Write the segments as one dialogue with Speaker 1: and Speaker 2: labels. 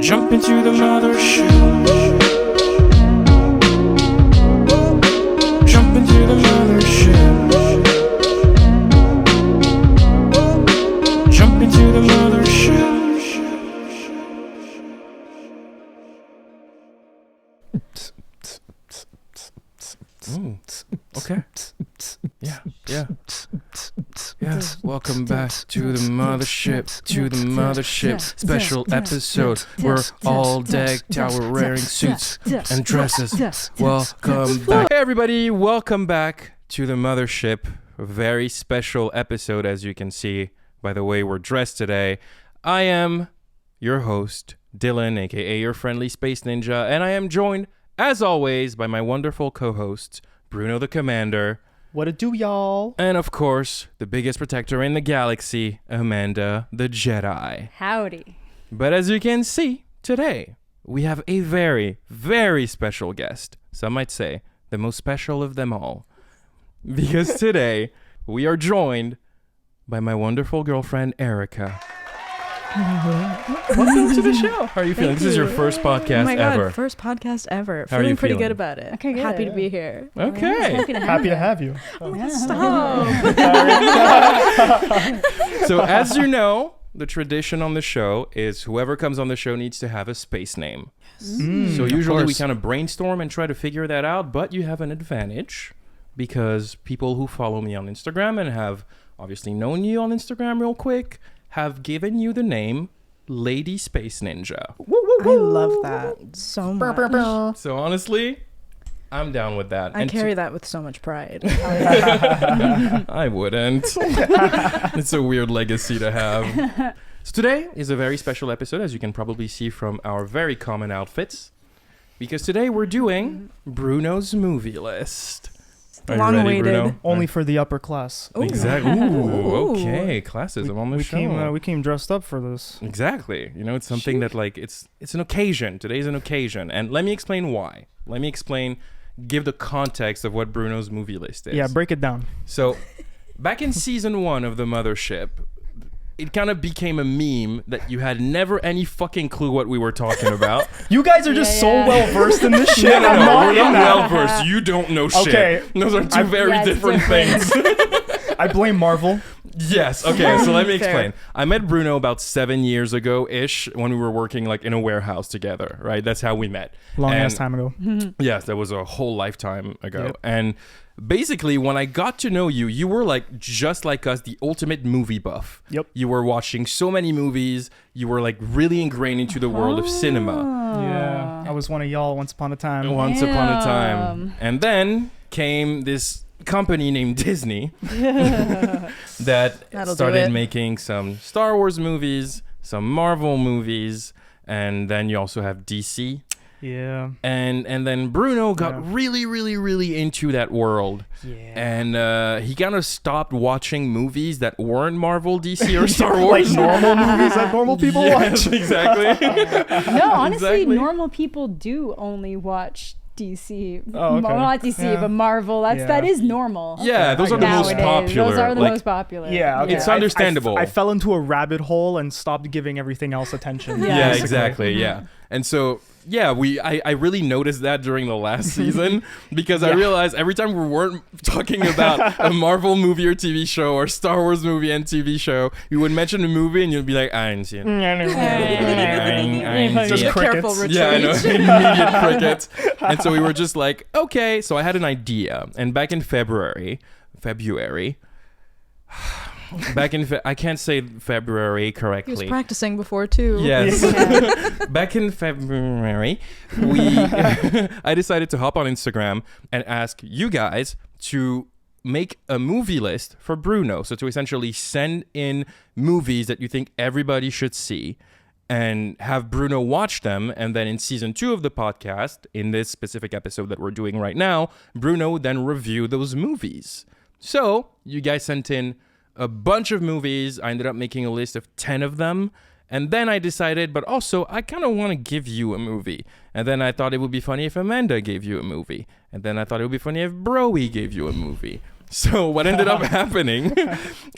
Speaker 1: Jump into the mothership. Jump into the mothership. Jump into the mothership. Ooh, okay. Yeah. Welcome back to the mothership. To the mothership. Special episode. We're all decked out. We're wearing suits and dresses. Welcome back. Hey everybody, welcome back to the mothership. A very special episode, as you can see by the way we're dressed today. I am your host, Dylan, aka your friendly space ninja, and I am joined, as always, by my wonderful co-hosts, Bruno the Commander.
Speaker 2: What it do, y'all?
Speaker 1: And of course, the biggest protector in the galaxy, Amanda the JEDI.
Speaker 3: Howdy.
Speaker 1: But as you can see, today, we have a very, very special guest. Some might say, the most special of them all. Because today, we are joined by my wonderful girlfriend, Erica. Welcome to the show. How are you feeling? This is your first podcast
Speaker 3: Oh my God,
Speaker 1: ever.
Speaker 3: First podcast ever.
Speaker 1: How are you
Speaker 3: Feeling pretty
Speaker 1: feeling?
Speaker 3: good about it.
Speaker 4: Okay, good.
Speaker 3: Happy to be here.
Speaker 1: Okay.
Speaker 2: Happy to have you.
Speaker 3: Stop.
Speaker 1: So as you know, the tradition on the show is whoever comes on the show needs to have a space name. So usually we kind of brainstorm and try to figure that out, but you have an advantage because people who follow me on Instagram and have obviously known you on Instagram real quick have given you the name Lady Space Ninja.
Speaker 3: I love that so much.
Speaker 1: So honestly, I'm down with that.
Speaker 3: I carry that with so much pride.
Speaker 1: I wouldn't. It's a weird legacy to have. So today is a very special episode, as you can probably see from our very common outfits, because today we're doing Bruno's movie list. Are you
Speaker 3: Long
Speaker 1: ready,
Speaker 3: awaited.
Speaker 1: Bruno?
Speaker 2: Only for the upper class.
Speaker 3: Ooh.
Speaker 1: Exactly. Ooh,
Speaker 3: Ooh.
Speaker 1: okay. Classism on the show.
Speaker 2: We came dressed up for this.
Speaker 1: Exactly. You know, it's something that like it's an occasion. Today's an occasion, and let me explain why. Give the context of what Bruno's movie list is.
Speaker 2: Yeah, break it down.
Speaker 1: So, back in season 1 of the Mothership, it kind of became a meme that you had never any fucking clue what we were talking about.
Speaker 2: You guys are just so well versed in this shit.
Speaker 1: No,
Speaker 2: I'm
Speaker 1: we're
Speaker 2: not in
Speaker 1: not
Speaker 2: that.
Speaker 1: well versed. You don't know shit.
Speaker 2: Okay.
Speaker 1: Those are two very
Speaker 4: Yeah, it's
Speaker 1: different things.
Speaker 2: I blame Marvel.
Speaker 1: Yes. Okay. So let me
Speaker 3: Fair.
Speaker 1: explain. I met Bruno about 7 years ago-ish when we were working like in a warehouse together. Right. That's how we met.
Speaker 2: Long
Speaker 1: And-
Speaker 2: ass time ago.
Speaker 1: Yes, that was a whole lifetime ago.
Speaker 2: Yep.
Speaker 1: And basically, when I got to know you, you were like just like us, the ultimate movie buff.
Speaker 2: Yep.
Speaker 1: You were watching so many movies. You were like really ingrained into the world of cinema
Speaker 2: Yeah. I was one of y'all once upon a time.
Speaker 1: once upon a time. And then came this company named Disney that
Speaker 3: That'll do
Speaker 1: started
Speaker 3: it.
Speaker 1: making some Star Wars movies, some Marvel movies, and then you also have DC.
Speaker 2: Yeah.
Speaker 1: And then Bruno got
Speaker 2: Yeah.
Speaker 1: really into that world.
Speaker 2: Yeah.
Speaker 1: And he kind of stopped watching movies that weren't Marvel, DC, or Star Wars.
Speaker 2: Like normal movies that normal people
Speaker 1: Yes,
Speaker 2: watch.
Speaker 1: exactly.
Speaker 4: No, honestly,
Speaker 1: Exactly.
Speaker 4: normal people do only watch DC.
Speaker 2: Oh, okay.
Speaker 4: Well, not DC,
Speaker 2: Yeah.
Speaker 4: but Marvel. That
Speaker 2: Yeah.
Speaker 4: is normal.
Speaker 1: Yeah, those
Speaker 2: I
Speaker 1: are the
Speaker 2: guess.
Speaker 1: most
Speaker 4: Nowadays.
Speaker 1: popular.
Speaker 4: Those are the
Speaker 1: Like,
Speaker 4: most popular.
Speaker 2: Yeah, okay.
Speaker 1: It's understandable.
Speaker 2: I fell into a rabbit hole and stopped giving everything else attention.
Speaker 4: Yeah.
Speaker 1: Yeah,
Speaker 2: basically.
Speaker 1: exactly. Yeah. And so, yeah, I really noticed that during the last season because I
Speaker 2: Yeah.
Speaker 1: realized every time we weren't talking about a Marvel movie or TV show or Star Wars movie and TV show, you would mention a movie and you'd be like, I didn't see it. I didn't
Speaker 2: Just
Speaker 1: see it.
Speaker 2: crickets.
Speaker 3: Careful retreat.
Speaker 1: Yeah, I know. Immediate crickets. And so we were just like, okay. So I had an idea. And back in February, I can't say February
Speaker 3: He was
Speaker 1: correctly.
Speaker 3: practicing before too.
Speaker 1: Yes. Back in February, I decided to hop on Instagram and ask you guys to make a movie list for Bruno. So to essentially send in movies that you think everybody should see and have Bruno watch them. And then in season 2 of the podcast, in this specific episode that we're doing right now, Bruno would then review those movies. So you guys sent in a bunch of movies. I ended up making a list of 10 of them. And then I decided, but also I kind of want to give you a movie. And then I thought it would be funny if Amanda gave you a movie. And then I thought it would be funny if Broey gave you a movie. So what ended up happening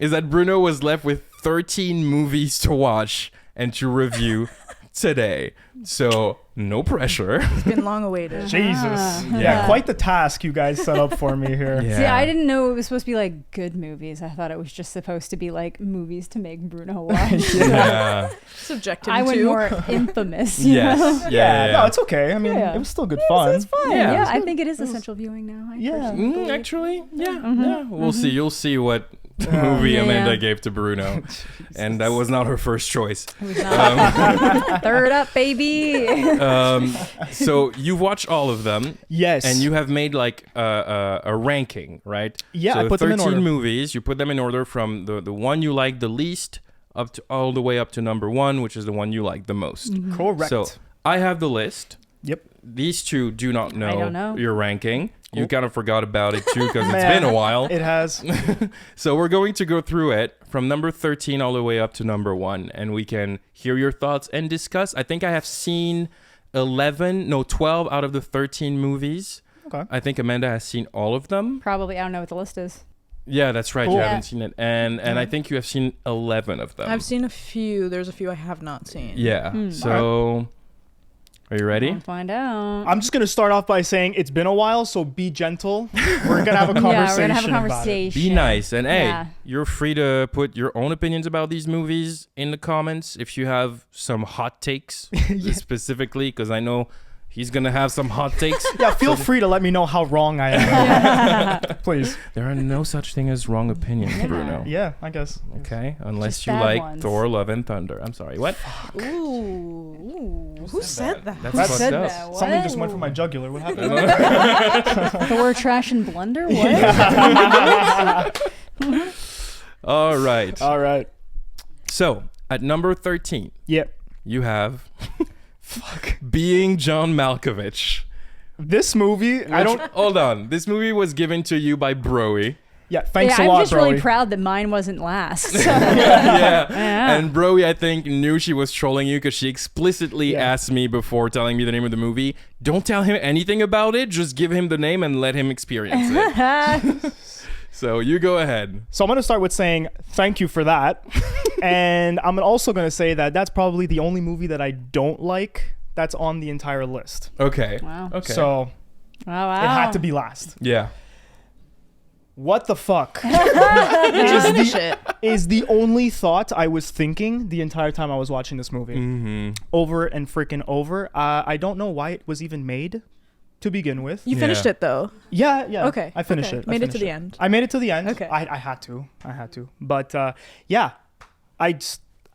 Speaker 1: is that Bruno was left with 13 movies to watch and to review today. So no pressure.
Speaker 3: It's been long awaited.
Speaker 2: Jesus.
Speaker 4: Yeah.
Speaker 2: Yeah, quite the task you guys set up for me here.
Speaker 1: Yeah.
Speaker 4: See, I didn't know it was supposed to be like good movies. I thought it was just supposed to be like movies to make Bruno watch.
Speaker 1: Yeah.
Speaker 3: Subjective
Speaker 4: I went
Speaker 3: too.
Speaker 4: more infamous. You know?
Speaker 1: Yes. Yeah.
Speaker 2: No, it's okay. I mean,
Speaker 4: Yeah.
Speaker 2: it was still good fun.
Speaker 4: It's fun.
Speaker 1: Yeah.
Speaker 4: Yeah, I think it is essential viewing now.
Speaker 2: Yeah.
Speaker 1: Actually, yeah.
Speaker 4: Mhm.
Speaker 1: Yeah. We'll see. You'll see what
Speaker 2: Yeah.
Speaker 1: movie
Speaker 4: Yeah.
Speaker 1: Amanda gave to Bruno, and that was not her first choice.
Speaker 4: It was not. Third up, baby.
Speaker 1: So you've watched all of them,
Speaker 2: Yes.
Speaker 1: and you have made like a ranking, right?
Speaker 2: Yeah,
Speaker 1: so
Speaker 2: I put them in
Speaker 1: 13
Speaker 2: order.
Speaker 1: movies. You put them in order from the one you like the least up to all the way up to number one, which is the one you like the most.
Speaker 2: Correct.
Speaker 1: So I have the list.
Speaker 2: Yep.
Speaker 1: These two do not know,
Speaker 4: I don't know.
Speaker 1: your ranking. You
Speaker 2: Cool.
Speaker 1: kind of forgot about it too because it's
Speaker 2: Man,
Speaker 1: been a while.
Speaker 2: It has.
Speaker 1: So we're going to go through it from number 13 all the way up to number 1, and we can hear your thoughts and discuss. I think I have seen 12 out of the 13 movies.
Speaker 2: Okay.
Speaker 1: I think Amanda has seen all of them.
Speaker 4: Probably, I don't know what the list is.
Speaker 1: Yeah, that's right.
Speaker 2: Cool.
Speaker 1: You
Speaker 4: Yeah.
Speaker 1: haven't seen it. And I think you have seen 11 of them.
Speaker 3: I've seen a few. There's a few I have not seen.
Speaker 1: Yeah.
Speaker 4: Hmm.
Speaker 1: So are you ready?
Speaker 4: We'll find out.
Speaker 2: I'm just going to start off by saying it's been a while, so be gentle. We're going to have a conversation.
Speaker 4: Yeah, we're gonna have a
Speaker 2: about it.
Speaker 4: conversation.
Speaker 1: Be nice. And hey,
Speaker 4: Yeah.
Speaker 1: you're free to put your own opinions about these movies in the comments if you have some hot takes specifically, because I know he's going to have some hot takes.
Speaker 2: Yeah, feel free to let me know how wrong I am. Please.
Speaker 1: There are no such thing as wrong opinions, Bruno.
Speaker 2: Yeah, I guess.
Speaker 1: Okay, unless
Speaker 4: Just
Speaker 1: you
Speaker 4: bad
Speaker 1: like
Speaker 4: ones.
Speaker 1: Thor: Love and Thunder. I'm sorry, what?
Speaker 3: Ooh. Who said that?
Speaker 1: That's
Speaker 4: Who
Speaker 1: fucked
Speaker 4: said
Speaker 1: up.
Speaker 4: that?
Speaker 2: Something just went for my jugular. What happened?
Speaker 4: Thor, trash, and blunder? What?
Speaker 1: All right.
Speaker 2: All right.
Speaker 1: So at number 13,
Speaker 2: Yep.
Speaker 1: you have Being John Malkovich.
Speaker 2: This movie, I don't.
Speaker 1: Hold on. This movie was given to you by Broy.
Speaker 2: Yeah, thanks
Speaker 4: yeah,
Speaker 2: a
Speaker 4: I'm
Speaker 2: lot,
Speaker 4: just
Speaker 2: bro.
Speaker 4: really proud that mine wasn't last.
Speaker 1: Yeah.
Speaker 4: Yeah.
Speaker 1: And Broy, I think, knew she was trolling you because she explicitly
Speaker 2: Yeah.
Speaker 1: asked me before telling me the name of the movie, don't tell him anything about it. Just give him the name and let him experience it. So you go ahead.
Speaker 2: So I'm going to start with saying thank you for that. And I'm also going to say that that's probably the only movie that I don't like that's on the entire list.
Speaker 1: Okay.
Speaker 4: Wow.
Speaker 1: Okay.
Speaker 2: So
Speaker 4: Wow.
Speaker 2: it had to be last.
Speaker 1: Yeah.
Speaker 2: What the fuck
Speaker 3: Just finish it.
Speaker 2: is the only thought I was thinking the entire time I was watching this movie.
Speaker 1: Mm-hmm.
Speaker 2: Over and freaking over. I don't know why it was even made to begin with.
Speaker 3: You finished
Speaker 1: Yeah.
Speaker 3: it though.
Speaker 2: Yeah.
Speaker 3: Okay.
Speaker 2: I finished
Speaker 3: okay.
Speaker 2: it.
Speaker 3: Made it to the end.
Speaker 2: I made it to the end.
Speaker 3: Okay.
Speaker 2: I had to. But yeah,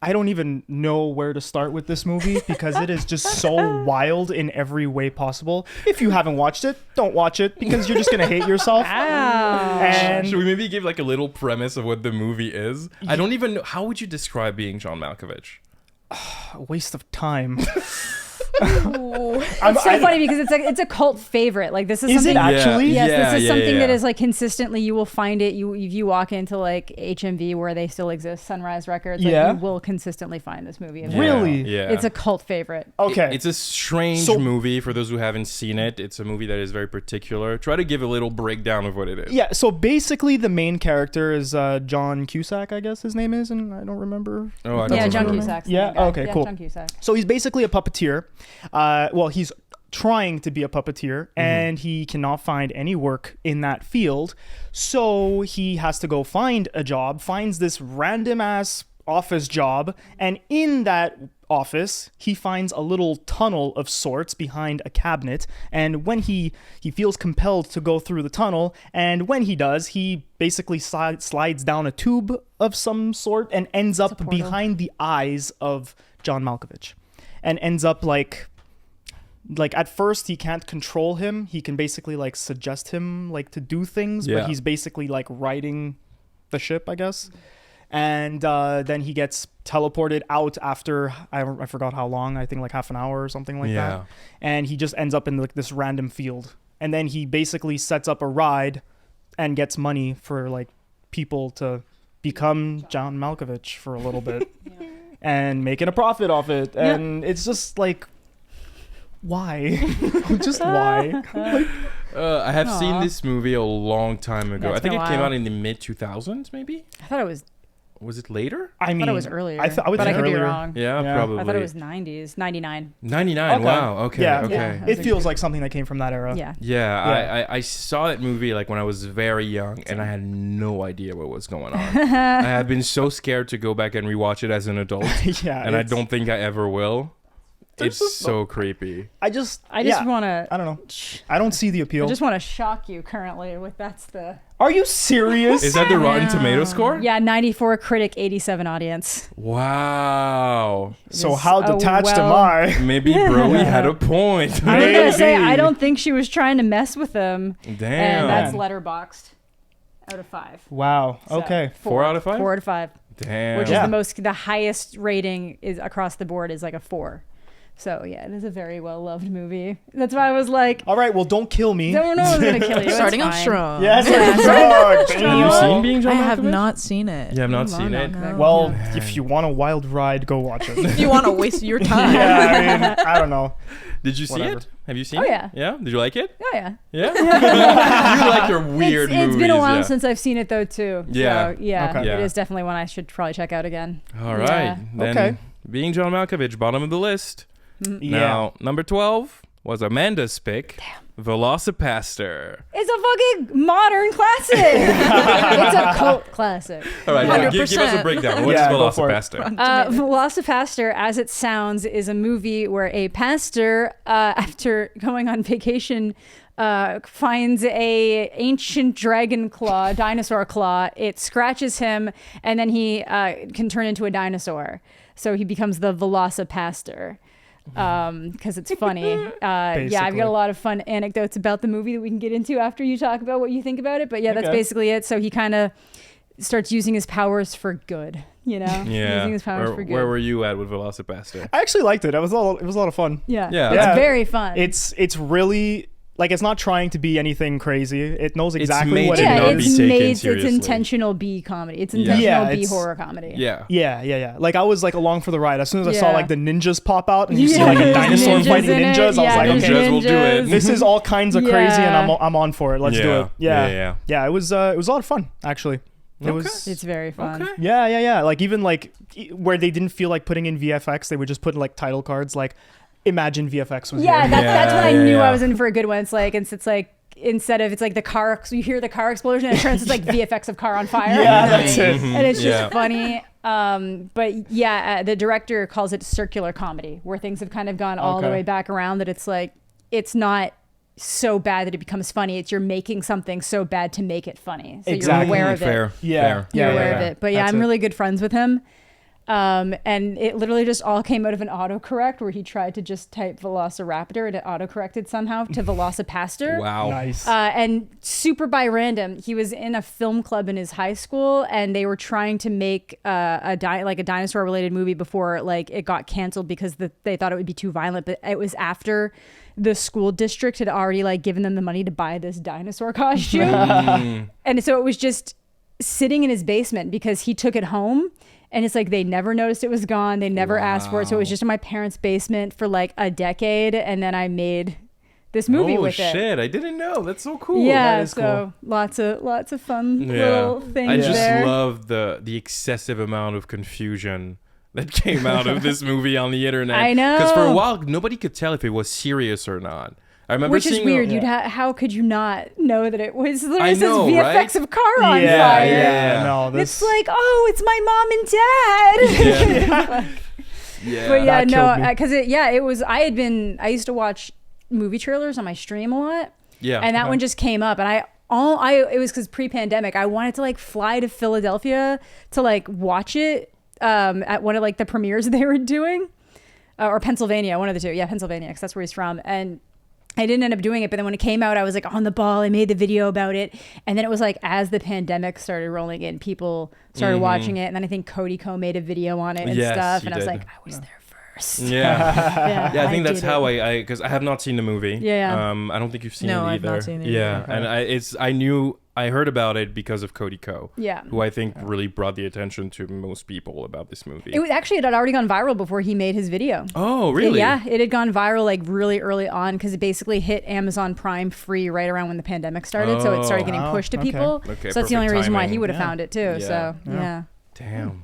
Speaker 2: I don't even know where to start with this movie because it is just so wild in every way possible. If you haven't watched it, don't watch it because you're just gonna hate yourself.
Speaker 4: Wow.
Speaker 2: And
Speaker 1: Should we maybe give like a little premise of what the movie is? I don't even know. How would you describe Being John Malkovich?
Speaker 2: a waste of time.
Speaker 3: Ooh.
Speaker 4: It's so funny because it's a cult favorite. Like this is
Speaker 2: Is
Speaker 4: something.
Speaker 2: it actually?
Speaker 4: Yes,
Speaker 1: Yeah,
Speaker 4: this is
Speaker 1: yeah,
Speaker 4: something that
Speaker 1: yeah.
Speaker 4: is like consistently. You will find it. If you walk into like HMV where they still exist, Sunrise Records. Like,
Speaker 2: Yeah.
Speaker 4: you will consistently find this movie.
Speaker 1: Yeah,
Speaker 2: Really?
Speaker 1: Yeah.
Speaker 4: It's a cult favorite.
Speaker 2: Okay.
Speaker 1: It's a strange
Speaker 2: So-
Speaker 1: movie for those who haven't seen it. It's a movie that is very particular. Try to give a little breakdown of what it is.
Speaker 2: Yeah, so basically the main character is John Cusack, I guess his name is, and I don't remember.
Speaker 1: Oh, I don't
Speaker 4: Yeah, John
Speaker 1: remember.
Speaker 4: Cusack's the
Speaker 2: Yeah?
Speaker 4: main guy.
Speaker 2: Okay, cool.
Speaker 4: John Cusack.
Speaker 2: So he's basically a puppeteer. Well, he's trying to be a puppeteer and he cannot find any work in that field. So he has to go find a job, finds this random ass office job, and in that office he finds a little tunnel of sorts behind a cabinet, and when he feels compelled to go through the tunnel, and when he does, he basically slides down a tube of some sort and ends up
Speaker 4: portal.
Speaker 2: behind the eyes of John Malkovich, and ends up like at first he can't control him. He can basically like suggest him like to do things,
Speaker 1: Yeah.
Speaker 2: but he's basically like riding the ship, I guess. And then he gets teleported out after I forgot how long. I think like half an hour or something like
Speaker 1: Yeah.
Speaker 2: that. And he just ends up in like this random field. And then he basically sets up a ride and gets money for like people to become John Malkovich for a little bit and making a profit off it. And it's just like, why? Just why? Like,
Speaker 1: I have seen
Speaker 4: Aw.
Speaker 1: this movie a long time ago.
Speaker 4: Yeah,
Speaker 1: I
Speaker 4: it's
Speaker 1: think
Speaker 4: been
Speaker 1: it
Speaker 4: a
Speaker 1: came
Speaker 4: while.
Speaker 1: out in the mid 2000s, maybe.
Speaker 4: I thought it was
Speaker 1: Was it later?
Speaker 2: I mean,
Speaker 4: thought it was earlier.
Speaker 2: I would
Speaker 4: but I
Speaker 2: think
Speaker 4: could be
Speaker 2: earlier.
Speaker 4: wrong.
Speaker 1: Yeah,
Speaker 2: Yeah.
Speaker 1: probably.
Speaker 4: I thought it was 90s, 99.
Speaker 1: 99.
Speaker 2: Okay.
Speaker 1: Wow. Okay.
Speaker 2: Yeah,
Speaker 1: Okay.
Speaker 4: Yeah.
Speaker 2: It feels like something that came from that era.
Speaker 4: Yeah.
Speaker 1: Yeah, I saw that movie like when I was very young, and I had no idea what was going on. I have been so scared to go back and rewatch it as an adult,
Speaker 2: Yeah,
Speaker 1: and I
Speaker 2: it's-
Speaker 1: don't think I ever will.
Speaker 2: There's
Speaker 1: It's so creepy.
Speaker 2: I just
Speaker 4: want to.
Speaker 2: I don't know. I don't see the
Speaker 4: I
Speaker 2: appeal.
Speaker 4: just want to shock you currently with that's the.
Speaker 2: Are you serious?
Speaker 1: Is that the Rotten Tomato score?
Speaker 4: Yeah, 94 critic, 87 audience.
Speaker 1: Wow.
Speaker 2: So
Speaker 4: It
Speaker 2: how
Speaker 4: is-
Speaker 2: detached am
Speaker 4: well-
Speaker 2: I?
Speaker 1: Maybe Broey had a point.
Speaker 4: I was gonna say
Speaker 2: Maybe.
Speaker 4: I don't think she was trying to mess with them.
Speaker 1: Damn.
Speaker 4: And that's
Speaker 2: Man.
Speaker 4: letterboxed out of 5.
Speaker 2: Wow.
Speaker 4: So,
Speaker 2: Okay.
Speaker 1: 4 out of 5?
Speaker 4: 4 out of 5.
Speaker 1: Damn.
Speaker 4: Which
Speaker 2: Yeah.
Speaker 4: is the highest rating is across the board is like a 4. So yeah, it is a very well loved movie. That's why I was like,
Speaker 2: All right. Well, don't kill me.
Speaker 4: no one's gonna kill you. It's
Speaker 3: Starting off
Speaker 4: fine.
Speaker 3: strong.
Speaker 2: Yes.
Speaker 1: Have you seen Being John
Speaker 3: I have
Speaker 1: Malkovich?
Speaker 3: not seen it.
Speaker 1: You have not
Speaker 4: Come
Speaker 1: seen
Speaker 4: on,
Speaker 1: it?
Speaker 4: no.
Speaker 2: Well,
Speaker 1: Man.
Speaker 2: if you want a wild ride, go watch it.
Speaker 3: If you want to waste your time.
Speaker 2: Yeah. I mean, I don't know.
Speaker 1: Did you see
Speaker 2: Whatever.
Speaker 1: it? Have you seen
Speaker 4: Oh,
Speaker 1: it?
Speaker 4: yeah.
Speaker 1: Yeah? Did you like it?
Speaker 4: Oh yeah.
Speaker 1: Yeah? You like your weird movies.
Speaker 4: It's been a while
Speaker 1: yeah.
Speaker 4: since I've seen it though too.
Speaker 1: Yeah.
Speaker 4: So, yeah.
Speaker 2: Okay.
Speaker 1: Yeah.
Speaker 4: It is definitely one I should probably check out again.
Speaker 1: All right.
Speaker 4: Yeah.
Speaker 1: Then
Speaker 2: Okay.
Speaker 1: Being John Malkovich, bottom of the list.
Speaker 2: Yeah.
Speaker 1: Now, number 12 was Amanda's pick. VelociPastor.
Speaker 4: It's a fucking modern classic. It's a cult classic.
Speaker 1: All right, yeah, give us a
Speaker 3: 100%.
Speaker 1: breakdown. What is
Speaker 2: Yeah, go for it.
Speaker 1: VelociPastor?
Speaker 4: VelociPastor, as it sounds, is a movie where a pastor, after going on vacation, finds a ancient dragon claw, dinosaur claw. It scratches him, and then he can turn into a dinosaur. So he becomes the VelociPastor. Because it's funny. Yeah, I've
Speaker 2: Basically.
Speaker 4: got a lot of fun anecdotes about the movie that we can get into after you talk about what you think about it. But yeah, that's
Speaker 2: Okay.
Speaker 4: basically it. So he kind of starts using his powers for good, you know?
Speaker 1: Yeah.
Speaker 4: Using his powers
Speaker 1: Where,
Speaker 4: for good.
Speaker 1: where were you at with VelociPastor?
Speaker 2: I actually liked it. It was a lot of fun.
Speaker 4: Yeah.
Speaker 1: Yeah.
Speaker 4: It's
Speaker 2: Yeah.
Speaker 4: very fun.
Speaker 2: It's really like it's not trying to be anything crazy. It knows
Speaker 1: It's
Speaker 2: exactly
Speaker 1: made
Speaker 2: what
Speaker 1: to
Speaker 2: it
Speaker 1: not
Speaker 2: knows.
Speaker 1: be
Speaker 4: it's
Speaker 1: taken
Speaker 4: made, it's
Speaker 1: seriously.
Speaker 4: intentional B comedy. It's
Speaker 1: Yeah.
Speaker 4: intentional
Speaker 2: Yeah,
Speaker 4: B
Speaker 2: it's-
Speaker 4: horror comedy.
Speaker 1: Yeah.
Speaker 2: Yeah. Like I was like along for the ride. As soon as I saw
Speaker 4: Yeah.
Speaker 2: like the ninjas pop out and you see
Speaker 4: Yeah.
Speaker 2: like a
Speaker 4: There's
Speaker 2: dinosaur
Speaker 4: ninjas
Speaker 2: fighting
Speaker 4: in it.
Speaker 2: ninjas, I was
Speaker 4: Yeah,
Speaker 2: like,
Speaker 4: there's
Speaker 2: okay,
Speaker 1: Ninjas will do it.
Speaker 4: ninjas.
Speaker 2: this is all kinds of crazy, and
Speaker 4: Yeah.
Speaker 2: I'm on for it. Let's do
Speaker 1: Yeah.
Speaker 2: it. Yeah.
Speaker 1: Yeah.
Speaker 2: It was a lot of fun actually. It was.
Speaker 4: It's very fun.
Speaker 1: Okay.
Speaker 2: Yeah. Like even like where they didn't feel like putting in VFX, they would just put like title cards like, "Imagine VFX was
Speaker 4: Yeah,
Speaker 2: here."
Speaker 4: that's when I
Speaker 1: Yeah,
Speaker 4: knew
Speaker 1: yeah.
Speaker 4: I was in for a good one. It's like instead of it's like the car, so you hear the car explosion, and it turns it's like VFX of car on fire.
Speaker 2: Yeah, that's it.
Speaker 4: And it's just
Speaker 1: Yeah.
Speaker 4: funny. But yeah, the director calls it circular comedy, where things have kind of gone all the
Speaker 2: Okay.
Speaker 4: way back around. That it's like it's not so bad that it becomes funny. It's you're making something so bad to make it funny. So
Speaker 2: Exactly.
Speaker 4: you're aware of
Speaker 1: Fair.
Speaker 4: it.
Speaker 2: Yeah.
Speaker 1: Fair.
Speaker 4: You're
Speaker 2: Yeah,
Speaker 4: aware
Speaker 2: yeah,
Speaker 4: of
Speaker 2: yeah.
Speaker 4: it. But yeah,
Speaker 2: That's
Speaker 4: I'm
Speaker 2: it.
Speaker 4: really good friends with him. And it literally just all came out of an autocorrect where he tried to just type Velociraptor and it autocorrected somehow to VelociPastor.
Speaker 1: Wow.
Speaker 2: Nice.
Speaker 4: And super by random, he was in a film club in his high school, and they were trying to make a dinosaur related movie before like it got canceled because they thought it would be too violent. But it was after the school district had already like given them the money to buy this dinosaur costume, and so it was just sitting in his basement because he took it home. And it's like they never noticed it was gone. They never asked for it. So it was just in my parents' basement for like a decade. And then I made this movie
Speaker 1: Oh
Speaker 4: with it.
Speaker 1: shit! I didn't know. That's so cool.
Speaker 4: Yeah,
Speaker 2: That is
Speaker 4: so lots of fun
Speaker 1: Yeah.
Speaker 4: little things
Speaker 1: I just
Speaker 4: there.
Speaker 1: love the excessive amount of confusion that came out of this movie on the internet.
Speaker 4: I know.
Speaker 1: Because for a while nobody could tell if it was serious or not. I remember
Speaker 4: Which is
Speaker 1: seeing
Speaker 4: weird.
Speaker 2: Yeah.
Speaker 4: How could you not know that it was?
Speaker 1: I
Speaker 4: Literally says
Speaker 1: know,
Speaker 4: VFX
Speaker 1: right?
Speaker 4: of car on
Speaker 2: yeah,
Speaker 4: fire.
Speaker 1: Yeah.
Speaker 2: No,
Speaker 4: And
Speaker 2: this
Speaker 4: it's like, oh, it's my mom and dad.
Speaker 1: Yeah.
Speaker 4: But yeah,
Speaker 2: That
Speaker 4: no,
Speaker 2: killed me.
Speaker 4: because it was. I used to watch movie trailers on my stream a lot.
Speaker 1: Yeah.
Speaker 4: And that one just came up, and it was because pre-pandemic, I wanted to like fly to Philadelphia to like watch it at one of like the premieres they were doing, or Pennsylvania, one of the two. Yeah, Pennsylvania, because that's where he's from. And I didn't end up doing it, but then when it came out, I was like on the ball. I made the video about it, and then it was like as the pandemic started rolling in, people started watching it, and then I think Cody Co made a video on it and
Speaker 1: Yes,
Speaker 4: stuff,
Speaker 1: he
Speaker 4: and I was
Speaker 1: did.
Speaker 4: like, I was there first.
Speaker 1: Yeah. Yeah, I think that's
Speaker 4: did
Speaker 1: how
Speaker 4: it.
Speaker 1: I because I have not seen the movie.
Speaker 4: Yeah.
Speaker 1: I don't think you've seen
Speaker 3: No,
Speaker 1: it
Speaker 3: I've
Speaker 1: either.
Speaker 3: not seen it
Speaker 1: Yeah,
Speaker 3: either.
Speaker 1: and I heard about it because of Cody Co.
Speaker 4: Yeah.
Speaker 1: Who I think really brought the attention to most people about this movie.
Speaker 4: It had already gone viral before he made his video.
Speaker 1: Oh, really?
Speaker 4: It had gone viral like really early on because it basically hit Amazon Prime free right around when the pandemic started. So it started getting
Speaker 2: Oh,
Speaker 4: pushed to
Speaker 2: okay.
Speaker 4: people.
Speaker 1: Okay,
Speaker 4: So that's the only
Speaker 1: perfect
Speaker 4: reason why
Speaker 1: timing.
Speaker 4: he would have
Speaker 2: Yeah.
Speaker 4: found it too.
Speaker 1: Yeah.
Speaker 4: So
Speaker 2: Yeah.
Speaker 4: yeah.
Speaker 1: Damn.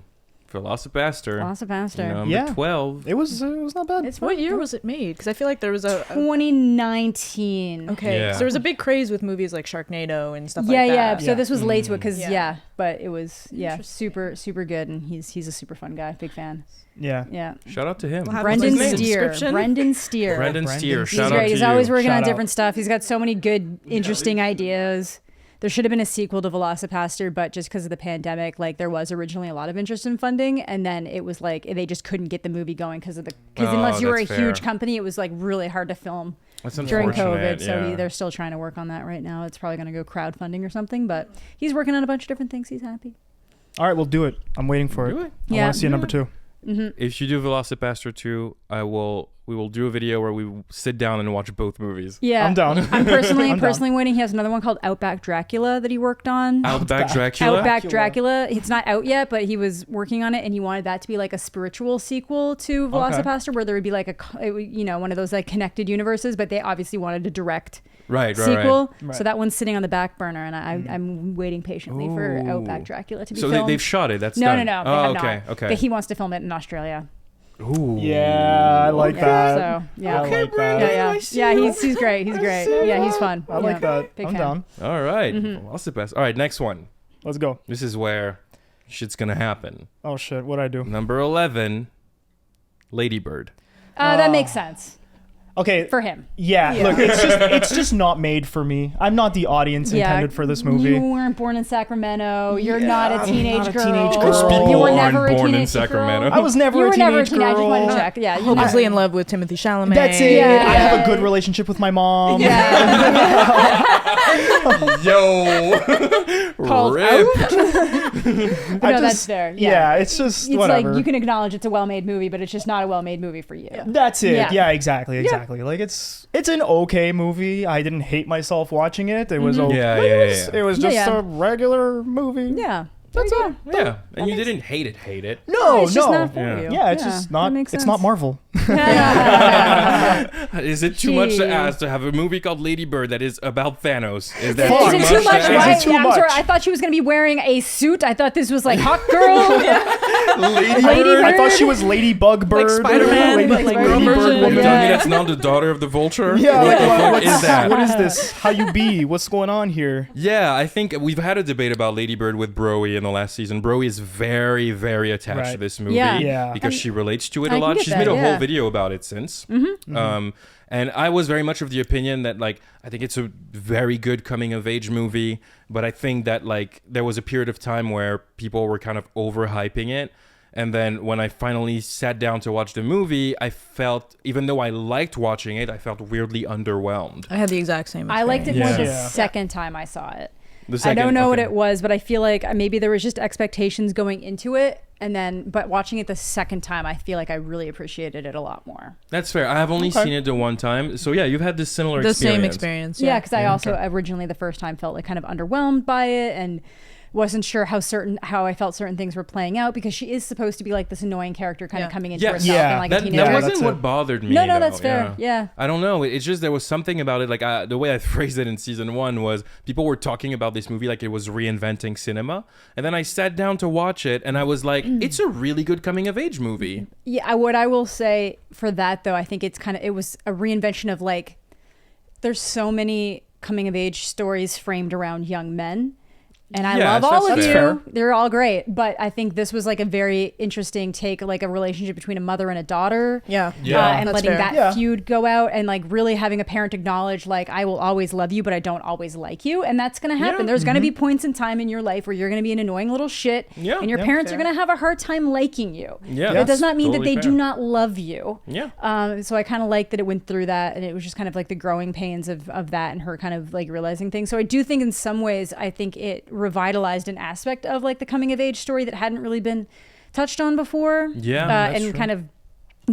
Speaker 1: VelociPastor.
Speaker 4: VelociPastor.
Speaker 1: Number
Speaker 2: Yeah.
Speaker 1: 12.
Speaker 2: It was not bad.
Speaker 4: It's
Speaker 3: What year was it made? Because I feel like there was a
Speaker 4: 2019.
Speaker 3: okay.
Speaker 1: Yeah.
Speaker 3: So there was a big craze with movies like Sharknado and stuff
Speaker 4: Yeah,
Speaker 3: like
Speaker 4: yeah.
Speaker 3: that.
Speaker 4: So this was late to it because
Speaker 3: Yeah.
Speaker 4: but it was
Speaker 3: Interesting.
Speaker 4: super super good, and he's a super fun guy, big fan.
Speaker 2: Yeah.
Speaker 4: Yeah.
Speaker 1: Shout out to him.
Speaker 3: We'll have
Speaker 4: Brendan
Speaker 3: his name.
Speaker 4: Steer.
Speaker 3: Description?
Speaker 4: Brendan Steer.
Speaker 1: Brendan Steer.
Speaker 2: He's
Speaker 1: Shout
Speaker 4: He's
Speaker 1: out
Speaker 4: great.
Speaker 1: to
Speaker 4: He's
Speaker 1: you.
Speaker 4: always working on
Speaker 2: Shout out.
Speaker 4: different stuff. He's got so many good, interesting ideas. There should have been a sequel to VelociPastor, but just because of the pandemic, like there was originally a lot of interest in funding, and then it was like they just couldn't get the movie going because
Speaker 1: Oh,
Speaker 4: unless you were a
Speaker 1: that's
Speaker 4: huge
Speaker 1: fair.
Speaker 4: company, it was like really hard to film
Speaker 1: That's
Speaker 4: during
Speaker 1: unfortunate.
Speaker 4: COVID. So
Speaker 1: yeah.
Speaker 4: they're still trying to work on that right now. It's probably going to go crowdfunding or something, but he's working on a bunch of different things. He's happy.
Speaker 2: All right, we'll do it. I'm waiting for
Speaker 1: Do
Speaker 2: it.
Speaker 1: it.
Speaker 2: I
Speaker 4: Yeah.
Speaker 2: want to see a number 2.
Speaker 1: If you do VelociPastor 2, we will do a video where we sit down and watch both movies.
Speaker 4: Yeah,
Speaker 2: I'm down.
Speaker 4: I'm personally
Speaker 2: I'm down.
Speaker 4: personally waiting. He has another one called Outback Dracula that he worked on.
Speaker 1: Outback Dracula.
Speaker 4: Outback Dracula. It's not out yet, but he was working on it, and he wanted that to be like a spiritual sequel to VelociPastor, where there would be like one of those like connected universes. But they obviously wanted a direct
Speaker 1: Right.
Speaker 4: sequel,
Speaker 2: Right.
Speaker 4: so that one's sitting on the back burner, and I'm waiting patiently for
Speaker 1: Ooh.
Speaker 4: Outback Dracula to be
Speaker 1: So
Speaker 4: filmed.
Speaker 1: they've shot it. That's
Speaker 4: no,
Speaker 1: done.
Speaker 4: no, no, they
Speaker 1: Oh,
Speaker 4: have
Speaker 1: okay.
Speaker 4: not.
Speaker 1: Okay.
Speaker 4: But he wants to film it in Australia.
Speaker 1: Ooh.
Speaker 2: Yeah, I like that.
Speaker 4: So yeah,
Speaker 2: I like that.
Speaker 4: yeah. He's great. He's great. Yeah, he's fun.
Speaker 2: I like
Speaker 4: Yeah.
Speaker 2: that.
Speaker 4: Big
Speaker 2: I'm
Speaker 4: fan.
Speaker 2: down.
Speaker 1: All right. VelociPastor. All right. Next one.
Speaker 2: Let's go.
Speaker 1: This is where shit's gonna happen.
Speaker 2: Oh shit, what'd I do?
Speaker 1: Number 11. Ladybird.
Speaker 4: That makes sense
Speaker 2: Okay.
Speaker 4: for him.
Speaker 2: Yeah,
Speaker 3: Yeah.
Speaker 2: look, it's just not made for me. I'm not the audience intended for this movie.
Speaker 4: You weren't born in Sacramento. You're not a
Speaker 2: I'm
Speaker 4: teenage
Speaker 2: not a
Speaker 4: girl.
Speaker 2: teenage girl.
Speaker 1: Most people
Speaker 4: You were
Speaker 1: aren't
Speaker 4: never a
Speaker 1: born in
Speaker 4: teenage
Speaker 1: Sacramento.
Speaker 4: girl.
Speaker 2: I was never
Speaker 4: You
Speaker 2: a
Speaker 4: were never a
Speaker 2: teenage
Speaker 4: teenage. I just
Speaker 2: girl.
Speaker 4: wanted to check. Yeah, you
Speaker 3: Hopelessly
Speaker 4: never-
Speaker 3: in love with Timothy Chalamet.
Speaker 2: That's it.
Speaker 4: Yeah.
Speaker 2: I have a good relationship with my mom.
Speaker 1: Yo.
Speaker 4: Called
Speaker 1: Rip.
Speaker 4: out.
Speaker 2: I
Speaker 4: No, that's
Speaker 2: just-
Speaker 4: fair.
Speaker 2: Yeah,
Speaker 4: Yeah.
Speaker 2: it's just
Speaker 4: It's
Speaker 2: whatever.
Speaker 4: like you can acknowledge it's a well-made movie, but it's just not a well-made movie for you.
Speaker 2: That's it.
Speaker 4: Yeah.
Speaker 2: Yeah, exactly. Like it's an okay movie. I didn't hate myself watching it. It was okay.
Speaker 1: Yeah.
Speaker 2: It was
Speaker 4: Yeah,
Speaker 2: just
Speaker 4: yeah.
Speaker 2: a regular movie.
Speaker 4: Yeah.
Speaker 2: That's
Speaker 4: There you
Speaker 2: it.
Speaker 4: go.
Speaker 1: Yeah. And you didn't hate it.
Speaker 2: No,
Speaker 4: It's just
Speaker 2: no.
Speaker 4: not for
Speaker 1: Yeah.
Speaker 4: you.
Speaker 2: Yeah, it's just
Speaker 4: that
Speaker 2: not.
Speaker 4: makes
Speaker 2: It's not
Speaker 4: sense.
Speaker 2: Marvel.
Speaker 1: Is it too much to
Speaker 4: Gee.
Speaker 1: ask to have a movie called Lady Bird that is about Thanos? Is that
Speaker 2: Fuck.
Speaker 4: Is it
Speaker 1: too
Speaker 4: too much?
Speaker 2: Is it
Speaker 4: Right?
Speaker 2: too
Speaker 4: Yeah, I'm sorry.
Speaker 2: much?
Speaker 4: I thought she was going to be wearing a suit. I thought this was like hot girl.
Speaker 1: Lady
Speaker 4: Lady
Speaker 1: Bird?
Speaker 2: I thought she was Ladybug Bird.
Speaker 3: Spider-Man,
Speaker 2: Lady,
Speaker 3: but, like,
Speaker 2: Lady
Speaker 3: girl
Speaker 2: Bird
Speaker 3: version.
Speaker 2: woman.
Speaker 1: You tell me
Speaker 4: Yeah.
Speaker 1: that's not the daughter of the Vulture?
Speaker 2: Yeah,
Speaker 1: What the fuck
Speaker 2: what's-
Speaker 1: is that?
Speaker 2: What is this? How you be? What's going on here?
Speaker 1: Yeah, I think we've had a debate about Lady Bird with Broey in the last season. Broey is very, very attached
Speaker 2: Right.
Speaker 1: to this movie
Speaker 2: Yeah.
Speaker 1: because she relates to it
Speaker 4: I
Speaker 1: a
Speaker 4: can
Speaker 1: lot.
Speaker 4: get
Speaker 1: She's
Speaker 4: that,
Speaker 1: made a whole
Speaker 4: yeah.
Speaker 1: video about it since. And I was very much of the opinion that, like, I think it's a very good coming of age movie, but I think that, like, there was a period of time where people were kind of overhyping it. And then when I finally sat down to watch the movie, I felt, even though I liked watching it, I felt weirdly underwhelmed.
Speaker 3: I had the exact same
Speaker 4: I liked it more
Speaker 2: Yeah.
Speaker 4: the second time I saw it.
Speaker 1: The
Speaker 4: I
Speaker 1: second-
Speaker 4: don't know what
Speaker 1: okay.
Speaker 4: it was, but I feel like maybe there was just expectations going into it, and then but watching it the second time, I feel like I really appreciated it a lot more.
Speaker 1: That's fair. I have only
Speaker 2: Okay.
Speaker 1: seen it the one time. So yeah, you've had this similar
Speaker 3: The
Speaker 1: experience.
Speaker 3: same experience.
Speaker 4: Yeah, because I also originally the first time felt like kind of underwhelmed by it and wasn't sure how I felt certain things were playing out because she is supposed to be like this annoying character kind of
Speaker 3: Yeah.
Speaker 4: coming into
Speaker 1: Yes.
Speaker 4: herself
Speaker 2: Yeah.
Speaker 4: and like
Speaker 1: That,
Speaker 4: a
Speaker 1: that
Speaker 4: teenager.
Speaker 2: Yeah,
Speaker 1: wasn't
Speaker 2: that's
Speaker 1: what
Speaker 2: it.
Speaker 1: bothered me.
Speaker 4: No,
Speaker 1: though.
Speaker 4: that's fair. Yeah.
Speaker 1: I don't know. It's just there was something about it. Like the way I phrased it in season 1 was people were talking about this movie like it was reinventing cinema, and then I sat down to watch it, and I was like, it's a really good coming of age movie.
Speaker 4: Yeah, what I will say for that though, I think it was a reinvention of like there's so many coming of age stories framed around young men. And I
Speaker 1: Yes,
Speaker 4: love all of
Speaker 1: that's
Speaker 4: you.
Speaker 1: fair.
Speaker 4: They're all great. But I think this was like a very interesting take, like a relationship between a mother and a daughter.
Speaker 3: Yeah.
Speaker 1: Yeah.
Speaker 4: And
Speaker 3: That's
Speaker 4: letting
Speaker 3: fair.
Speaker 4: that
Speaker 2: Yeah.
Speaker 4: feud go out and like really having a parent acknowledge like I will always love you, but I don't always like you. And that's gonna happen.
Speaker 1: Yeah.
Speaker 4: There's gonna be points in time in your life where you're gonna be an annoying little shit.
Speaker 1: Yeah.
Speaker 4: And your
Speaker 2: Yeah.
Speaker 4: parents
Speaker 3: Fair.
Speaker 4: are gonna have a hard time liking you.
Speaker 1: Yeah,
Speaker 4: That does
Speaker 1: that's
Speaker 4: not mean that
Speaker 1: totally
Speaker 4: they do
Speaker 1: fair.
Speaker 4: not love you.
Speaker 1: Yeah.
Speaker 4: So I kind of liked that it went through that, and it was just kind of like the growing pains of that and her kind of like realizing things. So I do think in some ways, I think it revitalized an aspect of like the coming of age story that hadn't really been touched on before.
Speaker 1: Yeah, that's
Speaker 4: and
Speaker 1: true.
Speaker 4: kind of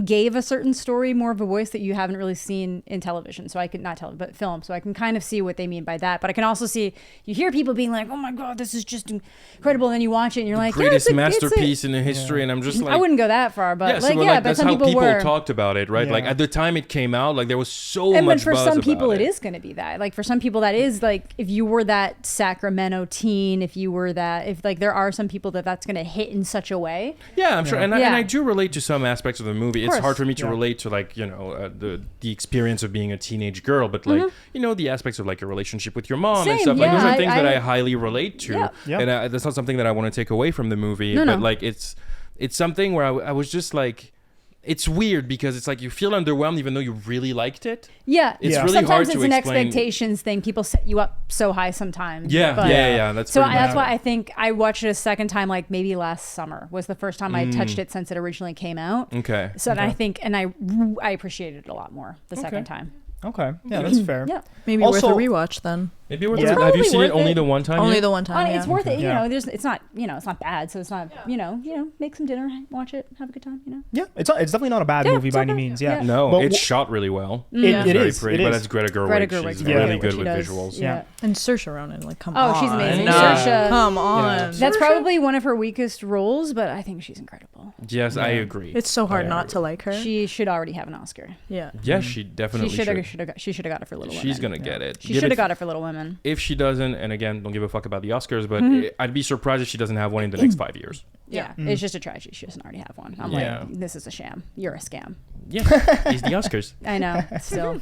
Speaker 4: gave a certain story more of a voice that you haven't really seen in television. So I could not tell, but film. So I can kind of see what they mean by that. But I can also see, you hear people being like, "Oh my God, this is just incredible." And then you watch it and you're like,
Speaker 1: greatest
Speaker 4: yeah,
Speaker 1: masterpiece in the history. And I'm just like,
Speaker 4: I wouldn't go that far, but
Speaker 1: yeah, so
Speaker 4: but
Speaker 1: that's
Speaker 4: some
Speaker 1: how
Speaker 4: people were.
Speaker 1: talked about it, right?
Speaker 2: Yeah.
Speaker 1: Like at the time it came out, like there was so
Speaker 4: And
Speaker 1: much
Speaker 4: but for
Speaker 1: buzz
Speaker 4: some
Speaker 1: about
Speaker 4: people,
Speaker 1: it.
Speaker 4: it is going to be that. Like for some people, that is like if you were that Sacramento teen, if you were that, if like there are some people that's going to hit in such a way.
Speaker 1: Yeah, I'm sure, and
Speaker 4: Yeah.
Speaker 1: I do relate to some aspects of the movie. It's
Speaker 4: course.
Speaker 1: hard for me to
Speaker 2: Yeah.
Speaker 1: relate to like the experience of being a teenage girl, but like the aspects of like your relationship with your mom and
Speaker 4: Same,
Speaker 1: stuff. Like those
Speaker 4: yeah,
Speaker 1: are things that
Speaker 4: I
Speaker 1: I highly relate to,
Speaker 4: Yeah.
Speaker 2: Yeah.
Speaker 1: and that's not something that I want to take away from the movie.
Speaker 4: No,
Speaker 1: but
Speaker 4: no.
Speaker 1: like it's something where I was just like. It's weird because it's like you feel underwhelmed even though you really liked it.
Speaker 4: Yeah,
Speaker 1: It's
Speaker 2: Yeah.
Speaker 1: really
Speaker 4: sometimes
Speaker 1: hard
Speaker 4: it's
Speaker 1: to
Speaker 4: an
Speaker 1: explain.
Speaker 4: expectations thing. People set you up so high sometimes.
Speaker 1: Yeah,
Speaker 4: but-
Speaker 1: yeah. That's
Speaker 4: So
Speaker 1: pretty
Speaker 4: that's
Speaker 1: much
Speaker 4: why
Speaker 1: it.
Speaker 4: I think I watched it a second time, like maybe last summer was the first time I touched it since it originally came out.
Speaker 1: Okay.
Speaker 4: So and I think, and I appreciated it a lot more the second time.
Speaker 2: Okay. Yeah, that's fair.
Speaker 4: Yeah.
Speaker 3: Maybe
Speaker 2: Also-
Speaker 3: worth a rewatch then.
Speaker 1: Maybe worth
Speaker 2: Yeah.
Speaker 1: it. Have you
Speaker 4: Probably
Speaker 1: seen it
Speaker 4: worth
Speaker 1: only
Speaker 4: it.
Speaker 1: the one time?
Speaker 3: Only
Speaker 1: yet?
Speaker 3: the one time.
Speaker 4: It's
Speaker 3: Yeah.
Speaker 4: worth it.
Speaker 2: Yeah.
Speaker 4: It's not, it's not bad. So it's not, make some dinner, watch it, have a good time,
Speaker 2: Yeah, it's definitely not a bad
Speaker 4: Yeah,
Speaker 2: movie
Speaker 4: it's
Speaker 2: by
Speaker 4: okay.
Speaker 2: any means. Yeah.
Speaker 4: Yeah.
Speaker 1: No,
Speaker 2: But
Speaker 1: it's
Speaker 2: wh-
Speaker 1: shot really well.
Speaker 2: It
Speaker 1: It's very
Speaker 2: is.
Speaker 1: pretty,
Speaker 2: It
Speaker 1: but
Speaker 2: is.
Speaker 1: it's Greta Gerwig.
Speaker 4: Greta
Speaker 1: She's
Speaker 4: Gerwig,
Speaker 1: really
Speaker 4: what
Speaker 1: good
Speaker 4: she
Speaker 1: with
Speaker 4: does.
Speaker 1: visuals.
Speaker 2: Yeah.
Speaker 3: And Saoirse Ronan, like, come
Speaker 4: Oh,
Speaker 3: on.
Speaker 4: she's amazing.
Speaker 1: No.
Speaker 4: Saoirse,
Speaker 3: Come on.
Speaker 2: Yeah.
Speaker 4: that's probably one of her weakest roles, but I think she's incredible.
Speaker 1: Yes, I agree.
Speaker 3: It's so hard
Speaker 1: I
Speaker 3: not
Speaker 1: agree.
Speaker 3: to like her.
Speaker 4: She should already have an Oscar.
Speaker 3: Yeah.
Speaker 1: Yeah, she definitely
Speaker 4: She
Speaker 1: should.
Speaker 4: should have got it for Little Women.
Speaker 1: She's gonna get it.
Speaker 4: She
Speaker 1: Give
Speaker 4: should
Speaker 1: it-
Speaker 4: have got it for Little Women.
Speaker 1: If she doesn't, and again, don't give a fuck about the Oscars, but
Speaker 4: Mm-hmm.
Speaker 1: I'd be surprised if she doesn't have one in the next 5 years.
Speaker 4: Yeah, it's just a tragedy. She doesn't already have one. I'm
Speaker 1: Yeah.
Speaker 4: like, this is a sham. You're a scam.
Speaker 1: Yeah, it's the Oscars.
Speaker 4: I know. Still.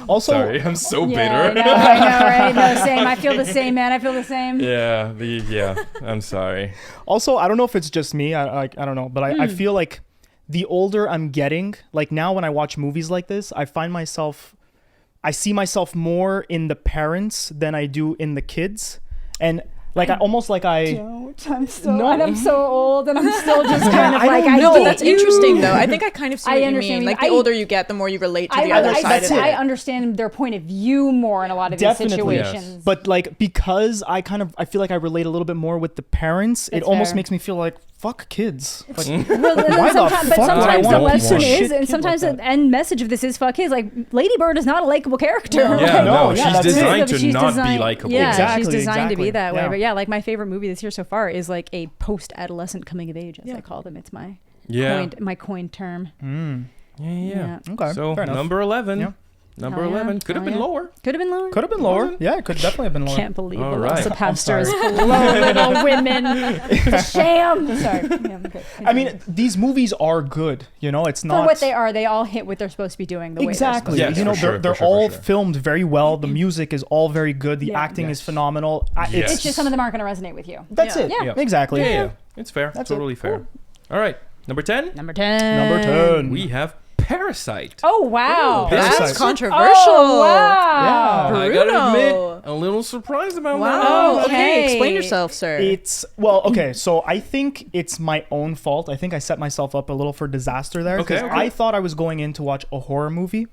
Speaker 2: Also,
Speaker 1: Sorry, I'm so
Speaker 4: Yeah,
Speaker 1: bitter.
Speaker 4: I know, right? No, same. I feel the same, man. I feel the same.
Speaker 1: Yeah, I'm sorry.
Speaker 2: Also, I don't know if it's just me. I don't know, but I feel like the older I'm getting, like now when I watch movies like this, I see myself more in the parents than I do in the kids, and like I'm so
Speaker 4: No. And I'm so old, and I'm still just kind of
Speaker 2: I
Speaker 4: like,
Speaker 2: don't
Speaker 4: I
Speaker 2: know.
Speaker 4: get
Speaker 3: That's
Speaker 4: you.
Speaker 3: interesting though. I think I kind of see
Speaker 4: I
Speaker 3: what you
Speaker 4: understand
Speaker 3: mean.
Speaker 4: what
Speaker 3: Like
Speaker 4: you-
Speaker 3: the older you get, the more you relate to the
Speaker 4: I
Speaker 3: other side of
Speaker 4: I
Speaker 3: it.
Speaker 4: understand their point of view more in a lot of these
Speaker 2: Definitely.
Speaker 4: situations.
Speaker 2: But like because I feel like I relate a little bit more with the parents, it
Speaker 4: That's
Speaker 2: almost
Speaker 4: fair.
Speaker 2: makes me feel like fuck kids. Like,
Speaker 4: Well, and
Speaker 2: Why the
Speaker 4: sometimes, but
Speaker 2: fuck
Speaker 1: would I
Speaker 4: sometimes the
Speaker 1: want
Speaker 4: lesson
Speaker 1: one
Speaker 4: is,
Speaker 2: shit
Speaker 4: and
Speaker 2: kid
Speaker 4: sometimes
Speaker 2: like
Speaker 4: the end message of this is fuck kids. Like Lady Bird is not a likable character.
Speaker 2: No.
Speaker 1: Yeah,
Speaker 2: No,
Speaker 1: no,
Speaker 2: yeah,
Speaker 1: she's
Speaker 2: that's it.
Speaker 1: designed to
Speaker 4: She's
Speaker 1: not be
Speaker 4: designed-
Speaker 1: likable.
Speaker 4: Yeah,
Speaker 2: Exactly,
Speaker 4: she's designed to
Speaker 2: exactly.
Speaker 4: be that way.
Speaker 2: Yeah.
Speaker 4: But yeah, like my favorite movie this year so far is like a post-adolescent coming of age, as I call them. It's my coined term.
Speaker 1: Yeah.
Speaker 2: Okay,
Speaker 1: So
Speaker 2: fair enough.
Speaker 1: number 11.
Speaker 2: Yeah.
Speaker 1: Number
Speaker 4: Hell yeah.
Speaker 1: 11 could have
Speaker 4: Hell
Speaker 1: been
Speaker 4: yeah.
Speaker 1: lower.
Speaker 4: Could have been lower.
Speaker 2: Could have been lower. Yeah, it could definitely have been lower.
Speaker 4: Can't believe
Speaker 1: All right.
Speaker 4: VelociPastor is
Speaker 2: I'm
Speaker 4: full of Little Women. It's a sham. Sorry. Yeah, I'm good.
Speaker 2: I mean, these movies are good. You know, it's
Speaker 4: for
Speaker 2: not
Speaker 4: what they are, they all hit what they're supposed to be doing. The
Speaker 2: exactly.
Speaker 1: Yes,
Speaker 2: you know,
Speaker 1: for sure,
Speaker 2: they're
Speaker 1: for sure,
Speaker 2: all
Speaker 1: for sure.
Speaker 2: filmed very well. The music is all very good. The
Speaker 4: Yeah.
Speaker 2: acting is
Speaker 1: Yes.
Speaker 2: phenomenal.
Speaker 1: Yes.
Speaker 4: It's just some of them aren't going to resonate with you.
Speaker 2: That's
Speaker 3: Yeah.
Speaker 2: it.
Speaker 4: Yeah.
Speaker 2: Exactly.
Speaker 1: Yeah. It's fair.
Speaker 2: That's it.
Speaker 1: Totally fair. All right. Number 10.
Speaker 4: Number 10.
Speaker 2: Number 10.
Speaker 1: We have Parasite.
Speaker 4: Oh, wow.
Speaker 2: Ooh, Parasite.
Speaker 3: That's controversial.
Speaker 4: Oh, wow.
Speaker 2: Yeah.
Speaker 1: I gotta
Speaker 3: Bruno.
Speaker 1: admit, a little surprised about
Speaker 3: Wow.
Speaker 1: that.
Speaker 4: Oh,
Speaker 3: Okay.
Speaker 4: okay.
Speaker 3: Explain yourself, sir.
Speaker 2: It's okay. So I think it's my own fault. I think I set myself up a little for disaster there.
Speaker 1: Okay,
Speaker 2: 'Cause
Speaker 1: okay.
Speaker 2: I thought I was going in to watch a horror movie.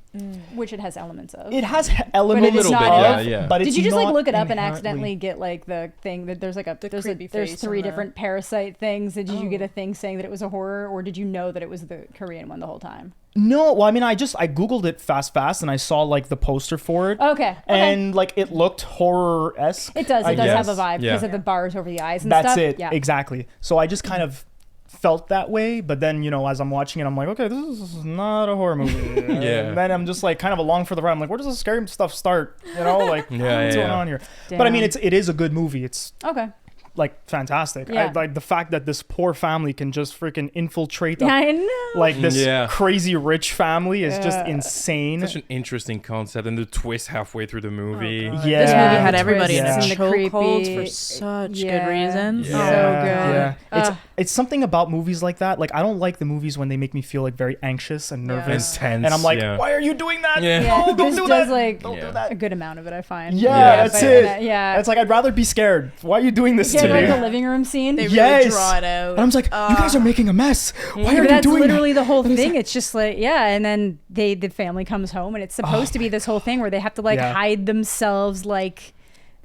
Speaker 4: Which it has elements of.
Speaker 2: It has elements
Speaker 4: But it is
Speaker 2: of,
Speaker 4: not-
Speaker 1: yeah.
Speaker 2: but it's
Speaker 4: Did you just like
Speaker 2: not
Speaker 4: look it up and
Speaker 2: inherently-
Speaker 4: accidentally get like the thing that there's like
Speaker 3: creepy
Speaker 4: there's
Speaker 3: face
Speaker 4: 3
Speaker 3: and the-
Speaker 4: different Parasite things? Did you get a thing saying that it was a horror, or did you know that it was the Korean one the whole time?
Speaker 2: No, well, I mean, I googled it fast, and I saw like the poster for it,
Speaker 4: Okay.
Speaker 2: and like it looked horror-esque.
Speaker 4: It does. It does
Speaker 1: guess.
Speaker 4: have a vibe
Speaker 1: Yeah.
Speaker 4: because of the bars over the eyes and
Speaker 2: That's
Speaker 4: stuff.
Speaker 2: it.
Speaker 4: Yeah.
Speaker 2: Exactly. So I just kind of felt that way, but then as I'm watching it, I'm like, okay, this is not a horror movie.
Speaker 1: Yeah.
Speaker 2: And then I'm just like kind of along for the ride. I'm like, where does the scary stuff start? Like
Speaker 1: Yeah,
Speaker 2: what's
Speaker 1: yeah,
Speaker 2: going
Speaker 1: yeah.
Speaker 2: on here? But I mean,
Speaker 4: Damn.
Speaker 2: it is a good movie. It's
Speaker 4: Okay.
Speaker 2: like fantastic.
Speaker 4: Yeah.
Speaker 2: Like the fact that this poor family can just freaking infiltrate
Speaker 4: Yeah, I know.
Speaker 2: like this
Speaker 1: Yeah.
Speaker 2: crazy rich family is just
Speaker 4: Yeah.
Speaker 2: insane.
Speaker 1: Such an interesting concept, and the twist halfway through the movie.
Speaker 3: God.
Speaker 2: Yeah.
Speaker 3: This movie
Speaker 2: The
Speaker 3: had everybody in a
Speaker 2: twists
Speaker 4: and the
Speaker 3: chokehold
Speaker 4: creepy-
Speaker 3: for such
Speaker 4: Yeah.
Speaker 3: good reasons.
Speaker 1: Yeah.
Speaker 4: So good.
Speaker 2: Yeah.
Speaker 4: Ugh.
Speaker 2: It's something about movies like that. Like I don't like the movies when they make me feel like very anxious and
Speaker 3: Yeah.
Speaker 2: nervous.
Speaker 1: Intense.
Speaker 2: And I'm like,
Speaker 1: yeah.
Speaker 2: why are you doing that?
Speaker 1: Yeah.
Speaker 4: Yeah,
Speaker 2: No, don't
Speaker 4: this
Speaker 2: do
Speaker 4: does
Speaker 2: that.
Speaker 4: like
Speaker 2: Don't
Speaker 1: Yeah.
Speaker 2: do that.
Speaker 4: a good amount of it, I find.
Speaker 2: Yeah,
Speaker 1: that's
Speaker 2: it.
Speaker 4: Yeah.
Speaker 2: It's like I'd rather be scared. Why are you doing this
Speaker 4: Yeah,
Speaker 2: to
Speaker 4: like
Speaker 2: me?
Speaker 4: the living room scene.
Speaker 3: They
Speaker 2: Yes.
Speaker 3: really draw it out.
Speaker 2: And I was like, you guys are making a mess. Why are
Speaker 4: But
Speaker 2: you
Speaker 4: that's
Speaker 2: doing
Speaker 4: literally
Speaker 2: that?
Speaker 4: the whole thing. It's just like, yeah, and then the family comes home, and it's supposed to be this whole thing where they have to like
Speaker 2: Yeah.
Speaker 4: hide themselves like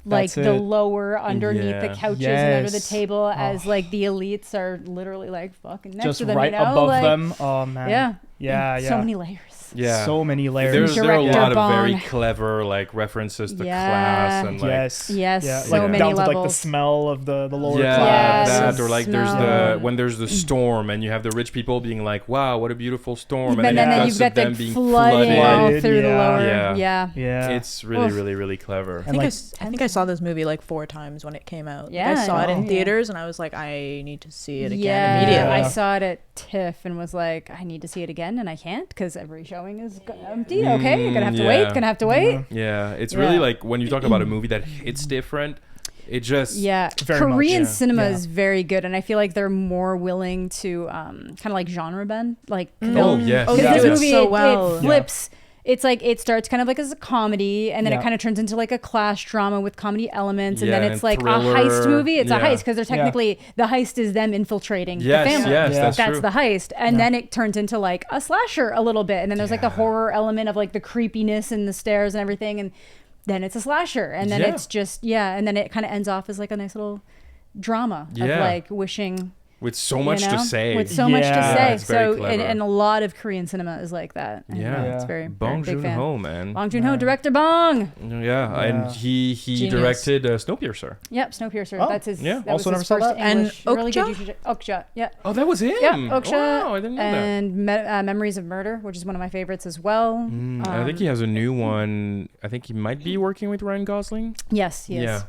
Speaker 2: That's
Speaker 4: the
Speaker 2: it.
Speaker 4: lower underneath the
Speaker 1: Yeah.
Speaker 4: couches and under the
Speaker 2: Yes.
Speaker 4: table as like the elites are literally like fucking next
Speaker 2: Just
Speaker 4: to them,
Speaker 2: right
Speaker 4: you know?
Speaker 2: above
Speaker 4: Like,
Speaker 2: them. Oh man.
Speaker 4: Yeah.
Speaker 2: Yeah, yeah.
Speaker 4: So many layers.
Speaker 1: Yeah.
Speaker 2: So many layers.
Speaker 1: There are a
Speaker 4: Director
Speaker 1: lot of very
Speaker 4: Bong.
Speaker 1: clever like references to
Speaker 4: Yeah.
Speaker 1: class and like
Speaker 2: Yes.
Speaker 4: Yes,
Speaker 2: Yeah.
Speaker 4: so
Speaker 2: like
Speaker 4: many
Speaker 2: down to like the
Speaker 4: levels.
Speaker 2: smell of the lower
Speaker 1: yeah,
Speaker 2: class.
Speaker 4: Yes.
Speaker 1: that or like there's
Speaker 4: Smell.
Speaker 1: when there's the storm and you have the rich people being like, wow, what a beautiful storm,
Speaker 4: And then
Speaker 2: yeah.
Speaker 4: you've got
Speaker 1: them
Speaker 4: the
Speaker 1: being
Speaker 4: flooding
Speaker 2: flooded.
Speaker 4: through the
Speaker 2: Yeah.
Speaker 4: lower.
Speaker 1: Yeah.
Speaker 4: Yeah.
Speaker 2: Yeah.
Speaker 1: It's really,
Speaker 4: Oof.
Speaker 1: really, really clever.
Speaker 2: And, like,
Speaker 3: I think I saw this movie like 4 times when it came out. Like,
Speaker 4: Yeah,
Speaker 3: I saw it
Speaker 2: oh.
Speaker 3: in
Speaker 4: Yeah.
Speaker 3: theaters and I was like, I need to see it again
Speaker 4: Yeah,
Speaker 3: immediately.
Speaker 4: I saw it at TIFF and was like, I need to see it again, and I can't because every showing is empty. Okay, you're gonna have to wait.
Speaker 1: yeah.
Speaker 4: Gonna have to wait.
Speaker 1: Yeah, it's
Speaker 4: Yeah.
Speaker 1: really like when you talk about a movie that hits different, it just
Speaker 4: Yeah,
Speaker 2: Very much,
Speaker 4: Korean
Speaker 2: yeah.
Speaker 4: cinema
Speaker 2: Yeah.
Speaker 4: is very good, and I feel like they're more willing to kind of like genre bend, like
Speaker 1: Oh
Speaker 4: film.
Speaker 1: yes,
Speaker 3: Oh,
Speaker 4: Because
Speaker 3: they
Speaker 1: yes,
Speaker 3: do
Speaker 4: this
Speaker 3: it
Speaker 4: movie
Speaker 3: so
Speaker 4: it
Speaker 3: well.
Speaker 4: flips. It's like it starts kind of like as a comedy, and then
Speaker 2: Yeah.
Speaker 4: it kind of turns into like a class drama with comedy elements, and
Speaker 1: Yeah,
Speaker 4: then
Speaker 1: and
Speaker 4: it's like
Speaker 1: thriller.
Speaker 4: a heist movie. It's a
Speaker 1: Yeah.
Speaker 4: heist because they're technically the heist is them infiltrating
Speaker 1: Yes,
Speaker 4: the family.
Speaker 1: yes,
Speaker 2: Yeah.
Speaker 1: that's
Speaker 4: That's
Speaker 1: true.
Speaker 4: the heist, and
Speaker 2: Yeah.
Speaker 4: then it turns into like a slasher a little bit, and then there's like the
Speaker 1: Yeah.
Speaker 4: horror element of like the creepiness and the stairs and everything, and then it's a slasher, and then
Speaker 1: Yeah.
Speaker 4: it's just and then it kind of ends off as like a nice little drama of
Speaker 1: Yeah.
Speaker 4: like wishing.
Speaker 1: with so much
Speaker 4: you know,
Speaker 1: to say.
Speaker 4: with so much to
Speaker 2: Yeah.
Speaker 4: say.
Speaker 1: It's very
Speaker 4: So
Speaker 1: clever.
Speaker 4: and a lot of Korean cinema is like that. And,
Speaker 1: Yeah.
Speaker 4: it's very,
Speaker 1: Bong
Speaker 4: very big fan.
Speaker 1: Joon-ho, man.
Speaker 4: Bong Joon-ho, director Bong.
Speaker 1: Yeah, and
Speaker 2: Yeah.
Speaker 1: he
Speaker 3: Genius.
Speaker 1: directed Snowpiercer.
Speaker 4: Yep, Snowpiercer.
Speaker 2: Oh,
Speaker 4: That's his.
Speaker 1: yeah.
Speaker 4: That
Speaker 2: Also
Speaker 4: was
Speaker 2: never
Speaker 4: his
Speaker 2: saw
Speaker 4: first
Speaker 2: that.
Speaker 4: English.
Speaker 3: And
Speaker 4: Really good.
Speaker 3: Okja?
Speaker 4: You should, Okja. Yeah.
Speaker 1: Oh, that was him.
Speaker 4: Yeah, Okja.
Speaker 1: Wow, I didn't know that.
Speaker 4: And Memories of Murder, which is one of my favorites as well.
Speaker 1: I think he has a new one. I think he might be working with Ryan Gosling.
Speaker 4: Yes, he is.
Speaker 1: Yeah,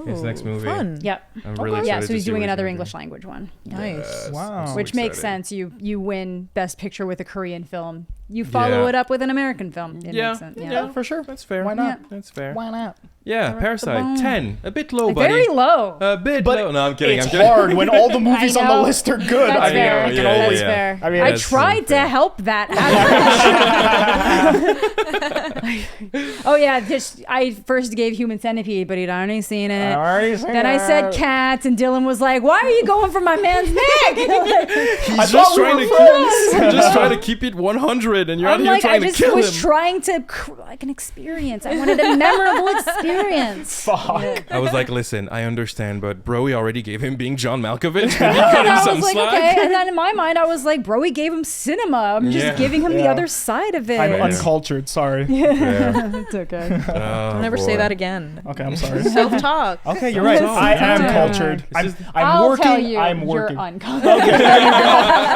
Speaker 1: his next movie.
Speaker 3: Fun.
Speaker 4: Yep.
Speaker 1: I'm really excited
Speaker 4: Yeah, so
Speaker 1: to
Speaker 4: he's
Speaker 1: see
Speaker 4: doing
Speaker 1: what
Speaker 4: another
Speaker 1: gonna do.
Speaker 4: English language one.
Speaker 3: Nice.
Speaker 1: Yes,
Speaker 2: Wow.
Speaker 1: I'm so
Speaker 4: Which makes
Speaker 1: excited.
Speaker 4: sense. You win Best Picture with a Korean film. You follow
Speaker 1: Yeah.
Speaker 4: it up with an American film. It
Speaker 1: Yeah.
Speaker 4: makes sense.
Speaker 1: Yeah, for sure. That's fair.
Speaker 2: Why not?
Speaker 4: Yeah.
Speaker 1: That's fair.
Speaker 2: Why not?
Speaker 1: Yeah,
Speaker 4: Bong.
Speaker 1: Parasite 10, a bit low, buddy.
Speaker 4: Very low.
Speaker 1: A bit
Speaker 2: But
Speaker 1: low. No, I'm kidding.
Speaker 2: It's
Speaker 1: I'm kidding.
Speaker 2: hard when all the movies on the
Speaker 4: know.
Speaker 2: list are good.
Speaker 4: That's
Speaker 1: I
Speaker 4: fair.
Speaker 1: know,
Speaker 2: I can
Speaker 1: yeah,
Speaker 2: always.
Speaker 1: yeah.
Speaker 4: Fair.
Speaker 2: I mean,
Speaker 4: I
Speaker 1: that's
Speaker 4: tried to
Speaker 1: fair.
Speaker 4: help that. Oh yeah, I first gave Human Centipede, but he'd already seen it.
Speaker 2: I already seen
Speaker 4: Then I said
Speaker 2: it.
Speaker 4: Cats, and Dylan was like, "Why are you going for my man's neck?"
Speaker 1: He's
Speaker 2: I
Speaker 1: just
Speaker 2: thought we
Speaker 1: trying
Speaker 2: were
Speaker 1: to
Speaker 2: friends.
Speaker 1: just trying to keep it 100, and you're out
Speaker 4: I'm
Speaker 1: here
Speaker 4: like, I
Speaker 1: trying to
Speaker 4: just
Speaker 1: kill
Speaker 4: was
Speaker 1: him.
Speaker 4: trying to like an experience. I wanted a memorable experience.
Speaker 2: Fuck.
Speaker 1: I was like, listen, I understand, but Broy already gave him being John Malkovich. Can you
Speaker 4: And
Speaker 1: cut him
Speaker 4: I
Speaker 1: some
Speaker 4: was like,
Speaker 1: slack?
Speaker 4: okay. And then in my mind, I was like, bro, he gave him cinema. I'm just
Speaker 1: Yeah.
Speaker 4: giving him the
Speaker 2: Yeah.
Speaker 4: other side of it.
Speaker 2: I'm
Speaker 1: Yeah.
Speaker 2: uncultured. Sorry.
Speaker 1: Yeah.
Speaker 4: It's okay.
Speaker 1: Oh,
Speaker 3: Don't ever say
Speaker 1: boy.
Speaker 3: that again.
Speaker 2: Okay, I'm sorry.
Speaker 3: Self-talk.
Speaker 2: Okay, you're right. I am
Speaker 4: Yeah.
Speaker 2: cultured.
Speaker 1: This
Speaker 2: I'm
Speaker 4: I'll
Speaker 2: working.
Speaker 4: tell you,
Speaker 2: I'm working.
Speaker 4: you're uncultured.
Speaker 2: Okay, there you go.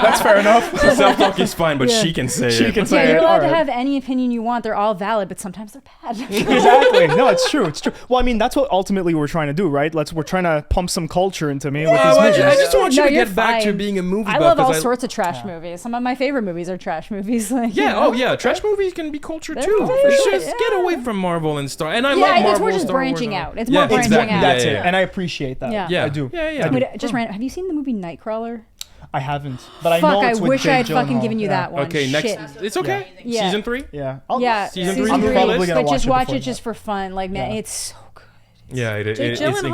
Speaker 2: That's fair enough.
Speaker 1: Self-talk is fine, but
Speaker 4: Yeah.
Speaker 1: she can say
Speaker 2: She
Speaker 1: it.
Speaker 2: can
Speaker 4: Yeah,
Speaker 2: say
Speaker 4: you're
Speaker 2: it.
Speaker 4: allowed
Speaker 2: All
Speaker 4: to
Speaker 2: right.
Speaker 4: have any opinion you want. They're all valid, but sometimes they're bad.
Speaker 2: Exactly. No, it's true. It's true. Well, I mean, that's what ultimately we're trying to do, right? We're trying to pump some culture into me with these
Speaker 1: I
Speaker 2: movies.
Speaker 1: just want you
Speaker 4: No,
Speaker 1: to
Speaker 4: you're
Speaker 1: get back to
Speaker 4: fine.
Speaker 1: being a movie
Speaker 4: I
Speaker 1: buff.
Speaker 4: love all
Speaker 1: 'cause
Speaker 4: sorts of trash movies. Some of my favorite movies are trash movies. Like, you
Speaker 1: Yeah,
Speaker 4: know?
Speaker 1: oh yeah, trash movies can be culture
Speaker 4: They're
Speaker 1: too.
Speaker 4: my
Speaker 1: It's
Speaker 4: favorite,
Speaker 1: just get away from Marvel and Star. And I
Speaker 4: Yeah,
Speaker 1: love
Speaker 4: it's
Speaker 1: Marvel.
Speaker 4: more just
Speaker 1: Star Wars,
Speaker 4: branching
Speaker 1: and-
Speaker 4: out. It's
Speaker 1: Yeah,
Speaker 4: more branching
Speaker 1: exactly.
Speaker 4: out.
Speaker 2: That's
Speaker 1: Yeah,
Speaker 2: it.
Speaker 1: yeah.
Speaker 2: And I appreciate that.
Speaker 4: Yeah.
Speaker 1: Yeah,
Speaker 2: I do.
Speaker 1: Yeah, yeah.
Speaker 4: Wait, just random. Have you seen the movie Nightcrawler?
Speaker 2: I haven't, but I
Speaker 4: Fuck,
Speaker 2: know
Speaker 4: I
Speaker 2: it's with
Speaker 4: wish
Speaker 2: Jake
Speaker 4: I had fucking
Speaker 2: Gyllenhaal.
Speaker 4: given you
Speaker 2: Yeah.
Speaker 4: that one.
Speaker 1: Okay, next.
Speaker 4: Shit.
Speaker 1: It's okay.
Speaker 4: Yeah.
Speaker 1: Season 3.
Speaker 2: Yeah.
Speaker 4: Yeah,
Speaker 1: Season
Speaker 4: season
Speaker 1: three.
Speaker 2: I'm
Speaker 1: three.
Speaker 2: probably gonna
Speaker 4: but
Speaker 2: watch
Speaker 4: just
Speaker 2: it
Speaker 4: watch
Speaker 2: before
Speaker 4: it just for fun. Like, man,
Speaker 2: Yeah.
Speaker 4: it's so good.
Speaker 1: Yeah,
Speaker 3: Jake
Speaker 1: it's incredible.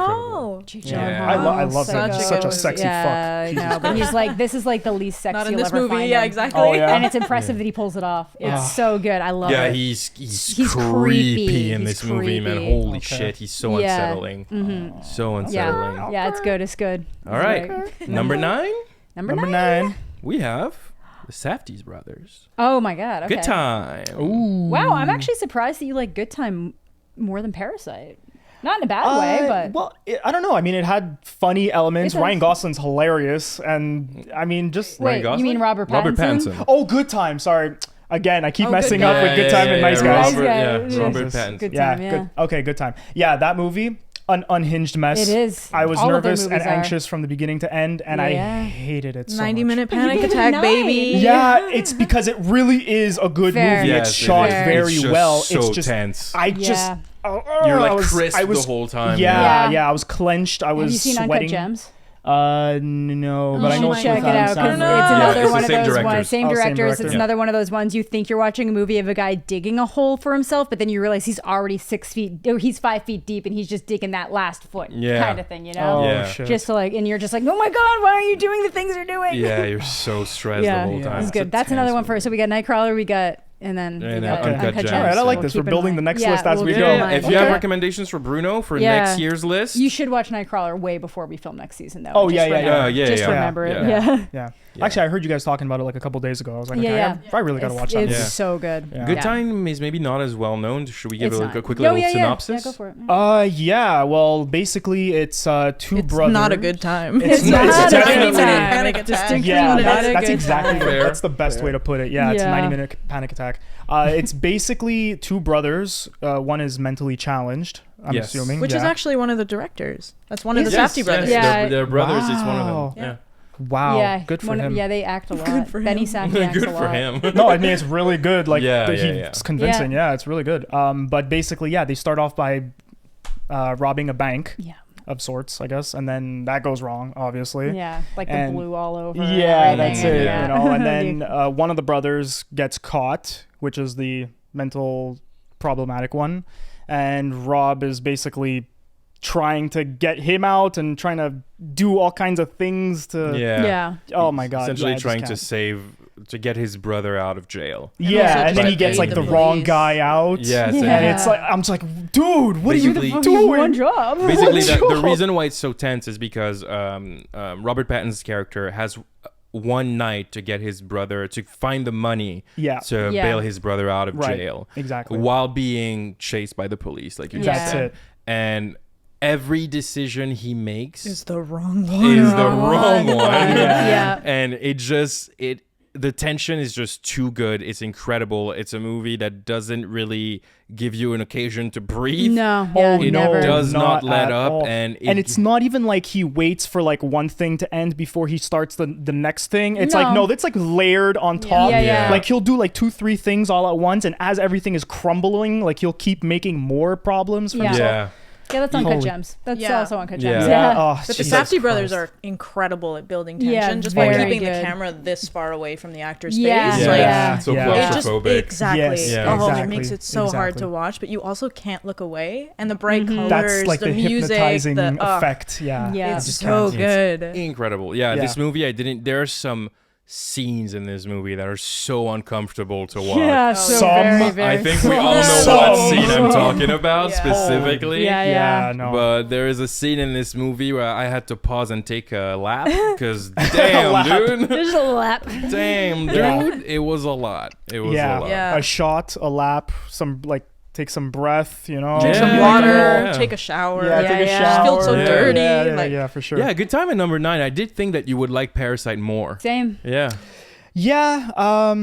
Speaker 3: Gyllenhaal.
Speaker 4: Jake
Speaker 1: Yeah.
Speaker 4: Gyllenhaal.
Speaker 2: I love
Speaker 3: Such
Speaker 2: him.
Speaker 3: a
Speaker 2: He's such a
Speaker 3: good-
Speaker 2: sexy
Speaker 4: Yeah,
Speaker 2: fuck.
Speaker 4: I know, but he's like, this is like the least sexy
Speaker 3: Not in
Speaker 4: you'll
Speaker 3: this
Speaker 4: ever
Speaker 3: movie.
Speaker 4: find
Speaker 3: Yeah,
Speaker 4: him.
Speaker 3: exactly.
Speaker 2: Oh, yeah.
Speaker 4: And it's impressive that he pulls it off. It's
Speaker 2: Yeah.
Speaker 4: so good. I love
Speaker 1: Yeah,
Speaker 4: it.
Speaker 1: he's
Speaker 4: He's
Speaker 1: creepy
Speaker 4: creepy.
Speaker 1: in
Speaker 4: He's
Speaker 1: this movie, man.
Speaker 4: creepy.
Speaker 1: Holy
Speaker 2: Okay.
Speaker 1: shit, he's so
Speaker 4: Yeah.
Speaker 1: unsettling. So
Speaker 4: Yeah,
Speaker 1: unsettling.
Speaker 4: yeah, it's good. It's good.
Speaker 1: All right, number 9,
Speaker 4: Number
Speaker 2: Number
Speaker 4: 9.
Speaker 2: 9.
Speaker 1: we have the Safdie brothers.
Speaker 4: Oh my god. Okay.
Speaker 1: Good time.
Speaker 2: Ooh.
Speaker 4: Wow, I'm actually surprised that you like Good Time more than Parasite. Not in a bad way, but
Speaker 2: well, I don't know. I mean, it had funny elements.
Speaker 4: It does.
Speaker 2: Ryan Gosling's hilarious, and I mean, just
Speaker 1: Ryan
Speaker 4: wait,
Speaker 1: Gosling?
Speaker 4: you mean Robert Pattinson?
Speaker 1: Robert Pattinson.
Speaker 2: oh, Good Time. Sorry, again, I keep
Speaker 3: Oh,
Speaker 2: messing
Speaker 3: Good
Speaker 2: up
Speaker 3: Time.
Speaker 2: with Good Time and Nice Guys.
Speaker 1: Robert, yeah,
Speaker 4: Nice Guys.
Speaker 1: Robert
Speaker 2: Jesus.
Speaker 1: Pattinson.
Speaker 4: Good
Speaker 2: Yeah,
Speaker 4: Time, yeah.
Speaker 2: good. Okay, Good Time. Yeah, that movie, an unhinged mess.
Speaker 4: It is.
Speaker 2: I was
Speaker 4: All of their
Speaker 2: nervous and
Speaker 4: movies are.
Speaker 2: anxious from the beginning to end, and
Speaker 4: Yeah.
Speaker 2: I hated it so
Speaker 3: 90-minute
Speaker 2: much.
Speaker 3: panic
Speaker 4: gave it a
Speaker 3: attack,
Speaker 4: 9.
Speaker 3: baby.
Speaker 2: Yeah, it's because it really is a good
Speaker 4: Fair.
Speaker 2: movie.
Speaker 1: Yes,
Speaker 2: it's
Speaker 1: it
Speaker 2: shot
Speaker 1: is.
Speaker 2: very
Speaker 1: It's just
Speaker 2: well.
Speaker 1: so
Speaker 2: it's just
Speaker 1: tense.
Speaker 2: I just
Speaker 4: Yeah.
Speaker 1: You're like
Speaker 2: I was,
Speaker 1: crisp
Speaker 2: I was,
Speaker 1: the whole time.
Speaker 2: Yeah,
Speaker 4: Yeah.
Speaker 2: yeah. I was clenched. I was
Speaker 4: Have you seen
Speaker 2: sweating.
Speaker 4: Uncut Gems?
Speaker 2: No, but I
Speaker 3: You
Speaker 2: know
Speaker 3: should
Speaker 2: it's
Speaker 4: check
Speaker 2: with
Speaker 4: it out
Speaker 2: Adam
Speaker 4: because
Speaker 2: Sandler.
Speaker 4: it's
Speaker 3: Yeah,
Speaker 4: another
Speaker 1: it's the
Speaker 4: one of
Speaker 1: same
Speaker 4: those
Speaker 1: directors.
Speaker 4: ones. Same
Speaker 2: Oh, same
Speaker 4: directors.
Speaker 2: director.
Speaker 4: It's
Speaker 1: Yeah.
Speaker 4: another one of those ones you think you're watching a movie of a guy digging a hole for himself, but then you realize he's already 6 feet, or he's 5 feet deep, and he's just digging that last foot,
Speaker 1: Yeah.
Speaker 4: kind of thing, you know?
Speaker 2: Oh
Speaker 1: Yeah.
Speaker 2: shit.
Speaker 4: Just to like, and you're just like, oh my god, why are you doing the things you're doing?
Speaker 1: Yeah, you're so stressed
Speaker 4: Yeah.
Speaker 1: the whole
Speaker 2: Yeah.
Speaker 1: time.
Speaker 4: It's
Speaker 1: It's a
Speaker 4: good. That's another
Speaker 1: tense
Speaker 4: one for.
Speaker 1: movie.
Speaker 4: So we got Nightcrawler, we got, and then we
Speaker 1: And
Speaker 4: got
Speaker 1: Uncut Gems.
Speaker 2: All right, I like
Speaker 4: We'll
Speaker 2: this.
Speaker 4: keep
Speaker 2: We're
Speaker 4: in
Speaker 2: building
Speaker 4: mind.
Speaker 2: the next
Speaker 4: Yeah,
Speaker 2: list as
Speaker 4: we'll
Speaker 2: we
Speaker 4: keep
Speaker 2: go.
Speaker 4: in
Speaker 1: Yeah,
Speaker 4: mind.
Speaker 1: if you have
Speaker 2: Okay.
Speaker 1: recommendations for Bruno for
Speaker 4: Yeah.
Speaker 1: next year's list,
Speaker 4: You should watch Nightcrawler way before we film next season, though.
Speaker 2: Oh,
Speaker 4: Just
Speaker 2: yeah, yeah,
Speaker 4: remember-
Speaker 1: yeah.
Speaker 4: Just
Speaker 1: Yeah,
Speaker 4: remember
Speaker 1: yeah.
Speaker 4: it. Yeah.
Speaker 2: Yeah.
Speaker 1: Yeah.
Speaker 2: Actually, I heard you guys talking about it like a couple days ago. I was like,
Speaker 4: Yeah,
Speaker 2: okay,
Speaker 4: yeah.
Speaker 2: I really got to watch that.
Speaker 4: It's
Speaker 1: Yeah.
Speaker 4: so good.
Speaker 2: Yeah.
Speaker 1: Good
Speaker 4: Yeah.
Speaker 1: Time is maybe not as well known. Should we give
Speaker 4: It's
Speaker 1: a
Speaker 4: not.
Speaker 1: quick
Speaker 4: Oh,
Speaker 1: little
Speaker 4: yeah,
Speaker 1: synopsis?
Speaker 4: Yeah, go for it.
Speaker 2: Yeah. Well, basically, it's two
Speaker 3: It's
Speaker 2: brothers.
Speaker 3: not a good time.
Speaker 2: It's
Speaker 4: not
Speaker 2: it's
Speaker 4: a
Speaker 2: definitely-
Speaker 4: good time.
Speaker 3: Panic attack.
Speaker 4: Distinctly
Speaker 2: Yeah,
Speaker 4: not a
Speaker 2: that's
Speaker 4: good
Speaker 2: exactly
Speaker 4: time.
Speaker 1: Fair.
Speaker 2: that's the best
Speaker 1: Fair.
Speaker 2: way to put it. Yeah, it's a
Speaker 4: Yeah.
Speaker 2: 90-minute panic attack. It's basically two brothers. One is mentally challenged, I'm
Speaker 1: Yes.
Speaker 2: assuming.
Speaker 3: Which is
Speaker 2: yeah.
Speaker 3: actually one of the directors. That's one of the
Speaker 1: Yes,
Speaker 3: Safdie brothers.
Speaker 1: Yes,
Speaker 4: Yeah.
Speaker 1: they're brothers. It's one of
Speaker 2: Wow.
Speaker 1: them. Yeah.
Speaker 2: Wow,
Speaker 4: Yeah,
Speaker 2: good for him.
Speaker 4: Yeah, they act a lot.
Speaker 3: Good for
Speaker 4: Benny
Speaker 3: him.
Speaker 4: Safdie acts
Speaker 1: Good
Speaker 4: a
Speaker 1: for
Speaker 4: lot.
Speaker 1: him.
Speaker 2: No, I mean it's really good. Like
Speaker 1: Yeah,
Speaker 2: he's
Speaker 1: yeah.
Speaker 2: convincing. Yeah, it's really good. But basically, yeah, they start off by robbing a bank
Speaker 4: Yeah.
Speaker 2: of sorts, I guess, and then that goes wrong, obviously.
Speaker 4: Yeah, like the
Speaker 2: And-
Speaker 4: blue all over.
Speaker 2: Yeah,
Speaker 4: and
Speaker 2: that's
Speaker 4: everything.
Speaker 2: it.
Speaker 4: Yeah.
Speaker 2: You know, and then one of the brothers gets caught, which is the mental problematic one, and Rob is basically trying to get him out and trying to do all kinds of things to.
Speaker 1: Yeah.
Speaker 4: Yeah.
Speaker 2: Oh my god!
Speaker 1: Essentially
Speaker 2: yeah, I just
Speaker 1: trying to
Speaker 2: can't.
Speaker 1: get his brother out of jail.
Speaker 3: And also
Speaker 2: Yeah, and then
Speaker 3: just
Speaker 2: he gets
Speaker 3: aid
Speaker 2: like
Speaker 3: the
Speaker 2: the wrong
Speaker 3: police.
Speaker 2: guy out.
Speaker 1: Yes,
Speaker 4: Yeah.
Speaker 2: And it's like I'm just like, dude, what are you
Speaker 1: Basically-
Speaker 2: doing?
Speaker 4: One job.
Speaker 1: Basically, the
Speaker 2: job.
Speaker 1: reason why it's so tense is because Robert Pattinson's character has one night to get his brother to find the money
Speaker 2: Yeah,
Speaker 1: to
Speaker 4: Yeah.
Speaker 1: bail his brother out of
Speaker 2: Right.
Speaker 1: jail
Speaker 2: exactly.
Speaker 1: while being chased by the police, like you
Speaker 4: Yeah.
Speaker 1: just
Speaker 2: That's
Speaker 1: said.
Speaker 2: it.
Speaker 1: And every decision he makes
Speaker 3: Is the wrong one.
Speaker 1: is the wrong one.
Speaker 4: Yeah.
Speaker 1: And the tension is just too good. It's incredible. It's a movie that doesn't really give you an occasion to breathe.
Speaker 4: No. Yeah.
Speaker 2: Oh,
Speaker 1: It
Speaker 2: no.
Speaker 4: never.
Speaker 1: does not let
Speaker 2: at
Speaker 1: up,
Speaker 2: all.
Speaker 1: and
Speaker 2: it's not even like he waits for like one thing to end before he starts the next thing. It's like
Speaker 4: No.
Speaker 2: no, that's like layered on top.
Speaker 4: Yeah, yeah.
Speaker 2: Like he'll do like 2-3 things all at once, and as everything is crumbling, like he'll keep making more problems for
Speaker 4: Yeah.
Speaker 2: himself.
Speaker 1: Yeah.
Speaker 4: Yeah, that's Uncut
Speaker 2: Holy-
Speaker 4: Gems. That's
Speaker 3: Yeah.
Speaker 4: also Uncut
Speaker 1: Yeah.
Speaker 4: Gems.
Speaker 2: Yeah.
Speaker 4: Yeah.
Speaker 2: Oh,
Speaker 3: But the
Speaker 2: Jesus
Speaker 3: Safdie brothers
Speaker 2: Christ.
Speaker 3: are incredible at building
Speaker 4: Yeah,
Speaker 3: tension just by
Speaker 4: very
Speaker 3: keeping
Speaker 4: good.
Speaker 3: the camera this far away from the actor's
Speaker 4: Yeah.
Speaker 3: face.
Speaker 1: Yeah.
Speaker 3: Like,
Speaker 4: Yeah.
Speaker 1: So
Speaker 2: Yeah.
Speaker 3: it just
Speaker 1: claustrophobic.
Speaker 3: exactly.
Speaker 2: Yes,
Speaker 1: Yeah.
Speaker 3: Oh,
Speaker 2: exactly,
Speaker 3: it makes it so hard to
Speaker 2: exactly.
Speaker 3: watch, but you also can't look away. And the bright colors,
Speaker 2: That's like the,
Speaker 3: music,
Speaker 2: hypnotizing
Speaker 3: the
Speaker 2: effect. Yeah.
Speaker 4: Yeah.
Speaker 2: I
Speaker 3: It's
Speaker 2: just
Speaker 3: so
Speaker 2: can't.
Speaker 3: good.
Speaker 1: Incredible. Yeah,
Speaker 2: Yeah.
Speaker 1: this movie, there are some scenes in this movie that are so uncomfortable to watch.
Speaker 4: Yeah, so
Speaker 2: Some-
Speaker 4: very, very.
Speaker 1: I think we all know
Speaker 2: Some.
Speaker 1: what scene I'm talking about
Speaker 4: Yeah.
Speaker 1: specifically.
Speaker 4: Yeah,
Speaker 2: Yeah, no.
Speaker 1: But there is a scene in this movie where I had to pause and take a lap because damn,
Speaker 2: lap.
Speaker 1: dude.
Speaker 4: There's a lap.
Speaker 1: Damn, dude.
Speaker 2: Yeah.
Speaker 1: It was a lot. It was
Speaker 2: Yeah.
Speaker 1: a lot.
Speaker 3: Yeah.
Speaker 2: A shot, a lap, some like take some breath, you know.
Speaker 3: Drink
Speaker 1: Yeah.
Speaker 3: some
Speaker 1: Yeah.
Speaker 3: water,
Speaker 1: Yeah.
Speaker 3: take a shower.
Speaker 2: Yeah,
Speaker 4: Yeah,
Speaker 2: take a
Speaker 4: yeah.
Speaker 2: shower.
Speaker 3: Just felt so
Speaker 1: Yeah.
Speaker 3: dirty.
Speaker 2: Yeah,
Speaker 3: like,
Speaker 2: yeah, for sure.
Speaker 1: Yeah, Good Time at number 9. I did think that you would like Parasite more.
Speaker 4: Same.
Speaker 1: Yeah.
Speaker 2: Yeah,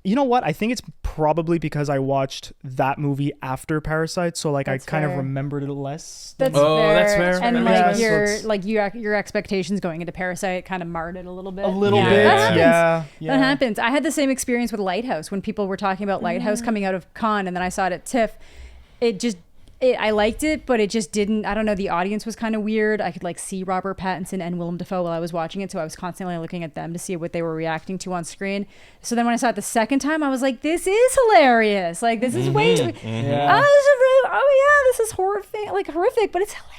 Speaker 2: you know what? I think it's probably because I watched that movie after Parasite, so like
Speaker 4: That's
Speaker 2: I kind of
Speaker 4: fair.
Speaker 2: remembered it less.
Speaker 4: That's
Speaker 1: Oh,
Speaker 4: fair.
Speaker 1: that's fair.
Speaker 4: And
Speaker 1: That
Speaker 2: makes
Speaker 4: like
Speaker 2: sense.
Speaker 4: your expectations going into Parasite kind of marred it a little bit.
Speaker 2: A little
Speaker 1: Yeah.
Speaker 2: bit,
Speaker 4: That happens.
Speaker 2: yeah.
Speaker 4: That happens. I had the same experience with Lighthouse when people were talking about Lighthouse coming out of Cannes, and then I saw it at TIFF. I liked it, but it just didn't. I don't know. The audience was kind of weird. I could like see Robert Pattinson and Willem Dafoe while I was watching it, so I was constantly looking at them to see what they were reacting to on screen. So then when I saw it the second time, I was like, "This is hilarious! Like this is way too."
Speaker 2: Yeah.
Speaker 4: This is really, this is horrific, but it's hilarious.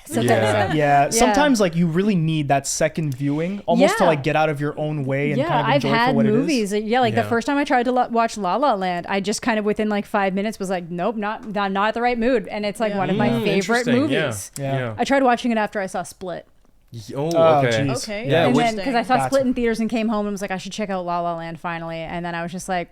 Speaker 4: So
Speaker 1: Yeah.
Speaker 2: Yeah, sometimes like you really need that second viewing almost to
Speaker 4: Yeah.
Speaker 2: like get out of your own way and kind of
Speaker 4: I've
Speaker 2: enjoy
Speaker 4: had
Speaker 2: for what
Speaker 4: movies.
Speaker 2: it is.
Speaker 4: Yeah, like
Speaker 1: Yeah.
Speaker 4: the first time I tried to watch La La Land, I just kind of within like 5 minutes was like, nope, not the right mood, and it's like one of my favorite
Speaker 1: Interesting.
Speaker 4: movies.
Speaker 2: Yeah.
Speaker 4: I tried watching it after I saw Split.
Speaker 1: Oh,
Speaker 2: Oh,
Speaker 1: okay.
Speaker 2: geez.
Speaker 3: Okay.
Speaker 1: Yeah,
Speaker 4: and
Speaker 1: which-
Speaker 4: then because I saw
Speaker 2: That's-
Speaker 4: Split in theaters and came home and was like, I should check out La La Land finally, and then I was just like,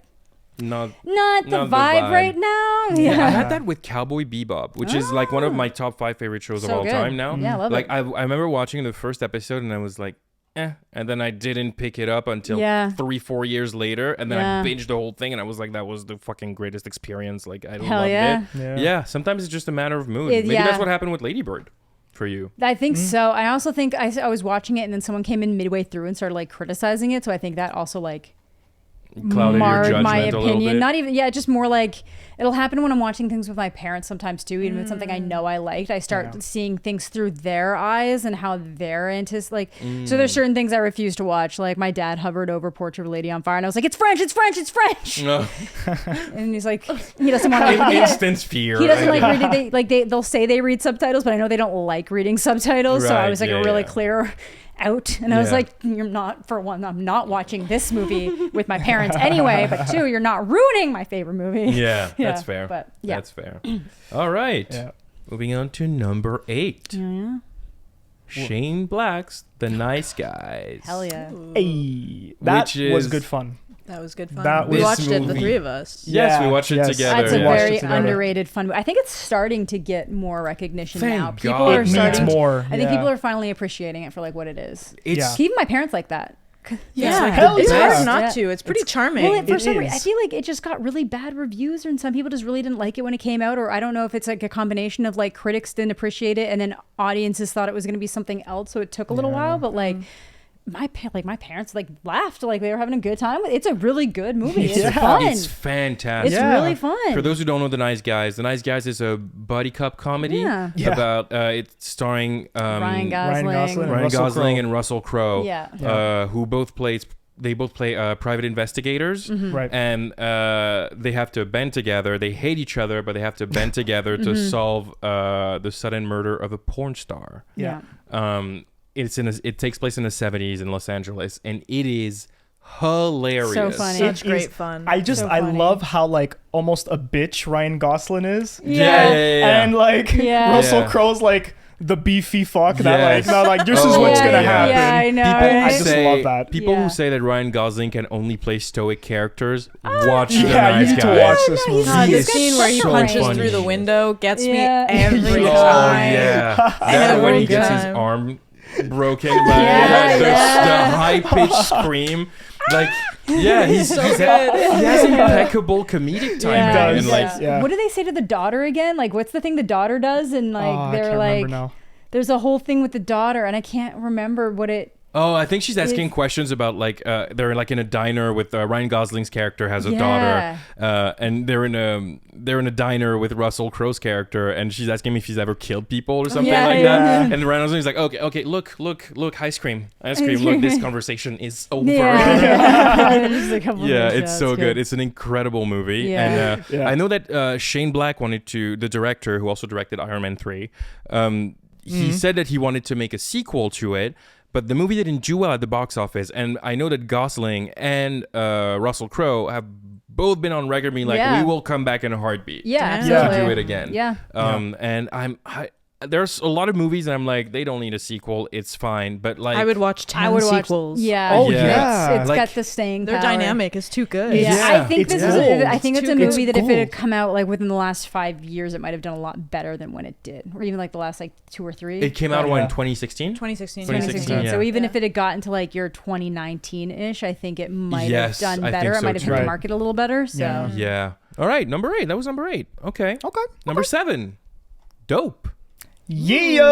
Speaker 1: Not
Speaker 4: not the
Speaker 1: Not the
Speaker 4: vibe
Speaker 1: vibe.
Speaker 4: right now.
Speaker 1: Yeah, I
Speaker 4: Yeah,
Speaker 1: had that with Cowboy Bebop, which is like one of my top 5 favorite shows of
Speaker 4: So
Speaker 1: all
Speaker 4: good.
Speaker 1: time now.
Speaker 4: Yeah, I love
Speaker 1: like
Speaker 4: it.
Speaker 1: I remember watching the first episode and I was like, and then I didn't pick it up until
Speaker 4: Yeah.
Speaker 1: 3-4 years later, and then
Speaker 4: Yeah.
Speaker 1: I binged the whole thing, and I was like, that was the fucking greatest experience. Like I
Speaker 4: Hell
Speaker 1: loved
Speaker 4: yeah.
Speaker 1: it.
Speaker 2: Yeah.
Speaker 1: Yeah, sometimes it's just a matter of mood.
Speaker 4: It-
Speaker 1: Maybe
Speaker 4: yeah.
Speaker 1: that's what happened with Lady Bird for you.
Speaker 4: I think so. I also think I was watching it and then someone came in midway through and started like criticizing it, so I think that also like
Speaker 1: Clouded your
Speaker 4: marred
Speaker 1: judgment
Speaker 4: my
Speaker 1: a little
Speaker 4: opinion.
Speaker 1: bit.
Speaker 4: Not even, just more like it'll happen when I'm watching things with my parents sometimes too. Even if it's something I know I liked, I start
Speaker 2: Yeah.
Speaker 4: seeing things through their eyes and how they're into like. So there's certain things I refuse to watch. Like my dad hovered over Portrait of a Lady on Fire, and I was like, "It's French, it's French, it's French,"
Speaker 1: No.
Speaker 4: and he's like, he doesn't want to.
Speaker 1: Instant fear.
Speaker 4: He doesn't
Speaker 1: I
Speaker 4: like
Speaker 1: guess.
Speaker 4: reading. They'll say they read subtitles, but I know they don't like reading subtitles. So I
Speaker 1: Right,
Speaker 4: was like
Speaker 1: yeah,
Speaker 4: really
Speaker 1: yeah.
Speaker 4: clear out, and I was
Speaker 1: Yeah.
Speaker 4: like, "You're not for one. I'm not watching this movie with my parents anyway. But two, you're not ruining my favorite movie."
Speaker 1: Yeah,
Speaker 4: Yeah,
Speaker 1: that's fair.
Speaker 4: but, yeah.
Speaker 1: That's fair. All right.
Speaker 2: Yeah.
Speaker 1: Moving on to number 8.
Speaker 4: Yeah.
Speaker 1: Shane Black's The Nice Guys.
Speaker 4: Hell yeah.
Speaker 2: Hey, that
Speaker 1: Which
Speaker 2: was
Speaker 1: is-
Speaker 2: good fun.
Speaker 3: That was good fun.
Speaker 2: That
Speaker 3: We
Speaker 1: was-
Speaker 3: watched it, the
Speaker 1: movie-
Speaker 3: three of us.
Speaker 1: Yes, we
Speaker 2: Yeah,
Speaker 1: watched it
Speaker 2: yes.
Speaker 1: together.
Speaker 4: That's a
Speaker 2: We watched
Speaker 4: very
Speaker 2: it together.
Speaker 4: underrated fun. I think it's starting to get more recognition
Speaker 1: Thank
Speaker 4: now. People
Speaker 1: God.
Speaker 4: are
Speaker 1: It needs
Speaker 4: starting.
Speaker 2: more.
Speaker 4: I think people are finally appreciating it for like what it is.
Speaker 1: It's
Speaker 2: Yeah.
Speaker 4: Even my parents like that.
Speaker 3: Yeah,
Speaker 1: like
Speaker 2: Hell
Speaker 3: it's
Speaker 2: yeah.
Speaker 3: hard not
Speaker 4: Yeah.
Speaker 3: to. It's pretty charming.
Speaker 4: Well, for
Speaker 2: It
Speaker 4: some reason, I
Speaker 2: is.
Speaker 4: feel like it just got really bad reviews, and some people just really didn't like it when it came out, or I don't know if it's like a combination of like critics didn't appreciate it, and then audiences thought it was going to be something else, so it took a little while. But like. My parents like laughed like they were having a good time. It's a really good movie. It's
Speaker 2: Yeah.
Speaker 4: fun.
Speaker 1: It's fantastic.
Speaker 4: It's
Speaker 2: Yeah.
Speaker 4: really fun.
Speaker 1: For those who don't know The Nice Guys is a buddy cop comedy
Speaker 4: Yeah.
Speaker 2: Yeah.
Speaker 1: about it's starring
Speaker 4: Ryan Gosling.
Speaker 2: Gosling.
Speaker 1: Ryan
Speaker 2: Russell
Speaker 1: Gosling
Speaker 2: Crowe.
Speaker 1: and Russell Crowe,
Speaker 4: Yeah.
Speaker 1: who both play private investigators,
Speaker 2: Right.
Speaker 1: and they have to band together. They hate each other, but they have to band together to solve the sudden murder of a porn star.
Speaker 2: Yeah.
Speaker 1: It takes place in the 70s in Los Angeles, and it is hilarious.
Speaker 4: So funny.
Speaker 3: Such
Speaker 2: It
Speaker 3: great
Speaker 2: is-
Speaker 3: fun.
Speaker 2: I
Speaker 4: funny.
Speaker 2: love how like almost a bitch Ryan Gosling is.
Speaker 1: Yeah.
Speaker 2: And like
Speaker 4: Yeah.
Speaker 2: Russell
Speaker 1: Yeah.
Speaker 2: Crowe's like the beefy fuck that
Speaker 1: Yes.
Speaker 2: like not like this is
Speaker 1: Oh,
Speaker 2: what's
Speaker 1: yeah,
Speaker 2: gonna
Speaker 1: yeah.
Speaker 2: happen.
Speaker 4: Yeah, I know.
Speaker 1: People who
Speaker 2: I just
Speaker 1: say,
Speaker 2: love that.
Speaker 1: People
Speaker 4: Yeah.
Speaker 1: who say that Ryan Gosling can only play stoic characters, watch The
Speaker 2: Yeah,
Speaker 1: Nice
Speaker 2: you need to
Speaker 1: Guys.
Speaker 2: watch this movie.
Speaker 3: God,
Speaker 1: He
Speaker 3: the
Speaker 1: is
Speaker 3: scene where he
Speaker 1: so
Speaker 3: punches
Speaker 1: funny.
Speaker 3: through the window gets
Speaker 4: Yeah.
Speaker 3: me every
Speaker 2: Oh,
Speaker 1: Oh
Speaker 3: time.
Speaker 1: yeah, that when he
Speaker 3: Every
Speaker 1: gets his
Speaker 3: time.
Speaker 1: arm broken by
Speaker 4: Yeah,
Speaker 1: the high pitched scream, like he's
Speaker 3: So
Speaker 1: he
Speaker 3: good.
Speaker 1: has impeccable comedic timing,
Speaker 2: does.
Speaker 1: and like
Speaker 2: Yeah.
Speaker 4: What do they say to the daughter again? Like, what's the thing the daughter does? And like,
Speaker 2: Oh, I
Speaker 4: they're
Speaker 2: can't
Speaker 4: like,
Speaker 2: remember now.
Speaker 4: there's a whole thing with the daughter, and I can't remember what it.
Speaker 1: oh, I think she's asking questions about like they're like in a diner with Ryan Gosling's character has a daughter, and they're in a diner with Russell Crowe's character, and she's asking him if he's ever killed people or something
Speaker 4: Yeah,
Speaker 1: like
Speaker 4: yeah.
Speaker 1: that. And Ryan Gosling's like, okay, look, ice cream, look, this conversation is over.
Speaker 4: Yeah, Just a couple
Speaker 1: Yeah,
Speaker 4: minutes,
Speaker 1: it's so good. It's an incredible movie.
Speaker 4: Yeah.
Speaker 1: And
Speaker 2: Yeah.
Speaker 1: I know that Shane Black the director who also directed Iron Man 3, he said that he wanted to make a sequel to it, but the movie didn't do well at the box office. And I know that Gosling and Russell Crowe have both been on record being like,
Speaker 4: Yeah.
Speaker 1: we will come back in a heartbeat
Speaker 4: Yeah,
Speaker 3: Yeah.
Speaker 1: to
Speaker 4: absolutely.
Speaker 1: do it again.
Speaker 4: Yeah.
Speaker 1: And there's a lot of movies and I'm like, they don't need a sequel. It's fine. But like,
Speaker 3: I would watch 10
Speaker 4: I would watch.
Speaker 3: sequels.
Speaker 4: Yeah.
Speaker 2: Oh, yeah.
Speaker 4: It's
Speaker 1: Like,
Speaker 4: got the staying
Speaker 3: Their
Speaker 4: power.
Speaker 3: dynamic is too good.
Speaker 4: Yeah,
Speaker 2: Yeah,
Speaker 4: I think
Speaker 2: it's
Speaker 4: this is.
Speaker 2: gold.
Speaker 4: I think it's
Speaker 3: Too
Speaker 4: a
Speaker 3: good.
Speaker 4: movie that if it
Speaker 2: Gold.
Speaker 4: had come out like within the last 5 years, it might have done a lot better than when it did, or even like the last like 2 or 3.
Speaker 1: it came out
Speaker 2: Yeah.
Speaker 1: in 2016.
Speaker 3: 2016.
Speaker 1: 2016, yeah.
Speaker 4: So even
Speaker 3: Yeah.
Speaker 4: if it had gotten to like your 2019-ish, I think it might
Speaker 1: Yes,
Speaker 4: have done
Speaker 1: I
Speaker 4: better.
Speaker 1: think
Speaker 4: It
Speaker 1: so
Speaker 4: might have
Speaker 1: too.
Speaker 4: hit the
Speaker 2: Right.
Speaker 4: market a little better. So
Speaker 2: Yeah.
Speaker 1: Yeah. All right. Number 8. That was number 8. Okay.
Speaker 2: Okay.
Speaker 1: Number 7. Dope.
Speaker 2: Yeah,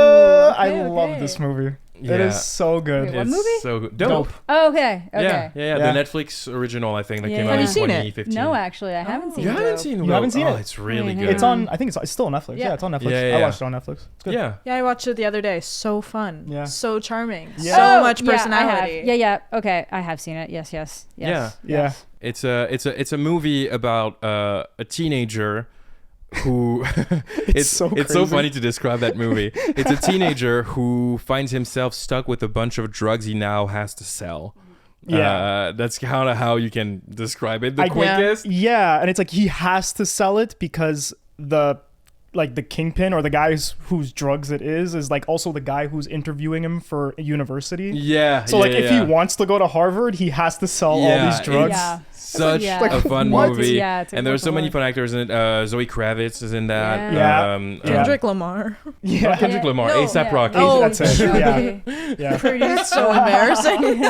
Speaker 2: I
Speaker 4: okay,
Speaker 2: love
Speaker 4: okay.
Speaker 2: this movie. It
Speaker 1: Yeah.
Speaker 2: is so good.
Speaker 4: Wait, what
Speaker 1: It's
Speaker 4: movie?
Speaker 1: so good. Dope.
Speaker 4: Oh, okay. Okay.
Speaker 1: Yeah.
Speaker 2: Yeah.
Speaker 1: The Netflix original, I think, that
Speaker 4: Yeah.
Speaker 1: came
Speaker 4: Have
Speaker 1: out
Speaker 4: you
Speaker 1: in
Speaker 3: seen it?
Speaker 1: 2015.
Speaker 4: No, actually, I haven't seen
Speaker 1: You
Speaker 4: it.
Speaker 1: haven't seen
Speaker 2: You haven't seen
Speaker 1: Oh,
Speaker 2: it?
Speaker 1: it's really
Speaker 4: Mhm.
Speaker 1: good.
Speaker 2: It's on. I think it's still on Netflix.
Speaker 3: Yeah.
Speaker 2: Yeah, it's on Netflix.
Speaker 1: Yeah, yeah,
Speaker 2: I
Speaker 1: yeah.
Speaker 2: watched it on Netflix. It's good.
Speaker 1: Yeah.
Speaker 3: Yeah, I watched it the other day. So fun.
Speaker 2: Yeah.
Speaker 3: So charming.
Speaker 2: Yeah.
Speaker 3: So
Speaker 4: Oh,
Speaker 3: much
Speaker 4: yeah, I have.
Speaker 3: personality.
Speaker 4: Yeah. Okay, I have seen it. Yes. Yes.
Speaker 2: Yeah.
Speaker 4: Yes.
Speaker 1: It's a movie about a teenager who
Speaker 2: It's so
Speaker 1: so
Speaker 2: crazy.
Speaker 1: funny to describe that movie. It's a teenager who finds himself stuck with a bunch of drugs he now has to sell.
Speaker 2: Yeah.
Speaker 1: That's kind of how you can describe it the
Speaker 2: I-
Speaker 1: quickest.
Speaker 2: Yeah, and it's like he has to sell it because the kingpin or the guy whose drugs it is like also the guy who's interviewing him for a university.
Speaker 1: Yeah.
Speaker 2: So
Speaker 1: yeah,
Speaker 2: like if
Speaker 1: yeah.
Speaker 2: he wants to go to Harvard, he has to sell all
Speaker 1: Yeah,
Speaker 2: these drugs.
Speaker 4: Yeah.
Speaker 1: Such
Speaker 4: Yeah.
Speaker 1: a fun
Speaker 2: What?
Speaker 1: movie.
Speaker 4: Yeah, it's a
Speaker 1: and there's so many
Speaker 4: work.
Speaker 1: fun actors in it. Zoe Kravitz is in that.
Speaker 2: Yeah.
Speaker 1: Um,
Speaker 2: Yeah.
Speaker 3: Kendrick Lamar.
Speaker 2: Yeah.
Speaker 1: Not Kendrick Lamar.
Speaker 3: No,
Speaker 1: A$AP
Speaker 4: yeah.
Speaker 1: Rocky.
Speaker 3: Oh,
Speaker 2: That's it.
Speaker 3: shoot.
Speaker 2: Yeah. Yeah.
Speaker 3: It's so embarrassing.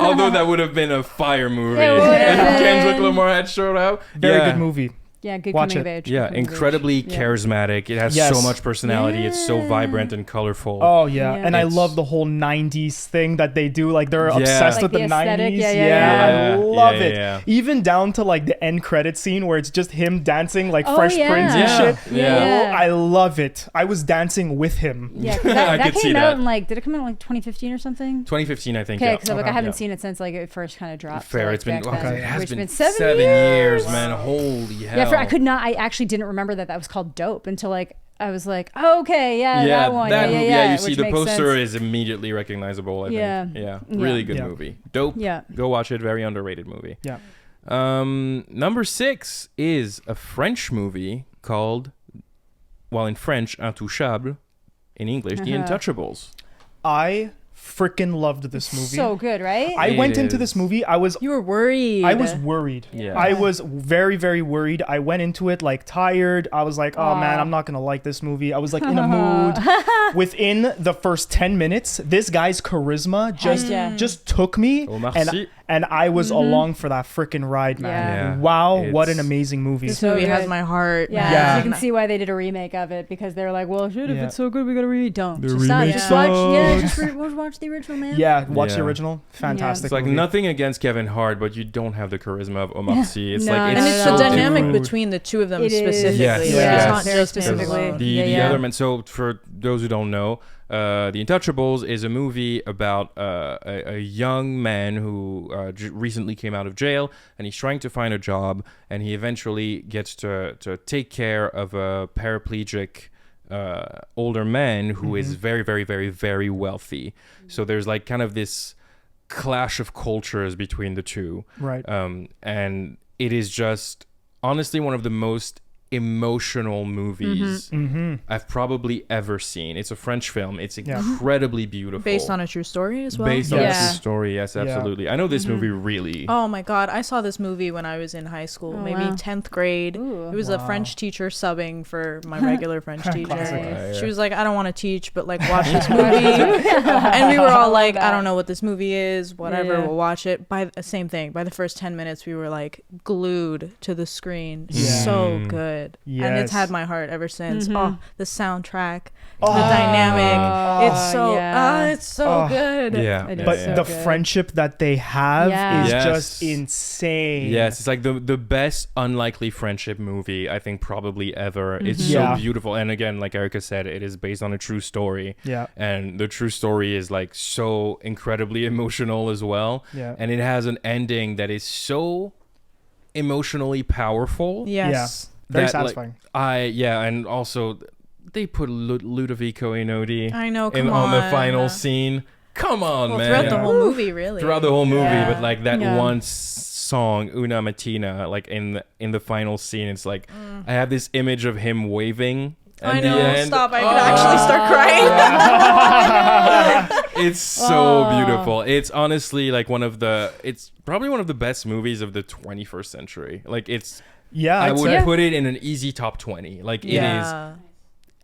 Speaker 1: Although that would have been a fire movie
Speaker 4: It
Speaker 1: if
Speaker 4: would have
Speaker 1: Kendrick
Speaker 4: been.
Speaker 1: Lamar had showed up.
Speaker 2: Very
Speaker 1: Yeah.
Speaker 2: good movie.
Speaker 4: Yeah. Good
Speaker 2: Watch
Speaker 4: coming of
Speaker 2: it.
Speaker 4: age.
Speaker 1: Yeah,
Speaker 4: good coming of age.
Speaker 1: incredibly
Speaker 4: Yeah.
Speaker 1: charismatic. It has
Speaker 2: Yes.
Speaker 1: so much personality. It's so
Speaker 4: Yeah.
Speaker 1: vibrant and colorful.
Speaker 2: Oh yeah.
Speaker 4: Yeah.
Speaker 2: And I
Speaker 1: It's-
Speaker 2: love the whole 90s thing that they do. Like they're
Speaker 1: Yeah.
Speaker 2: obsessed
Speaker 4: Like
Speaker 2: with the
Speaker 4: the aesthetic.
Speaker 2: 90s.
Speaker 4: Yeah, yeah,
Speaker 1: yeah.
Speaker 2: I love
Speaker 1: Yeah,
Speaker 2: it.
Speaker 1: yeah.
Speaker 2: Even down to like the end credit scene where it's just him dancing like
Speaker 4: Oh,
Speaker 2: Fresh
Speaker 4: yeah.
Speaker 2: Prince and
Speaker 1: Yeah.
Speaker 2: shit.
Speaker 1: Yeah.
Speaker 2: Oh, I love it. I was dancing with him.
Speaker 4: Yeah, 'cause
Speaker 1: I
Speaker 4: that
Speaker 1: could see
Speaker 4: came
Speaker 1: that.
Speaker 4: out in like, did it come out in like 2015 or something?
Speaker 1: 2015, I think.
Speaker 4: Okay,
Speaker 1: Yeah.
Speaker 4: because like,
Speaker 2: Okay.
Speaker 4: I haven't
Speaker 1: Yeah.
Speaker 4: seen it since like it first kind of dropped.
Speaker 1: Fair.
Speaker 4: like,
Speaker 1: It's been
Speaker 4: back then,
Speaker 1: it has
Speaker 4: which
Speaker 1: been
Speaker 4: 7
Speaker 1: years, man. Holy hell.
Speaker 4: Yeah, I could not. I actually didn't remember that was called Dope until like I was like, oh, okay, yeah, that one,
Speaker 1: that
Speaker 4: yeah,
Speaker 1: movie.
Speaker 4: yeah,
Speaker 1: You see
Speaker 4: which
Speaker 1: the
Speaker 4: makes
Speaker 1: poster
Speaker 4: sense.
Speaker 1: is immediately recognizable. I
Speaker 4: Yeah.
Speaker 1: think. Yeah.
Speaker 4: Yeah.
Speaker 1: Really good
Speaker 2: Yeah.
Speaker 1: movie. Dope.
Speaker 4: Yeah.
Speaker 1: Go watch it. Very underrated movie.
Speaker 2: Yeah.
Speaker 1: Number 6 is a French movie called, well, in French, Intouchables. in English, The Intouchables.
Speaker 2: I freaking loved this movie.
Speaker 4: So good, right?
Speaker 2: I
Speaker 1: It
Speaker 2: went into
Speaker 1: is.
Speaker 2: this movie.
Speaker 3: You were worried.
Speaker 2: I was worried.
Speaker 1: Yeah.
Speaker 2: I was very, very worried. I went into it like tired. I was like, oh man,
Speaker 4: Aw.
Speaker 2: I'm not gonna like this movie. I was like in a mood. Within the first 10 minutes, this guy's charisma just took me,
Speaker 1: Omar
Speaker 2: and
Speaker 1: Sy.
Speaker 2: and I was along for that freaking ride, man.
Speaker 1: Yeah.
Speaker 2: Wow, what an
Speaker 1: It's-
Speaker 2: amazing movie.
Speaker 3: This
Speaker 4: So
Speaker 3: movie has
Speaker 4: good.
Speaker 3: my heart.
Speaker 4: Yeah,
Speaker 2: Yeah.
Speaker 4: you can see why they did a remake of it because they were like, "Well, shit, if
Speaker 2: Yeah.
Speaker 4: it's so good, we gotta remake." Don't
Speaker 1: The
Speaker 4: just stop.
Speaker 1: remake
Speaker 4: Just watch. Yeah,
Speaker 1: sucks.
Speaker 4: just watch the original, man.
Speaker 2: Yeah, watch the
Speaker 1: Yeah.
Speaker 2: original. Fantastic.
Speaker 1: It's like
Speaker 2: movie.
Speaker 1: nothing against Kevin Hart, but you don't have the charisma of Omar Sy. It's
Speaker 4: No,
Speaker 1: like
Speaker 4: no,
Speaker 3: And
Speaker 1: it's
Speaker 3: it's
Speaker 1: so
Speaker 3: the dynamic
Speaker 1: different.
Speaker 3: between the two of them
Speaker 4: It is.
Speaker 3: specifically.
Speaker 1: Yes,
Speaker 3: Like,
Speaker 1: yes.
Speaker 3: It's not
Speaker 4: Very
Speaker 3: just him
Speaker 4: specifically.
Speaker 3: alone.
Speaker 1: The
Speaker 4: Yeah.
Speaker 1: other man. So for those who don't know, The Intouchables is a movie about a young man who recently came out of jail, and he's trying to find a job, and he eventually gets to take care of a paraplegic older man who is very, very, very, very wealthy. So there's like kind of this clash of cultures between the two.
Speaker 2: Right.
Speaker 1: And it is just honestly one of the most emotional movies I've probably ever seen. It's a French film. It's incredibly beautiful.
Speaker 3: Based on a true story as well.
Speaker 1: Based on a
Speaker 4: Yeah.
Speaker 1: true story, yes, absolutely. I know this movie really.
Speaker 3: Oh my god, I saw this movie when I was in high school,
Speaker 4: Oh,
Speaker 3: maybe
Speaker 4: wow.
Speaker 3: 10th grade.
Speaker 4: Ooh.
Speaker 3: It was a French teacher subbing for my regular French teacher.
Speaker 2: Classic.
Speaker 1: Yeah.
Speaker 3: She was like, I don't want to teach, but like watch this movie. And we were all like, I don't know what this movie is, whatever,
Speaker 4: Yeah.
Speaker 3: we'll watch it. By the same thing, by the first 10 minutes, we were like glued to the screen.
Speaker 2: Yeah.
Speaker 3: So good. And it's
Speaker 2: Yes.
Speaker 3: had my heart ever since. Oh, the soundtrack,
Speaker 2: Oh.
Speaker 3: the dynamic. It's so,
Speaker 4: yeah.
Speaker 3: it's so good.
Speaker 1: Yeah.
Speaker 4: It is
Speaker 2: But
Speaker 4: so
Speaker 2: the
Speaker 4: good.
Speaker 2: friendship that they have
Speaker 4: Yeah.
Speaker 2: is
Speaker 1: Yes.
Speaker 2: just insane.
Speaker 1: Yes, it's like the best unlikely friendship movie I think probably ever. It's
Speaker 2: Yeah.
Speaker 1: so beautiful, and again, like Erica said, it is based on a true story.
Speaker 2: Yeah.
Speaker 1: And the true story is like so incredibly emotional as well.
Speaker 2: Yeah.
Speaker 1: And it has an ending that is so emotionally powerful.
Speaker 3: Yes.
Speaker 2: Very
Speaker 1: that, like,
Speaker 2: satisfying.
Speaker 1: and also they put Ludovico Einaudi
Speaker 3: I know,
Speaker 1: in
Speaker 3: come
Speaker 1: on the
Speaker 3: on.
Speaker 1: final scene. Come on,
Speaker 3: Well,
Speaker 1: man.
Speaker 3: throughout the whole movie, really.
Speaker 1: Throughout the whole movie,
Speaker 3: Yeah.
Speaker 1: but like that
Speaker 4: Yeah.
Speaker 1: one song Una Mattina, like in the final scene, it's like I have this image of him waving at
Speaker 3: I
Speaker 1: the
Speaker 3: know.
Speaker 1: end.
Speaker 3: Stop. I could actually start crying.
Speaker 1: It's so beautiful. It's honestly like it's probably one of the best movies of the 21st century. Like it's
Speaker 2: Yeah,
Speaker 1: I
Speaker 2: I'd
Speaker 1: would
Speaker 2: say.
Speaker 1: put it in an easy top 20. Like it is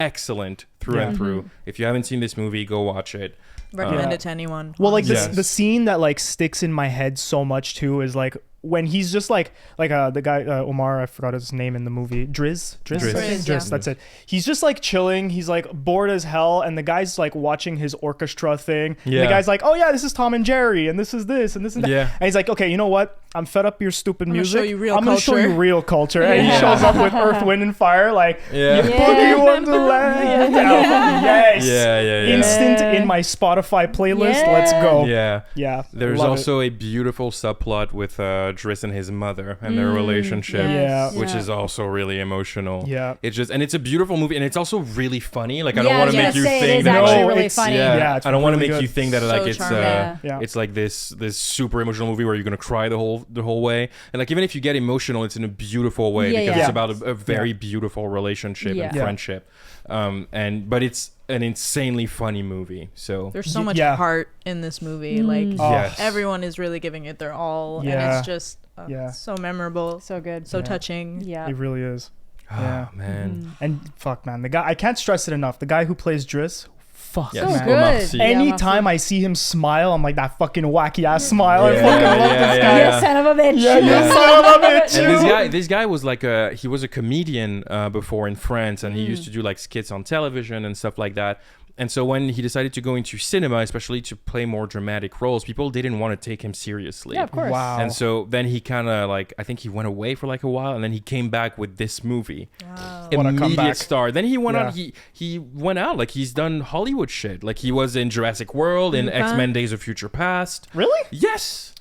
Speaker 1: excellent through and through. If you haven't seen this movie, go watch it.
Speaker 3: Recommend
Speaker 2: Yeah.
Speaker 3: it to anyone.
Speaker 2: Well, like
Speaker 1: Yes.
Speaker 2: the scene that like sticks in my head so much too is like when he's just like the guy Omar, I forgot his name in the movie, Driz, I think?
Speaker 3: Driz,
Speaker 2: Driz,
Speaker 3: yeah.
Speaker 2: that's it. He's just like chilling. He's like bored as hell, and the guy's like watching his orchestra thing. And
Speaker 1: Yeah.
Speaker 2: the guy's like, "Oh yeah, this is Tom and Jerry, and this is this, and this and that."
Speaker 1: Yeah.
Speaker 2: And he's like, "Okay, you know what? I'm fed up your stupid
Speaker 3: gonna
Speaker 2: music.
Speaker 3: show you real
Speaker 2: I'm gonna show
Speaker 3: culture."
Speaker 2: you real culture." And he
Speaker 1: Yeah.
Speaker 2: shows up with Earth, Wind, and Fire, like
Speaker 1: Yeah.
Speaker 2: "You Boogie Wonderland." Yes.
Speaker 1: Yeah.
Speaker 2: Instant in my Spotify playlist.
Speaker 4: Yeah.
Speaker 2: Let's go.
Speaker 1: Yeah.
Speaker 2: Yeah.
Speaker 1: There's
Speaker 2: love
Speaker 1: also a beautiful subplot with Driss and his mother and their relationship,
Speaker 2: Yeah.
Speaker 1: which is also really emotional.
Speaker 2: Yeah.
Speaker 1: It's just, and it's a beautiful movie, and it's also really funny. Like I
Speaker 4: Yeah,
Speaker 1: don't want to
Speaker 4: I
Speaker 1: make
Speaker 4: was
Speaker 1: you
Speaker 4: gonna say, it
Speaker 1: think
Speaker 4: is
Speaker 1: that
Speaker 4: actually
Speaker 2: No,
Speaker 4: really
Speaker 2: it's-
Speaker 4: funny.
Speaker 1: yeah,
Speaker 2: it's
Speaker 1: I don't want to
Speaker 2: really
Speaker 1: make you
Speaker 2: good.
Speaker 1: think that
Speaker 3: So
Speaker 1: like it's
Speaker 3: charming.
Speaker 2: Yeah.
Speaker 1: it's like this super emotional movie where you're gonna cry the whole way, and like even if you get emotional, it's in a beautiful way
Speaker 4: Yeah,
Speaker 1: because
Speaker 4: yeah.
Speaker 1: it's about a very beautiful relationship
Speaker 4: Yeah.
Speaker 1: and
Speaker 2: Yeah.
Speaker 1: friendship, but it's an insanely funny movie. So
Speaker 3: There's so much
Speaker 2: Yeah.
Speaker 3: heart in this movie. Like
Speaker 2: Oh.
Speaker 1: yes,
Speaker 3: everyone is really giving it their all, and
Speaker 2: Yeah.
Speaker 3: it's just
Speaker 2: Yeah.
Speaker 3: so memorable,
Speaker 4: So good.
Speaker 3: so
Speaker 2: Yeah.
Speaker 3: touching.
Speaker 4: Yeah.
Speaker 2: It really is.
Speaker 1: Ah,
Speaker 2: Yeah.
Speaker 1: man.
Speaker 2: And fuck, man, the guy, I can't stress it enough. The guy who plays Driss, fuck,
Speaker 1: Yes.
Speaker 4: So
Speaker 2: man.
Speaker 1: Omar
Speaker 4: good.
Speaker 1: Sy.
Speaker 4: Yeah,
Speaker 2: Anytime
Speaker 4: Omar
Speaker 2: I see him smile, I'm like, that fucking wacky ass smile. I
Speaker 1: Yeah,
Speaker 2: fucking love
Speaker 1: yeah,
Speaker 2: this
Speaker 1: yeah,
Speaker 2: guy.
Speaker 4: Sy.
Speaker 1: yeah.
Speaker 4: You son of a bitch.
Speaker 2: Yeah, you
Speaker 1: Yeah.
Speaker 2: son of a bitch.
Speaker 1: And this guy was like he was a comedian before in France, and he used to do like skits on television and stuff like that. And so when he decided to go into cinema, especially to play more dramatic roles, people didn't want to take him seriously.
Speaker 4: Yeah, of course.
Speaker 2: Wow.
Speaker 1: And so then he kind of like, I think he went away for like a while, and then he came back with this movie.
Speaker 3: Wow.
Speaker 2: What a
Speaker 1: Immediate
Speaker 2: comeback.
Speaker 1: star. Then he went
Speaker 2: Yeah.
Speaker 1: on. He went out like he's done Hollywood shit. Like he was in Jurassic World, in
Speaker 3: Okay.
Speaker 1: X-Men: Days of Future Past.
Speaker 2: Really?
Speaker 1: Yes.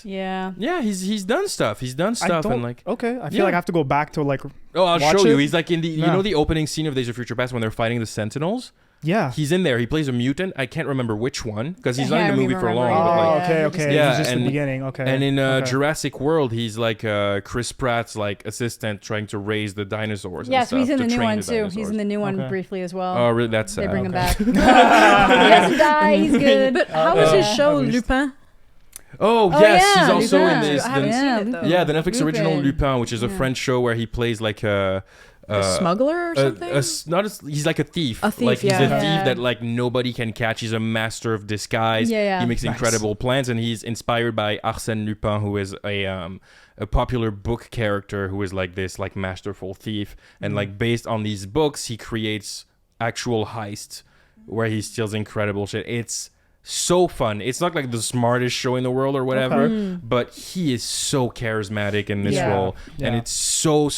Speaker 4: Yeah.
Speaker 1: Yeah, he's done stuff. He's done
Speaker 2: I
Speaker 1: stuff,
Speaker 2: don't.
Speaker 1: and like,
Speaker 2: Okay, I feel
Speaker 1: Yeah.
Speaker 2: like I have to go back to like.
Speaker 1: oh, I'll
Speaker 2: watch
Speaker 1: show you.
Speaker 2: it?
Speaker 1: He's like in the, you
Speaker 2: Yeah.
Speaker 1: know, the opening scene of Days of Future Past when they're fighting the Sentinels.
Speaker 2: Yeah.
Speaker 1: He's in there. He plays a mutant. I can't remember which one because he's
Speaker 4: Yeah,
Speaker 1: not in
Speaker 4: I
Speaker 1: the
Speaker 4: don't
Speaker 1: movie
Speaker 4: even
Speaker 1: for long.
Speaker 4: remember
Speaker 1: But
Speaker 2: Oh,
Speaker 1: like,
Speaker 2: okay.
Speaker 1: Yeah,
Speaker 2: It was just
Speaker 1: and-
Speaker 2: the beginning. Okay.
Speaker 1: and in
Speaker 2: Okay.
Speaker 1: Jurassic World, he's like Chris Pratt's like assistant trying to raise the dinosaurs.
Speaker 4: Yeah,
Speaker 1: and
Speaker 4: so he's
Speaker 1: stuff,
Speaker 4: in the
Speaker 1: to
Speaker 4: new
Speaker 1: train
Speaker 4: one
Speaker 1: the
Speaker 4: too. He's
Speaker 1: dinosaurs.
Speaker 4: in the new one
Speaker 2: Okay.
Speaker 4: briefly as well.
Speaker 1: Oh, really? That's sad.
Speaker 4: They bring him
Speaker 2: Okay.
Speaker 4: back. He doesn't die. He's good.
Speaker 3: But how was his
Speaker 2: Yeah.
Speaker 3: show,
Speaker 2: At least-
Speaker 3: Lupin?
Speaker 1: Oh,
Speaker 4: Oh,
Speaker 1: yes,
Speaker 4: yeah,
Speaker 1: he's also
Speaker 4: Lupin.
Speaker 1: in this.
Speaker 3: I haven't
Speaker 1: the-
Speaker 3: seen it, though.
Speaker 1: yeah, the Netflix original
Speaker 4: Lupin.
Speaker 1: Lupin, which is a
Speaker 4: Yeah.
Speaker 1: French show where he plays like
Speaker 3: A smuggler or something?
Speaker 1: he's like a thief.
Speaker 3: A thief,
Speaker 1: like he's
Speaker 3: yeah.
Speaker 1: a
Speaker 4: Yeah.
Speaker 1: thief that like nobody can catch. He's a master of disguise.
Speaker 4: Yeah.
Speaker 1: He makes
Speaker 2: Nice.
Speaker 1: incredible plans, and he's inspired by Arsène Lupin, who is a popular book character who is like this like masterful thief. And like based on these books, he creates actual heists where he steals incredible shit. It's so fun. It's not like the smartest show in the world or whatever, but he is so charismatic in this
Speaker 2: Yeah.
Speaker 1: role, and
Speaker 2: Yeah.
Speaker 1: it's so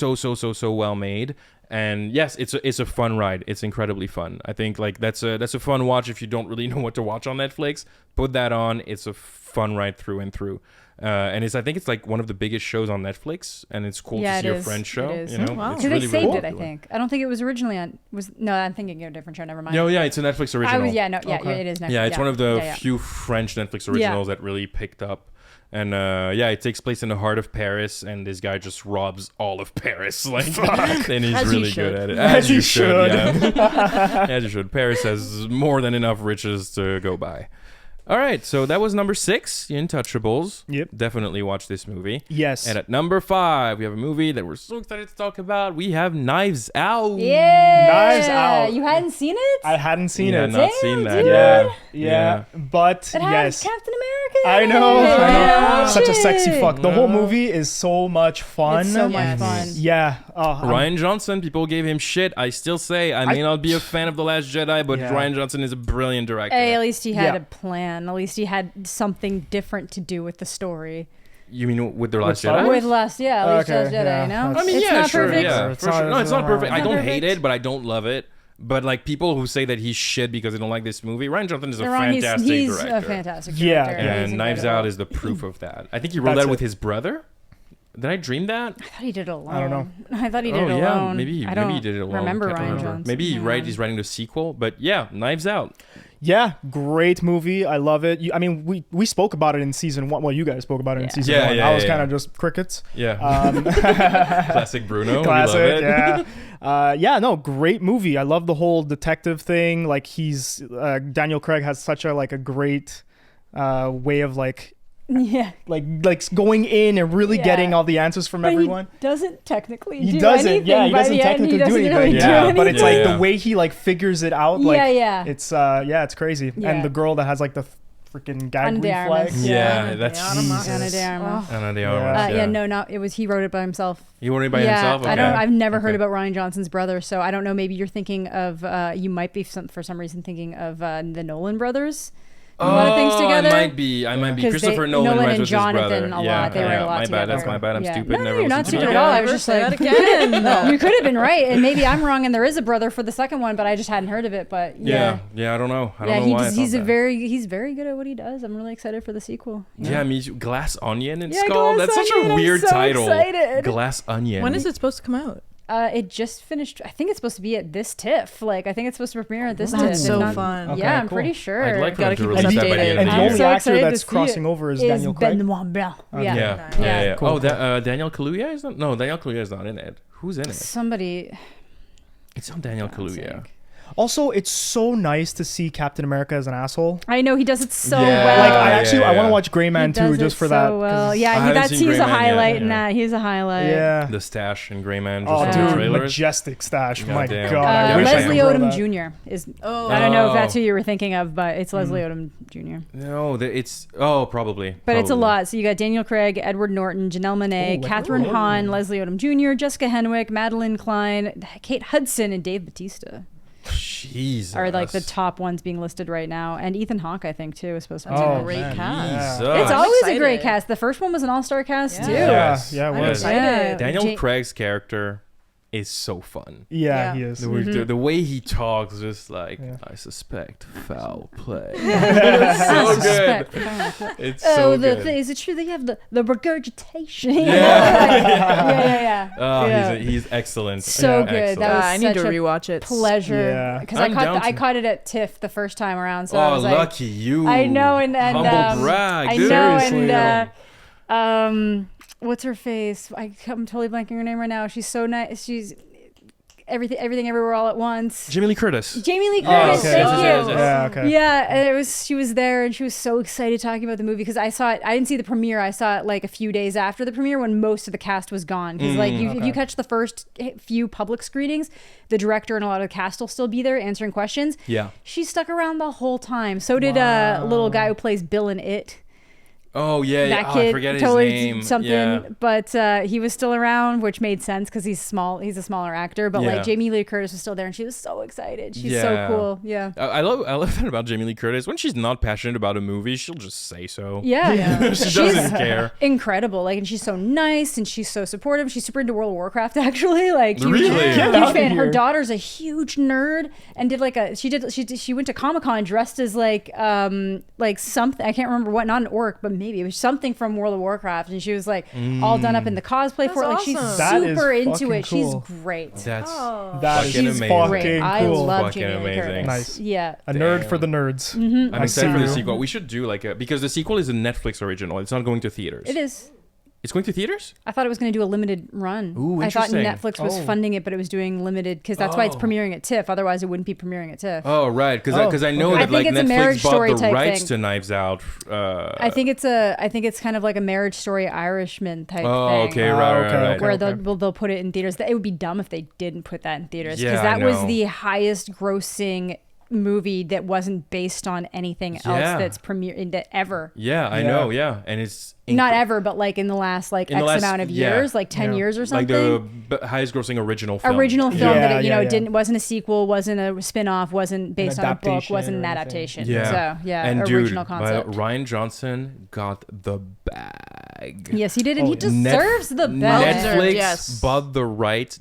Speaker 1: well made. And yes, it's a fun ride. It's incredibly fun. I think like that's a fun watch if you don't really know what to watch on Netflix. Put that on. It's a fun ride through and through. And I think it's like one of the biggest shows on Netflix, and it's cool
Speaker 4: Yeah,
Speaker 1: to see
Speaker 4: it
Speaker 1: a
Speaker 4: is.
Speaker 1: French show.
Speaker 4: It is.
Speaker 1: You know,
Speaker 3: Oh, wow.
Speaker 1: It's
Speaker 4: So
Speaker 1: really,
Speaker 4: they
Speaker 1: really
Speaker 4: saved it, I
Speaker 1: popular.
Speaker 4: think. I don't think it was originally on. No, I'm thinking of a different show. Never mind.
Speaker 1: No, yeah, it's a Netflix
Speaker 4: I
Speaker 1: original.
Speaker 4: was, yeah, no, yeah,
Speaker 2: Okay.
Speaker 4: it is. Netflix.
Speaker 1: Yeah, it's one of the
Speaker 4: Yeah.
Speaker 1: few French Netflix originals that really picked up. And yeah, it takes place in the heart of Paris, and this guy just robs all of Paris. Like, and he's
Speaker 3: As he
Speaker 1: really
Speaker 3: should.
Speaker 1: good at it.
Speaker 2: As
Speaker 1: you
Speaker 2: he should.
Speaker 1: Yeah. As you should. Paris has more than enough riches to go by. All right, so that was number 6, Intouchables.
Speaker 2: Yep.
Speaker 1: Definitely watch this movie.
Speaker 2: Yes.
Speaker 1: And at number 5, we have a movie that we're so excited to talk about. We have Knives Out.
Speaker 4: Yeah.
Speaker 2: Knives Out.
Speaker 4: You hadn't seen it?
Speaker 2: I hadn't seen
Speaker 1: Yeah,
Speaker 2: it.
Speaker 1: not seen that.
Speaker 4: dude.
Speaker 2: Yeah,
Speaker 1: Yeah.
Speaker 2: but
Speaker 4: It has
Speaker 2: yes,
Speaker 4: Captain America.
Speaker 2: I
Speaker 4: in
Speaker 2: know,
Speaker 4: it.
Speaker 2: I know.
Speaker 4: Watch
Speaker 2: Such a sexy
Speaker 4: it.
Speaker 2: fuck. The whole movie is so much fun.
Speaker 4: It's so much
Speaker 3: Yes.
Speaker 4: fun.
Speaker 2: Yeah.
Speaker 1: Ryan Johnson, people gave him shit. I still say I may not be a fan of The Last Jedi, but
Speaker 2: Yeah.
Speaker 1: Ryan Johnson is a brilliant director.
Speaker 4: Hey, at least he had
Speaker 2: Yeah.
Speaker 4: a plan. At least he had something different to do with the story.
Speaker 1: You mean with The Last
Speaker 2: Star
Speaker 1: Jedi?
Speaker 2: Wars?
Speaker 4: With Last, yeah, at least
Speaker 2: Okay,
Speaker 4: Last Jedi,
Speaker 2: yeah,
Speaker 4: you know?
Speaker 2: that's-
Speaker 1: I mean,
Speaker 4: it's
Speaker 1: yeah,
Speaker 4: not
Speaker 1: sure,
Speaker 4: perfect.
Speaker 1: yeah,
Speaker 2: It's
Speaker 1: for sure.
Speaker 2: not-
Speaker 1: No, it's not perfect. I
Speaker 4: Not
Speaker 1: don't
Speaker 4: perfect.
Speaker 1: hate it, but I don't love it. But like people who say that he's shit because they don't like this movie, Ryan Johnson is a
Speaker 4: They're wrong.
Speaker 1: fantastic
Speaker 4: He's
Speaker 1: director.
Speaker 4: a fantastic
Speaker 2: Yeah,
Speaker 4: director.
Speaker 2: yeah.
Speaker 1: And
Speaker 4: He's
Speaker 1: Knives
Speaker 4: incredible.
Speaker 1: Out is the proof of that. I think he wrote
Speaker 2: That's
Speaker 1: that with
Speaker 2: it.
Speaker 1: his brother. Did I dream that?
Speaker 4: I thought he did it alone.
Speaker 2: I don't know.
Speaker 4: I thought he did
Speaker 1: Oh
Speaker 4: it
Speaker 1: yeah,
Speaker 4: alone.
Speaker 1: maybe
Speaker 4: I don't
Speaker 1: he did it alone.
Speaker 4: remember
Speaker 1: Can't
Speaker 4: Ryan
Speaker 1: remember.
Speaker 4: Johnson.
Speaker 1: Maybe
Speaker 4: Yeah.
Speaker 1: he's writing the sequel. But yeah, Knives Out.
Speaker 2: Yeah, great movie. I love it. I mean, we spoke about it in season 1. Well, you guys spoke about it in
Speaker 4: Yeah.
Speaker 2: season
Speaker 1: Yeah,
Speaker 2: 1.
Speaker 1: yeah,
Speaker 2: I was
Speaker 1: yeah,
Speaker 2: kind
Speaker 1: yeah.
Speaker 2: of just crickets.
Speaker 1: Yeah, classic Bruno.
Speaker 2: Classic,
Speaker 1: we love it.
Speaker 2: yeah. Yeah, no, great movie. I love the whole detective thing. Like he's Daniel Craig has such a like a great way of like
Speaker 4: Yeah.
Speaker 2: going in and really
Speaker 4: Yeah.
Speaker 2: getting all the answers from
Speaker 4: But
Speaker 2: everyone.
Speaker 4: he doesn't technically
Speaker 2: He
Speaker 4: do
Speaker 2: doesn't.
Speaker 4: anything.
Speaker 2: Yeah, he
Speaker 4: by
Speaker 2: doesn't
Speaker 4: the end.
Speaker 2: technically
Speaker 4: He doesn't
Speaker 2: do anything.
Speaker 4: really
Speaker 1: Yeah,
Speaker 4: do
Speaker 2: But it's
Speaker 1: Yeah,
Speaker 2: like
Speaker 1: yeah.
Speaker 2: the way he like figures it out. Like
Speaker 4: yeah.
Speaker 2: it's it's crazy.
Speaker 4: Yeah.
Speaker 2: And the girl that has like the freaking gag
Speaker 4: Ana de
Speaker 2: reflex.
Speaker 4: Armas.
Speaker 1: Yeah,
Speaker 3: Yeah.
Speaker 1: that's
Speaker 3: Ana de Armas.
Speaker 4: Ana de Armas.
Speaker 1: Ana de
Speaker 2: Yeah.
Speaker 1: Armas.
Speaker 4: Yeah, no, not it was. He wrote it by himself.
Speaker 1: He wrote it by
Speaker 4: yeah,
Speaker 1: himself. Okay.
Speaker 4: I don't. I've never heard
Speaker 1: Okay.
Speaker 4: about Ryan Johnson's brother, so I don't know. Maybe you're thinking of. You might be for some reason thinking of the Nolan brothers. A lot of things together.
Speaker 1: I might be.
Speaker 4: 'Cause
Speaker 1: Christopher
Speaker 4: they-
Speaker 1: Nolan
Speaker 4: Nolan
Speaker 1: writes
Speaker 4: and
Speaker 1: with his brother.
Speaker 4: Jonathan a lot. They write a lot
Speaker 1: my bad. That's
Speaker 4: together.
Speaker 1: my bad. I'm
Speaker 4: Yeah.
Speaker 1: stupid.
Speaker 4: No,
Speaker 1: Never
Speaker 4: you're not
Speaker 1: listened to
Speaker 4: stupid
Speaker 1: it.
Speaker 4: at all. I was just
Speaker 3: Say
Speaker 4: like,
Speaker 3: that again.
Speaker 4: you could have been right, and maybe I'm wrong, and there is a brother for the second one, but I just hadn't heard of it. But
Speaker 1: Yeah, I don't know. I don't know
Speaker 4: he
Speaker 1: why.
Speaker 4: does,
Speaker 1: I
Speaker 4: he's
Speaker 1: thought
Speaker 4: a
Speaker 1: that.
Speaker 4: he's very good at what he does. I'm really excited for the sequel.
Speaker 1: Yeah, me too. Glass Onion. It's
Speaker 4: Yeah,
Speaker 1: called.
Speaker 4: Glass
Speaker 1: That's such
Speaker 4: Onion,
Speaker 1: a
Speaker 4: I'm
Speaker 1: weird
Speaker 4: so
Speaker 1: title.
Speaker 4: excited.
Speaker 1: Glass Onion.
Speaker 3: When is it supposed to come out?
Speaker 4: It just finished. I think it's supposed to be at this TIFF. Like I think it's supposed to premiere at this
Speaker 3: That's
Speaker 4: TIFF. if
Speaker 3: so
Speaker 4: not-
Speaker 3: fun.
Speaker 2: Okay,
Speaker 4: yeah, I'm
Speaker 2: cool.
Speaker 4: pretty sure.
Speaker 1: I'd like for
Speaker 3: Gotta
Speaker 1: them to
Speaker 3: keep us
Speaker 1: release that by the
Speaker 3: updated.
Speaker 1: end
Speaker 2: And
Speaker 1: of
Speaker 2: the
Speaker 1: the
Speaker 2: only
Speaker 1: year.
Speaker 4: so
Speaker 2: actor
Speaker 4: excited
Speaker 2: that's
Speaker 4: to see
Speaker 2: crossing
Speaker 4: it
Speaker 2: over is Daniel Craig.
Speaker 4: Benoit Blanc.
Speaker 2: Okay.
Speaker 4: Yeah.
Speaker 1: Yeah,
Speaker 4: Yeah.
Speaker 1: yeah.
Speaker 2: Cool,
Speaker 1: Oh,
Speaker 2: cool.
Speaker 1: Daniel Kaluuya is not. No, Daniel Kaluuya is not in it. Who's in it?
Speaker 4: Somebody.
Speaker 1: It's not Daniel
Speaker 4: God's
Speaker 1: Kaluuya.
Speaker 4: sake.
Speaker 2: Also, it's so nice to see Captain America as an asshole.
Speaker 4: I know he does it so
Speaker 1: Yeah.
Speaker 4: well.
Speaker 2: Like I
Speaker 1: yeah,
Speaker 2: actually, I
Speaker 1: yeah.
Speaker 2: want to watch Gray Man
Speaker 4: He does
Speaker 2: too,
Speaker 4: it
Speaker 2: just for
Speaker 4: so
Speaker 2: that.
Speaker 4: Well.
Speaker 2: 'cause-
Speaker 1: I
Speaker 4: Yeah,
Speaker 1: haven't
Speaker 4: that's
Speaker 1: seen
Speaker 4: he's
Speaker 1: Gray
Speaker 4: a
Speaker 1: Man yet,
Speaker 4: highlight in
Speaker 1: yeah.
Speaker 4: that. He's a highlight.
Speaker 2: Yeah.
Speaker 1: The stash in Gray Man. Just
Speaker 2: Oh,
Speaker 1: from the
Speaker 2: dude,
Speaker 1: trailers.
Speaker 2: majestic stash.
Speaker 1: God
Speaker 2: My
Speaker 1: damn.
Speaker 2: God. I wish I
Speaker 4: Leslie
Speaker 2: could grow
Speaker 4: Odom
Speaker 2: that.
Speaker 4: Jr. is.
Speaker 3: Oh,
Speaker 4: I don't know if that's
Speaker 1: Oh.
Speaker 4: who you were thinking of, but it's Leslie Odom Jr.
Speaker 1: No, it's probably.
Speaker 4: But it's a
Speaker 1: probably.
Speaker 4: lot. So you got Daniel Craig, Edward Norton, Janelle Monáe,
Speaker 2: Oh,
Speaker 4: Catherine
Speaker 2: wow.
Speaker 4: Hahn, Leslie Odom Jr., Jessica Henwick, Madeline Klein, Kate Hudson, and Dave Bautista
Speaker 1: Jesus.
Speaker 4: are like the top ones being listed right now. And Ethan Hawke, I think, too, is supposed to be.
Speaker 3: That's
Speaker 2: Oh,
Speaker 3: a great
Speaker 2: man.
Speaker 3: cast.
Speaker 2: Yeah.
Speaker 4: It's
Speaker 3: I'm
Speaker 4: always a great
Speaker 3: excited.
Speaker 4: cast. The first one was an all-star cast
Speaker 3: Yeah.
Speaker 4: too.
Speaker 2: Yeah, yeah, it
Speaker 3: I'm
Speaker 2: was.
Speaker 3: excited.
Speaker 1: Daniel
Speaker 4: Ja-
Speaker 1: Craig's character is so fun.
Speaker 2: Yeah,
Speaker 3: Yeah.
Speaker 2: he is.
Speaker 1: The way he talks, just like, I suspect foul play.
Speaker 4: I
Speaker 1: so good.
Speaker 4: suspect.
Speaker 1: It's
Speaker 4: Oh,
Speaker 1: so
Speaker 4: the
Speaker 1: good.
Speaker 4: thing, is it true that you have the regurgitation?
Speaker 1: Yeah. Oh,
Speaker 4: Yeah.
Speaker 1: he's excellent.
Speaker 4: So
Speaker 1: Yeah,
Speaker 4: good.
Speaker 1: excellent.
Speaker 4: That was
Speaker 3: I need to
Speaker 4: such a
Speaker 3: rewatch it.
Speaker 4: pleasure.
Speaker 2: Yeah.
Speaker 4: Because
Speaker 1: I'm down
Speaker 4: I
Speaker 1: to-
Speaker 4: caught it at TIFF the first time around. So I
Speaker 1: Oh,
Speaker 4: was like,
Speaker 1: lucky you.
Speaker 4: I know, and
Speaker 1: Humble brag,
Speaker 4: I
Speaker 1: dude.
Speaker 4: know,
Speaker 2: Seriously.
Speaker 4: and what's her face? I'm totally blanking her name right now. She's so nice. She's everything, everywhere, all at once.
Speaker 1: Jamie Lee Curtis.
Speaker 4: Jamie Lee
Speaker 2: Oh,
Speaker 4: Curtis.
Speaker 2: okay.
Speaker 4: Thank you.
Speaker 2: Yeah, okay.
Speaker 4: Yeah, and she was there, and she was so excited talking about the movie because I saw it. I didn't see the premiere. I saw it like a few days after the premiere when most of the cast was gone. Because if you catch the first few public screenings, the director and a lot of the cast will still be there answering questions.
Speaker 1: Yeah.
Speaker 4: She stuck around the whole time. So did a little guy who plays Bill in It.
Speaker 1: Oh, yeah.
Speaker 4: That
Speaker 1: Oh,
Speaker 4: kid
Speaker 1: I forget
Speaker 4: totally
Speaker 1: his name.
Speaker 4: something,
Speaker 1: Yeah.
Speaker 4: but he was still around, which made sense because he's small. He's a smaller actor, but
Speaker 1: Yeah.
Speaker 4: like Jamie Lee Curtis was still there, and she was so excited. She's so
Speaker 1: Yeah.
Speaker 4: cool. Yeah.
Speaker 1: I love that about Jamie Lee Curtis. When she's not passionate about a movie, she'll just say so.
Speaker 4: Yeah.
Speaker 1: She doesn't care.
Speaker 4: Incredible. Like, and she's so nice and she's so supportive. She's super into World of Warcraft, actually. Like, huge,
Speaker 1: Really?
Speaker 4: huge
Speaker 2: Get outta
Speaker 4: fan. Her
Speaker 2: here.
Speaker 4: daughter's a huge nerd and did like she went to Comic-Con dressed as like something. I can't remember what, not an orc, but maybe it was something from World of Warcraft. And she was like all done up in the cosplay for it. Like, she's
Speaker 3: awesome.
Speaker 2: That is
Speaker 4: super into
Speaker 2: fucking
Speaker 4: it.
Speaker 2: cool.
Speaker 4: She's great.
Speaker 1: That's
Speaker 2: That
Speaker 1: Fucking
Speaker 2: is
Speaker 1: amazing.
Speaker 4: Great.
Speaker 2: fucking
Speaker 4: I
Speaker 2: cool.
Speaker 4: love
Speaker 1: Fucking
Speaker 4: Jamie Lee
Speaker 1: amazing.
Speaker 4: Curtis.
Speaker 2: Nice.
Speaker 4: Yeah.
Speaker 2: A nerd
Speaker 1: Damn.
Speaker 2: for the nerds.
Speaker 1: I'm excited for the
Speaker 2: see.
Speaker 1: sequel. We should do because the sequel is a Netflix original. It's not going to theaters.
Speaker 4: It is.
Speaker 1: It's going to theaters?
Speaker 4: I thought it was going to do a limited run.
Speaker 1: Ooh,
Speaker 4: I thought
Speaker 1: interesting.
Speaker 4: Netflix was
Speaker 2: Oh.
Speaker 4: funding it, but it was doing limited because that's why it's
Speaker 1: Oh.
Speaker 4: premiering at TIFF. Otherwise, it wouldn't be premiering at TIFF.
Speaker 1: Oh, right. Because I know
Speaker 2: okay.
Speaker 1: that
Speaker 4: I think it's a
Speaker 1: Netflix
Speaker 4: Marriage
Speaker 1: bought
Speaker 4: Story
Speaker 1: the
Speaker 4: type
Speaker 1: rights
Speaker 4: thing.
Speaker 1: to Knives Out.
Speaker 4: I think it's kind of like a Marriage Story Irishman type
Speaker 1: Oh,
Speaker 4: thing.
Speaker 1: okay, right,
Speaker 2: okay,
Speaker 1: right.
Speaker 2: okay.
Speaker 4: Where they'll put it in theaters. It would be dumb if they didn't put that in theaters because
Speaker 1: Yeah, I
Speaker 4: that was
Speaker 1: know.
Speaker 4: the highest grossing movie that wasn't based on anything else
Speaker 1: Yeah.
Speaker 4: that's premiered that ever.
Speaker 1: Yeah, I
Speaker 2: Yeah.
Speaker 1: know. Yeah, and it's
Speaker 4: Not ever, but like in the last
Speaker 1: In the last-
Speaker 4: amount of
Speaker 1: yeah.
Speaker 4: years, like 10
Speaker 2: Yeah.
Speaker 4: years or
Speaker 1: like
Speaker 4: something.
Speaker 1: the highest grossing original film.
Speaker 4: Original film
Speaker 2: Yeah,
Speaker 4: that
Speaker 2: yeah.
Speaker 4: didn't wasn't a sequel, wasn't a spin-off, wasn't based on a book,
Speaker 2: adaptation
Speaker 4: wasn't an
Speaker 2: or anything.
Speaker 4: adaptation.
Speaker 1: Yeah.
Speaker 4: So yeah,
Speaker 1: and
Speaker 4: original
Speaker 1: dude,
Speaker 4: concept.
Speaker 1: Ryan Johnson got the bag.
Speaker 4: Yes, he did, and he
Speaker 2: Oh,
Speaker 4: deserves the belt.
Speaker 1: Netflix
Speaker 3: yes.
Speaker 1: bought the rights,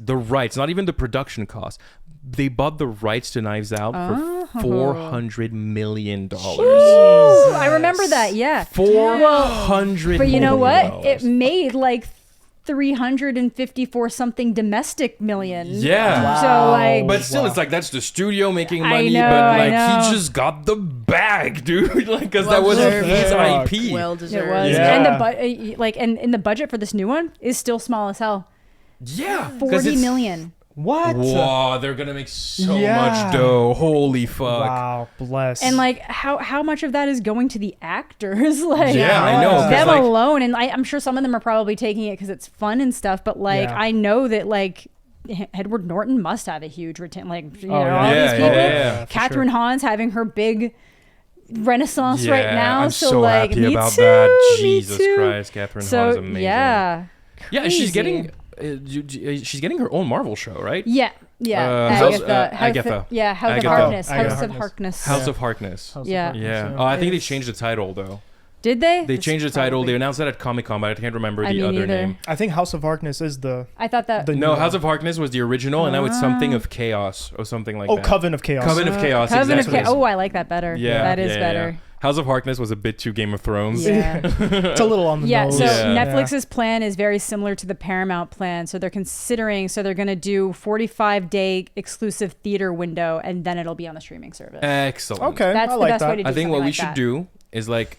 Speaker 1: not even the production cost. They bought the rights to Knives Out for $400 million.
Speaker 4: Ooh, I remember that. Yeah,
Speaker 1: $400
Speaker 4: but you know what?
Speaker 1: million.
Speaker 4: It made like 354 something domestic million.
Speaker 1: Yeah.
Speaker 4: So like,
Speaker 1: But still,
Speaker 2: Wow.
Speaker 1: it's like that's the studio making
Speaker 4: I
Speaker 1: money,
Speaker 4: know,
Speaker 1: but
Speaker 4: I
Speaker 1: like
Speaker 4: know.
Speaker 1: he just got the bag, dude. Like, because that
Speaker 3: Well
Speaker 1: was
Speaker 3: deserved.
Speaker 1: his
Speaker 2: Yeah.
Speaker 1: IP.
Speaker 3: Well
Speaker 4: it
Speaker 3: deserved.
Speaker 4: was,
Speaker 2: Yeah.
Speaker 4: and and the budget for this new one is still small as hell.
Speaker 1: Yeah,
Speaker 4: 40 million.
Speaker 2: What?
Speaker 1: Wow, they're gonna make so
Speaker 2: Yeah.
Speaker 1: much dough. Holy fuck.
Speaker 2: Wow, bless.
Speaker 4: And like how much of that is going to the actors? Like
Speaker 1: Yeah, I know. 'cause,
Speaker 4: them
Speaker 1: like,
Speaker 4: alone, and I'm sure some of them are probably taking it because it's fun and stuff. But like
Speaker 2: Yeah.
Speaker 4: I know that like Edward Norton must have a huge like you know
Speaker 2: yeah.
Speaker 4: all
Speaker 1: Yeah,
Speaker 4: these people.
Speaker 1: yeah,
Speaker 2: for
Speaker 4: Catherine Hahn's having her big renaissance right now.
Speaker 1: I'm
Speaker 4: so like
Speaker 1: happy
Speaker 4: me
Speaker 1: about
Speaker 4: too,
Speaker 1: that.
Speaker 4: me
Speaker 1: Jesus
Speaker 4: too.
Speaker 1: Christ, Catherine Hahn
Speaker 4: So
Speaker 1: is amazing.
Speaker 4: yeah,
Speaker 1: Yeah, and she's
Speaker 4: Crazy.
Speaker 1: getting she's getting her own Marvel show, right?
Speaker 4: yeah.
Speaker 1: Agatha.
Speaker 4: Yeah, House
Speaker 1: Agatha.
Speaker 4: of Harkness.
Speaker 2: Agatha
Speaker 4: House of
Speaker 2: Harkness.
Speaker 4: Harkness.
Speaker 1: House
Speaker 2: Yeah.
Speaker 1: of Harkness.
Speaker 2: House of
Speaker 4: Yeah.
Speaker 2: Harkness,
Speaker 1: Yeah. Oh, I think they
Speaker 4: It's-
Speaker 1: changed the title though.
Speaker 4: Did they?
Speaker 1: They
Speaker 4: That's
Speaker 1: changed the title.
Speaker 4: probably-
Speaker 1: They announced that at Comic-Con, but I can't remember
Speaker 4: I
Speaker 1: the
Speaker 4: mean,
Speaker 1: other
Speaker 4: neither.
Speaker 1: name.
Speaker 2: I think House of Harkness is the
Speaker 4: I thought that.
Speaker 2: the
Speaker 1: No,
Speaker 2: new
Speaker 1: House
Speaker 2: one.
Speaker 1: of Harkness was the original, and now it's something of Chaos or something like
Speaker 2: Oh,
Speaker 1: that.
Speaker 2: Coven of Chaos.
Speaker 1: Coven of Chaos.
Speaker 4: Coven of
Speaker 1: exactly.
Speaker 4: Chaos. Oh, I like that better.
Speaker 1: Yeah,
Speaker 4: that is
Speaker 1: yeah,
Speaker 4: better.
Speaker 1: yeah. House of Harkness was a bit too Game of Thrones.
Speaker 4: Yeah.
Speaker 2: It's a little on the
Speaker 4: Yeah,
Speaker 2: nose.
Speaker 4: so
Speaker 1: Yeah.
Speaker 4: Netflix's plan is very similar to the Paramount plan. So they're they're going to do 45-day exclusive theater window, and then it'll be on the streaming service.
Speaker 1: Excellent.
Speaker 2: Okay,
Speaker 4: That's
Speaker 2: I
Speaker 4: the
Speaker 2: like
Speaker 4: best
Speaker 2: that.
Speaker 4: way to do
Speaker 1: I think
Speaker 4: something
Speaker 1: what we
Speaker 4: like
Speaker 1: should
Speaker 4: that.
Speaker 1: do is like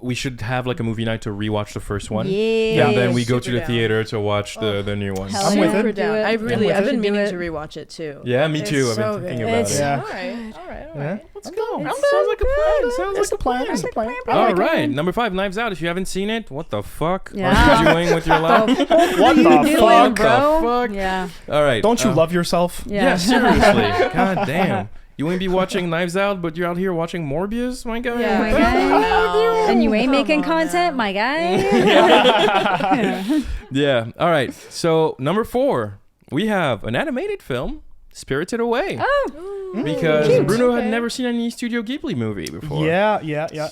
Speaker 1: we should have like a movie night to rewatch the first one.
Speaker 4: Yeah.
Speaker 1: And then we go to
Speaker 3: Super
Speaker 1: the
Speaker 3: down.
Speaker 1: theater to watch the new one.
Speaker 4: Hell
Speaker 2: I'm
Speaker 4: yeah.
Speaker 2: with it.
Speaker 3: Super
Speaker 4: Do
Speaker 3: down.
Speaker 4: it.
Speaker 3: I've
Speaker 2: I'm
Speaker 3: really,
Speaker 2: with
Speaker 3: I've
Speaker 2: it.
Speaker 3: been
Speaker 4: Do
Speaker 3: meaning
Speaker 4: it.
Speaker 3: to rewatch it too.
Speaker 1: Yeah, me
Speaker 3: It's
Speaker 1: too. I've
Speaker 3: so
Speaker 1: been thinking
Speaker 3: good.
Speaker 1: about
Speaker 4: It's-
Speaker 1: it.
Speaker 2: Yeah.
Speaker 3: All right.
Speaker 2: Yeah.
Speaker 1: Let's
Speaker 2: go.
Speaker 1: go.
Speaker 2: It's
Speaker 1: Sounds like a plan. Sounds
Speaker 2: It's
Speaker 1: like
Speaker 2: a plan. It's a plan. I
Speaker 1: All
Speaker 2: like it.
Speaker 1: right, number 5, Knives Out. If you haven't seen it, what the fuck are
Speaker 4: Yeah.
Speaker 1: you doing with your life?
Speaker 2: What the
Speaker 4: Doing,
Speaker 2: fuck?
Speaker 4: bro?
Speaker 1: fuck?
Speaker 4: Yeah.
Speaker 1: All right.
Speaker 2: Don't you love yourself?
Speaker 1: Yeah, seriously. God damn. You ain't be watching Knives Out, but you're out here watching Morbius, my guy.
Speaker 3: Yeah.
Speaker 4: My
Speaker 1: What the hell?
Speaker 4: guy. And you ain't
Speaker 3: Come
Speaker 4: making
Speaker 3: on
Speaker 4: content,
Speaker 3: now.
Speaker 4: my guy.
Speaker 1: Yeah. All right. So number 4, we have an animated film Spirited Away.
Speaker 4: Oh,
Speaker 1: Because
Speaker 3: cute.
Speaker 1: Bruno had
Speaker 3: Okay.
Speaker 1: never seen any Studio Ghibli movie before.
Speaker 2: Yeah,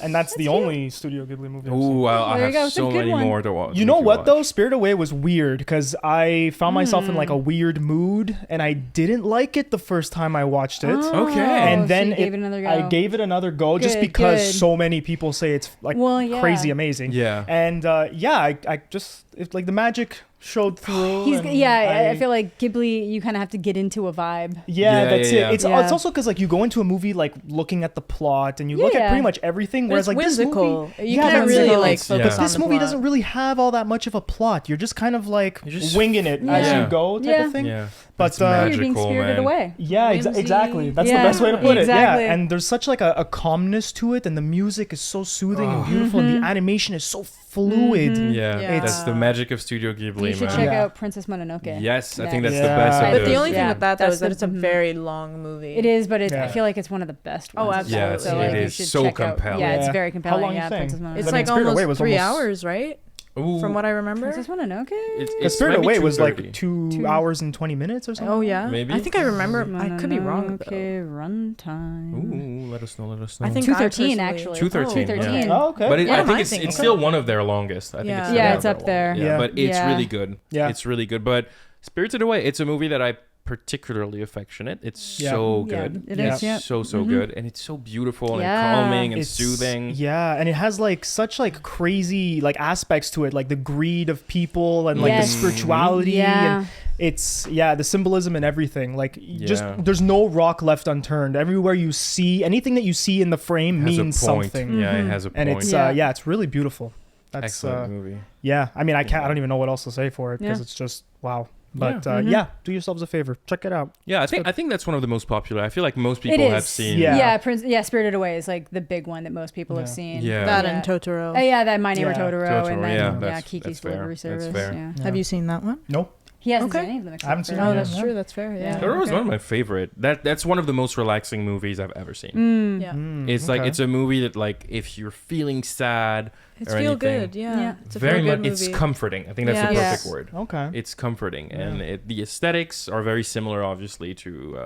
Speaker 2: and that's the only Studio Ghibli movie I've seen.
Speaker 1: Ooh, I
Speaker 4: There you go.
Speaker 1: have
Speaker 4: It's a
Speaker 1: so
Speaker 4: good
Speaker 1: many
Speaker 4: one.
Speaker 1: more to watch.
Speaker 2: You know what though? Spirit Away was weird because I found myself in like a weird mood and I didn't like it the first time I watched it.
Speaker 1: Okay.
Speaker 2: And
Speaker 4: so
Speaker 2: then
Speaker 4: you gave it another go.
Speaker 2: I gave it another go just
Speaker 4: Good,
Speaker 2: because
Speaker 4: good.
Speaker 2: so many people say it's like
Speaker 4: Well, yeah.
Speaker 2: crazy amazing.
Speaker 1: Yeah.
Speaker 2: And I just it's like the magic showed through.
Speaker 4: He's
Speaker 2: and
Speaker 4: I feel like Ghibli. You kind of have to get into a vibe.
Speaker 2: Yeah,
Speaker 1: Yeah,
Speaker 2: that's
Speaker 1: yeah,
Speaker 2: it. It's
Speaker 4: yeah.
Speaker 2: also because like you go into a movie like looking at the plot and you look at
Speaker 4: Yeah.
Speaker 2: pretty much everything.
Speaker 3: But
Speaker 2: Whereas
Speaker 3: it's
Speaker 2: like
Speaker 3: whimsical.
Speaker 2: this movie,
Speaker 3: You
Speaker 2: yeah,
Speaker 3: can't really
Speaker 2: whimsical.
Speaker 3: like
Speaker 1: It's-
Speaker 3: focus
Speaker 1: yeah.
Speaker 3: on
Speaker 2: This
Speaker 3: the
Speaker 2: movie
Speaker 3: plot.
Speaker 2: doesn't really have all that much of a plot. You're just kind of like
Speaker 1: You're just-
Speaker 2: winging it as
Speaker 1: Yeah.
Speaker 2: you go type
Speaker 4: Yeah.
Speaker 2: of thing.
Speaker 1: Yeah.
Speaker 2: But,
Speaker 1: It's
Speaker 2: You're
Speaker 4: You're being
Speaker 1: magical,
Speaker 4: spirited
Speaker 1: man.
Speaker 4: away.
Speaker 2: Yeah,
Speaker 3: Whimsy.
Speaker 2: exactly. That's
Speaker 4: Yeah,
Speaker 2: the best way to put
Speaker 4: exactly.
Speaker 2: it. Yeah, and there's such like a calmness to it, and the music is so soothing and beautiful, and the animation is so fluid.
Speaker 1: Yeah.
Speaker 3: Yeah.
Speaker 1: That's the magic of Studio Ghibli,
Speaker 4: You should
Speaker 1: man.
Speaker 4: check
Speaker 2: Yeah.
Speaker 4: out Princess Mononoke.
Speaker 1: Yes, I think
Speaker 4: Next.
Speaker 1: that's the best
Speaker 2: Yeah.
Speaker 1: of
Speaker 3: But
Speaker 1: those.
Speaker 3: the only thing
Speaker 4: Yeah,
Speaker 3: with that though
Speaker 4: that's
Speaker 3: is that
Speaker 4: the-
Speaker 3: it's a very long movie.
Speaker 4: It is, but I
Speaker 2: Yeah.
Speaker 4: feel like it's one of the best
Speaker 3: Oh,
Speaker 4: ones.
Speaker 3: absolutely.
Speaker 1: Yeah,
Speaker 4: So,
Speaker 1: it
Speaker 4: like, you
Speaker 1: is
Speaker 4: should
Speaker 1: so
Speaker 4: check out-
Speaker 1: compelling.
Speaker 4: Yeah, it's
Speaker 2: Yeah.
Speaker 4: very
Speaker 2: How
Speaker 4: compelling.
Speaker 2: long you
Speaker 4: Yeah,
Speaker 2: think?
Speaker 4: Princess Mononoke.
Speaker 3: It's
Speaker 2: I mean,
Speaker 3: like
Speaker 2: Spirited Away
Speaker 3: almost
Speaker 2: was
Speaker 3: 3
Speaker 2: almost-
Speaker 3: hours, right?
Speaker 1: Ooh.
Speaker 3: From what I remember.
Speaker 4: Princess Mononoke.
Speaker 1: It's
Speaker 2: Spirit
Speaker 1: maybe
Speaker 2: Away was
Speaker 1: 2:30.
Speaker 2: like 2 hours and 20 minutes or something.
Speaker 3: Oh yeah,
Speaker 1: Maybe.
Speaker 3: I think I remember. I could be wrong. Though.
Speaker 4: Okay, runtime.
Speaker 1: Ooh, let us know.
Speaker 3: I think
Speaker 4: 2:13
Speaker 3: I
Speaker 4: actually.
Speaker 1: 2:13,
Speaker 4: 2:13.
Speaker 2: Oh, okay.
Speaker 1: But
Speaker 3: What
Speaker 1: I
Speaker 3: am
Speaker 1: think
Speaker 3: I
Speaker 1: it's
Speaker 3: thinking?
Speaker 1: still one of their longest. I think
Speaker 3: Yeah.
Speaker 1: it's
Speaker 4: Yeah,
Speaker 1: one
Speaker 4: it's
Speaker 1: of
Speaker 4: up
Speaker 1: their
Speaker 4: there.
Speaker 1: longest.
Speaker 2: Yeah.
Speaker 1: But it's
Speaker 4: Yeah.
Speaker 1: really good.
Speaker 2: Yeah.
Speaker 1: It's really good. But Spirited Away, it's a movie that I particularly affectionate. It's
Speaker 2: Yeah.
Speaker 1: so
Speaker 4: Yeah,
Speaker 1: good.
Speaker 4: it
Speaker 2: Yeah.
Speaker 4: is, yeah.
Speaker 1: So good, and it's so beautiful and
Speaker 4: Yeah.
Speaker 1: calming and
Speaker 2: It's-
Speaker 1: soothing.
Speaker 2: Yeah, and it has like such like crazy like aspects to it, like the greed of people and like the
Speaker 4: Yes.
Speaker 2: spirituality
Speaker 4: Yeah.
Speaker 2: and it's the symbolism and everything. Like just
Speaker 1: Yeah.
Speaker 2: there's no rock left unturned. Everywhere you see anything that you see in the frame
Speaker 1: Has
Speaker 2: means
Speaker 1: a point.
Speaker 2: something.
Speaker 1: Yeah, it has a point.
Speaker 2: And it's
Speaker 4: Yeah.
Speaker 2: it's really beautiful. That's
Speaker 1: Excellent movie.
Speaker 2: yeah. I mean, I
Speaker 1: Yeah.
Speaker 2: don't even know what else to say for it because
Speaker 4: Yeah.
Speaker 2: it's just wow. But
Speaker 1: Yeah.
Speaker 2: do yourselves a favor, check it out.
Speaker 1: Yeah, I think that's one of the most popular. I feel like most people
Speaker 4: It is.
Speaker 1: have seen.
Speaker 2: Yeah.
Speaker 4: Yeah, Spirited Away is like the big one that most people have
Speaker 2: Yeah.
Speaker 4: seen.
Speaker 1: Yeah.
Speaker 3: That
Speaker 4: yeah.
Speaker 3: and Totoro.
Speaker 4: Oh, yeah, that My Neighbor
Speaker 2: Yeah.
Speaker 4: Totoro,
Speaker 1: Totoro,
Speaker 4: and then
Speaker 1: yeah, that's
Speaker 4: Kiki's
Speaker 1: fair.
Speaker 4: Delivery
Speaker 1: That's
Speaker 4: Service.
Speaker 1: fair.
Speaker 4: Yeah.
Speaker 3: Have you seen that one?
Speaker 2: Nope.
Speaker 4: He hasn't
Speaker 3: Okay.
Speaker 4: seen any of them. Except
Speaker 2: I haven't seen
Speaker 4: for-
Speaker 2: any
Speaker 3: Oh,
Speaker 2: of
Speaker 3: that's
Speaker 2: Yeah.
Speaker 3: true. That's fair. Yeah.
Speaker 4: Yeah.
Speaker 1: Totoro is
Speaker 4: Okay.
Speaker 1: one of my favorite. That's one of the most relaxing movies I've ever seen.
Speaker 3: Yeah.
Speaker 1: It's like it's a movie that like if you're feeling sad
Speaker 3: It's
Speaker 1: or
Speaker 3: feel
Speaker 1: anything,
Speaker 3: good. Yeah.
Speaker 4: Yeah.
Speaker 3: It's a
Speaker 1: very
Speaker 3: feel
Speaker 1: much
Speaker 3: good
Speaker 1: it's
Speaker 3: movie.
Speaker 1: comforting. I think that's the
Speaker 3: Yes.
Speaker 1: perfect word.
Speaker 2: Okay.
Speaker 1: It's comforting, and
Speaker 2: Yeah.
Speaker 1: the aesthetics are very similar, obviously, to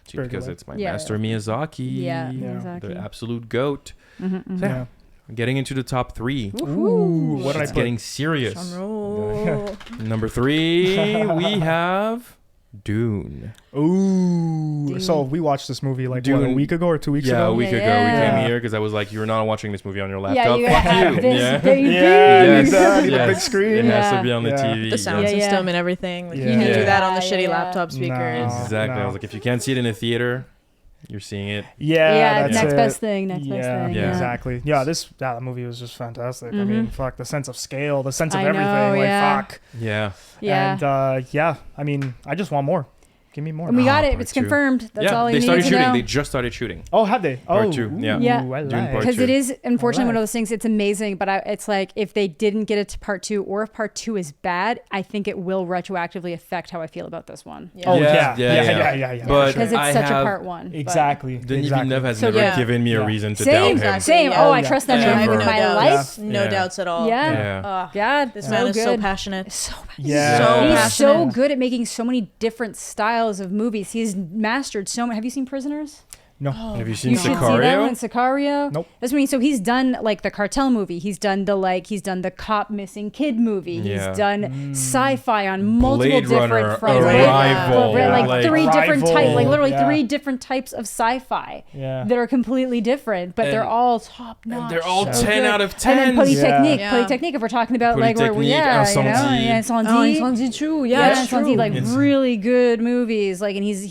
Speaker 2: Spirited
Speaker 1: because
Speaker 2: Away.
Speaker 1: it's my
Speaker 4: Yeah.
Speaker 1: master Miyazaki,
Speaker 4: Yeah,
Speaker 2: Yeah.
Speaker 4: exactly.
Speaker 1: the absolute goat.
Speaker 4: Mhm.
Speaker 1: So,
Speaker 2: Yeah.
Speaker 1: getting into the top 3.
Speaker 2: Ooh, what did I
Speaker 1: It's
Speaker 2: put?
Speaker 1: getting serious.
Speaker 3: Drum roll.
Speaker 1: Number 3, we have Dune.
Speaker 2: Ooh.
Speaker 4: Dune.
Speaker 2: So we watched this movie like what, a
Speaker 1: Dune.
Speaker 2: week ago or 2 weeks
Speaker 1: Yeah, a
Speaker 2: ago.
Speaker 1: week ago we
Speaker 4: Yeah.
Speaker 1: came here because I was like, "You're not watching this movie on your
Speaker 4: Yeah,
Speaker 1: laptop.
Speaker 4: you
Speaker 1: Fuck
Speaker 4: gotta have
Speaker 1: you."
Speaker 4: this
Speaker 1: Yeah.
Speaker 4: baby.
Speaker 2: Yeah,
Speaker 1: Yes,
Speaker 2: exactly. The
Speaker 1: yes.
Speaker 2: big screen.
Speaker 1: It has
Speaker 4: Yeah.
Speaker 1: to be on the
Speaker 2: Yeah.
Speaker 1: TV.
Speaker 3: The sound
Speaker 4: Yeah.
Speaker 3: system and everything. Like,
Speaker 2: Yeah.
Speaker 3: You need to do that on the
Speaker 4: Yeah,
Speaker 3: shitty
Speaker 4: yeah.
Speaker 3: laptop speakers.
Speaker 2: No.
Speaker 1: Exactly. I
Speaker 2: No.
Speaker 1: was like, if you can't see it in a theater, you're seeing it.
Speaker 2: Yeah,
Speaker 4: Yeah,
Speaker 2: that's
Speaker 4: next
Speaker 2: it.
Speaker 4: best thing. Next best
Speaker 2: Yeah,
Speaker 4: thing.
Speaker 1: Yeah.
Speaker 2: exactly. Yeah, the movie was just fantastic. I mean, fuck, the sense of scale, the sense of
Speaker 4: I know,
Speaker 2: everything. Like,
Speaker 4: yeah.
Speaker 2: fuck.
Speaker 1: Yeah.
Speaker 4: Yeah.
Speaker 2: And I mean, I just want more. Give me more.
Speaker 4: And we got it.
Speaker 1: part
Speaker 4: It's
Speaker 1: 2.
Speaker 4: confirmed. That's
Speaker 1: yeah,
Speaker 4: all you
Speaker 1: they
Speaker 4: need
Speaker 1: started
Speaker 4: to
Speaker 1: shooting.
Speaker 4: know.
Speaker 1: They just started shooting.
Speaker 2: Oh, have they?
Speaker 1: Part
Speaker 2: Oh,
Speaker 1: two, yeah.
Speaker 4: Yeah.
Speaker 2: ooh, I
Speaker 1: Dune
Speaker 2: like.
Speaker 1: part
Speaker 4: Because it
Speaker 1: 2.
Speaker 4: is unfortunately one
Speaker 2: Alright.
Speaker 4: of those things. It's amazing, but it's like if they didn't get it to part 2, or if part 2 is bad, I think it will retroactively affect how I feel about this one.
Speaker 3: Yeah.
Speaker 2: Oh,
Speaker 1: Yeah,
Speaker 2: yeah.
Speaker 1: yeah.
Speaker 2: Yeah.
Speaker 1: But
Speaker 4: Because it's
Speaker 1: I
Speaker 4: such a
Speaker 1: have-
Speaker 4: part 1. but-
Speaker 2: Exactly.
Speaker 1: Denis
Speaker 2: exactly.
Speaker 1: Villeneuve has
Speaker 4: So,
Speaker 1: never
Speaker 3: yeah.
Speaker 1: given me a
Speaker 2: Yeah.
Speaker 1: reason to
Speaker 4: Same,
Speaker 1: doubt him.
Speaker 3: Exactly.
Speaker 4: same.
Speaker 3: Yeah.
Speaker 4: Oh,
Speaker 2: Oh,
Speaker 4: I
Speaker 2: yeah.
Speaker 4: trust that
Speaker 3: I
Speaker 4: man
Speaker 3: have
Speaker 4: for
Speaker 3: no
Speaker 4: my
Speaker 3: doubts.
Speaker 4: life.
Speaker 3: No
Speaker 1: Yeah.
Speaker 3: doubts at all.
Speaker 4: Yeah.
Speaker 1: Yeah.
Speaker 4: God,
Speaker 3: This
Speaker 4: so
Speaker 3: man is so
Speaker 4: good.
Speaker 3: passionate.
Speaker 4: So
Speaker 2: Yeah.
Speaker 3: So
Speaker 4: He's
Speaker 3: passionate.
Speaker 4: so good at making so many different styles of movies. He's mastered so many. Have you seen Prisoners?
Speaker 2: No.
Speaker 1: Have you seen
Speaker 4: You should see that one,
Speaker 1: Sicario?
Speaker 4: Sicario.
Speaker 2: Nope.
Speaker 4: That's what I mean. So he's done like the cartel movie. He's done the cop missing kid movie.
Speaker 1: Yeah.
Speaker 4: He's done sci-fi on multiple
Speaker 1: Blade Runner,
Speaker 4: different fronts.
Speaker 1: Arrival,
Speaker 4: Like
Speaker 1: like
Speaker 4: three different
Speaker 2: Rival,
Speaker 4: types, like literally
Speaker 2: yeah.
Speaker 4: 3 different types of sci-fi
Speaker 2: Yeah.
Speaker 4: that are completely different, but they're
Speaker 1: And-
Speaker 4: all top notch.
Speaker 1: And they're all
Speaker 4: so
Speaker 1: 10
Speaker 4: good.
Speaker 1: out of
Speaker 4: And
Speaker 1: 10.
Speaker 4: then Polytechnique,
Speaker 3: Yeah.
Speaker 4: Polytechnique. If we're talking about like where
Speaker 1: Polytechnique,
Speaker 4: yeah,
Speaker 1: Incendie.
Speaker 4: Incendie.
Speaker 3: Incendie too.
Speaker 4: Yeah,
Speaker 3: Yeah, it's
Speaker 4: Incendie,
Speaker 3: true.
Speaker 4: like
Speaker 1: It's-
Speaker 4: really good movies. Like, and he's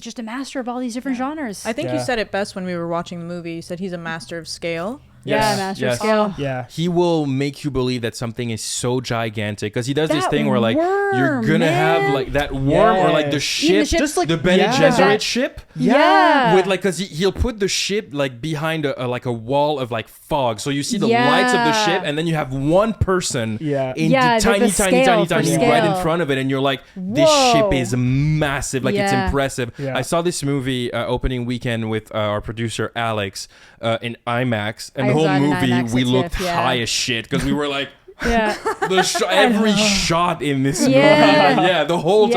Speaker 4: just a master of all these different genres.
Speaker 3: I think you
Speaker 2: Yeah.
Speaker 3: said it best when we were watching the movie. You said he's a master of scale.
Speaker 4: Yeah,
Speaker 1: Yes,
Speaker 4: master
Speaker 1: yes.
Speaker 4: of scale.
Speaker 2: Yeah.
Speaker 1: He will make you believe that something is so gigantic because he does this
Speaker 4: That
Speaker 1: thing where like you're
Speaker 4: worm,
Speaker 1: gonna
Speaker 4: man.
Speaker 1: have like that worm or like the
Speaker 2: Yeah.
Speaker 1: ship,
Speaker 4: ship.
Speaker 2: Just like
Speaker 1: the Bene
Speaker 2: yeah.
Speaker 1: Gesserit
Speaker 4: That-
Speaker 1: ship.
Speaker 4: Yeah.
Speaker 1: With like, cause he'll put the ship like behind a like a wall of like fog, so you see the lights of the
Speaker 4: Yeah.
Speaker 1: ship, and then you have one person
Speaker 2: Yeah.
Speaker 1: in
Speaker 4: Yeah,
Speaker 1: the
Speaker 4: the
Speaker 1: tiny,
Speaker 4: scale for
Speaker 1: right
Speaker 4: scale.
Speaker 1: in front of it, and you're like, this
Speaker 4: Whoa.
Speaker 1: ship is massive, like it's
Speaker 4: Yeah.
Speaker 1: impressive.
Speaker 2: Yeah.
Speaker 1: I saw this movie opening weekend with our producer Alex in IMAX, and
Speaker 4: I
Speaker 1: the whole
Speaker 4: saw it in
Speaker 1: movie
Speaker 4: IMAX
Speaker 1: we
Speaker 4: at
Speaker 1: looked
Speaker 4: TIFF, yeah.
Speaker 1: high as shit because we were like.
Speaker 4: Yeah.
Speaker 1: Every shot in this movie,
Speaker 4: Yeah.
Speaker 1: yeah, the whole time.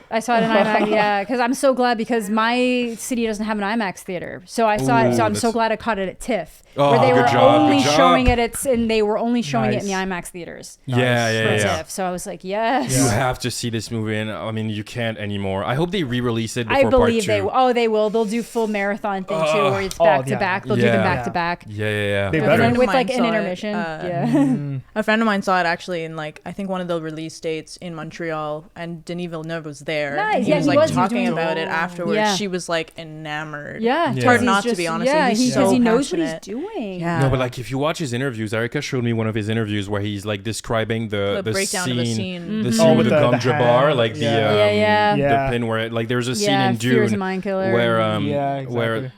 Speaker 4: Yeah. I saw it in IMAX. Yeah, because I'm so glad because my city doesn't have an IMAX theater, so I saw it. So I'm so glad I caught it at TIFF,
Speaker 1: Oh,
Speaker 4: where they
Speaker 1: good
Speaker 4: were
Speaker 1: job,
Speaker 4: only
Speaker 1: good job.
Speaker 4: showing it. And they were only showing it in the
Speaker 2: Nice.
Speaker 4: IMAX theaters.
Speaker 1: Yeah,
Speaker 4: for
Speaker 1: yeah.
Speaker 4: TIFF. So I was like, yes.
Speaker 1: You have to see this movie, and I mean, you can't anymore. I hope they re-release it before
Speaker 4: I
Speaker 1: part
Speaker 4: believe
Speaker 1: 2.
Speaker 4: they will. Oh, they will. They'll do full marathon thing too, where it's back to
Speaker 2: yeah.
Speaker 4: back. They'll do them
Speaker 1: Yeah.
Speaker 4: back to back.
Speaker 1: Yeah.
Speaker 2: They
Speaker 3: A
Speaker 2: better.
Speaker 3: friend of
Speaker 4: With
Speaker 3: mine
Speaker 4: like an
Speaker 3: saw it,
Speaker 4: intermission. Yeah.
Speaker 3: A friend of mine saw it actually in like I think one of the release dates in Montreal, and Denis Villeneuve was there.
Speaker 4: Nice.
Speaker 3: And he
Speaker 4: Yeah,
Speaker 3: was
Speaker 4: he
Speaker 3: like
Speaker 4: was. He was
Speaker 3: talking
Speaker 4: doing-
Speaker 3: about it afterwards.
Speaker 4: Yeah.
Speaker 3: She was like enamored.
Speaker 4: Yeah.
Speaker 3: It's hard
Speaker 1: Yeah.
Speaker 3: not
Speaker 4: He's
Speaker 3: to be
Speaker 4: just-
Speaker 3: honest.
Speaker 4: Yeah,
Speaker 3: He's
Speaker 4: because
Speaker 3: so
Speaker 4: he knows what he's
Speaker 3: passionate.
Speaker 4: doing.
Speaker 3: Yeah.
Speaker 1: No, but like if you watch his interviews, Erica showed me one of his interviews where he's like describing the
Speaker 3: breakdown
Speaker 1: scene,
Speaker 3: of a scene.
Speaker 1: the
Speaker 2: Oh,
Speaker 1: scene
Speaker 2: with
Speaker 1: with the
Speaker 2: the
Speaker 1: gum bar,
Speaker 2: hand.
Speaker 1: like
Speaker 2: Yeah.
Speaker 4: Yeah.
Speaker 1: the pin where it, like there's a scene
Speaker 4: Yeah,
Speaker 1: in
Speaker 4: Fear's a
Speaker 1: Dune
Speaker 4: Mind Killer.
Speaker 1: where
Speaker 2: Yeah, exactly.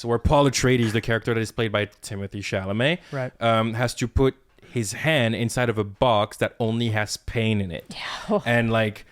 Speaker 1: where Paul Atreides, the character that is played by Timothée Chalamet,
Speaker 2: Right.
Speaker 1: has to put his hand inside of a box that only has pain in it, and like.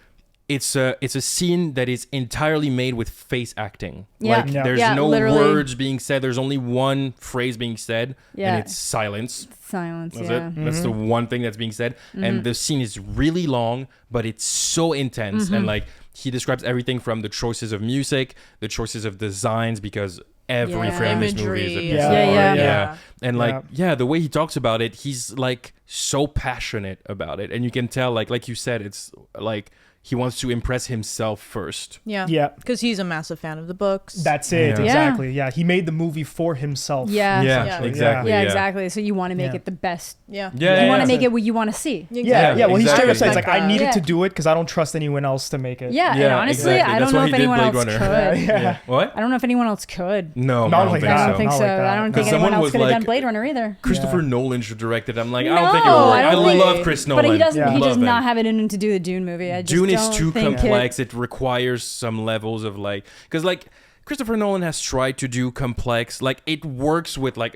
Speaker 1: It's a scene that is entirely made with face acting.
Speaker 4: Yeah.
Speaker 1: Like
Speaker 2: Yeah.
Speaker 1: there's
Speaker 4: Yeah,
Speaker 1: no
Speaker 4: literally.
Speaker 1: words being said. There's only one phrase being said,
Speaker 4: Yeah.
Speaker 1: and it's silence.
Speaker 4: Silence.
Speaker 1: That's
Speaker 4: Yeah.
Speaker 1: it. That's the one thing that's being said. And the scene is really long, but it's so intense. And like he describes everything from the choices of music, the choices of designs, because every
Speaker 3: Yeah.
Speaker 1: frame in this movie is a piece
Speaker 3: Imagery.
Speaker 1: of
Speaker 2: Yeah,
Speaker 1: art.
Speaker 3: yeah.
Speaker 1: And like, the way he talks about it, he's like so passionate about it. And you can tell, like you said, it's like he wants to impress himself first.
Speaker 3: Yeah.
Speaker 2: Yeah.
Speaker 3: Because he's a massive fan of the books.
Speaker 2: That's it.
Speaker 1: Yeah.
Speaker 2: Exactly. Yeah. He made the movie for himself.
Speaker 4: Yeah.
Speaker 1: Yeah,
Speaker 3: Yeah.
Speaker 1: exactly.
Speaker 4: Yeah, exactly. So you want to make
Speaker 2: Yeah.
Speaker 4: it the best.
Speaker 3: yeah.
Speaker 1: Yeah,
Speaker 4: You want to
Speaker 1: yeah.
Speaker 4: make it what you want to see.
Speaker 2: Yeah. Well, he straight
Speaker 1: exactly.
Speaker 2: up says like, I needed
Speaker 4: Yeah.
Speaker 2: to do it because I don't trust anyone else to make it.
Speaker 4: Yeah, and
Speaker 1: Yeah,
Speaker 4: honestly,
Speaker 1: exactly.
Speaker 4: I
Speaker 1: That's
Speaker 4: don't know
Speaker 1: why
Speaker 4: if
Speaker 1: he did
Speaker 4: anyone
Speaker 1: Blade
Speaker 4: else
Speaker 1: Runner.
Speaker 4: could.
Speaker 2: Yeah.
Speaker 1: What?
Speaker 4: I don't know if anyone else could.
Speaker 1: No,
Speaker 2: Not
Speaker 1: I don't
Speaker 2: like
Speaker 1: think
Speaker 2: that.
Speaker 4: I
Speaker 1: so.
Speaker 4: don't think
Speaker 2: Not
Speaker 4: so.
Speaker 2: like that.
Speaker 4: I don't think
Speaker 1: 'Cause
Speaker 4: anyone
Speaker 1: someone
Speaker 4: else
Speaker 1: was
Speaker 4: could have done
Speaker 1: like-
Speaker 4: Blade Runner either.
Speaker 1: Christopher Nolan should direct it. I'm like, I
Speaker 4: No,
Speaker 1: don't think it will work.
Speaker 4: I
Speaker 1: I
Speaker 4: don't think-
Speaker 1: love Chris Nolan.
Speaker 4: But he doesn't. He
Speaker 1: Love
Speaker 4: does
Speaker 1: him.
Speaker 4: not have it in him to do the Dune movie. I just
Speaker 1: Dune is
Speaker 4: don't
Speaker 1: too
Speaker 4: think
Speaker 1: complex. It requires some levels of like, because like Christopher Nolan has tried to do complex, like it works with like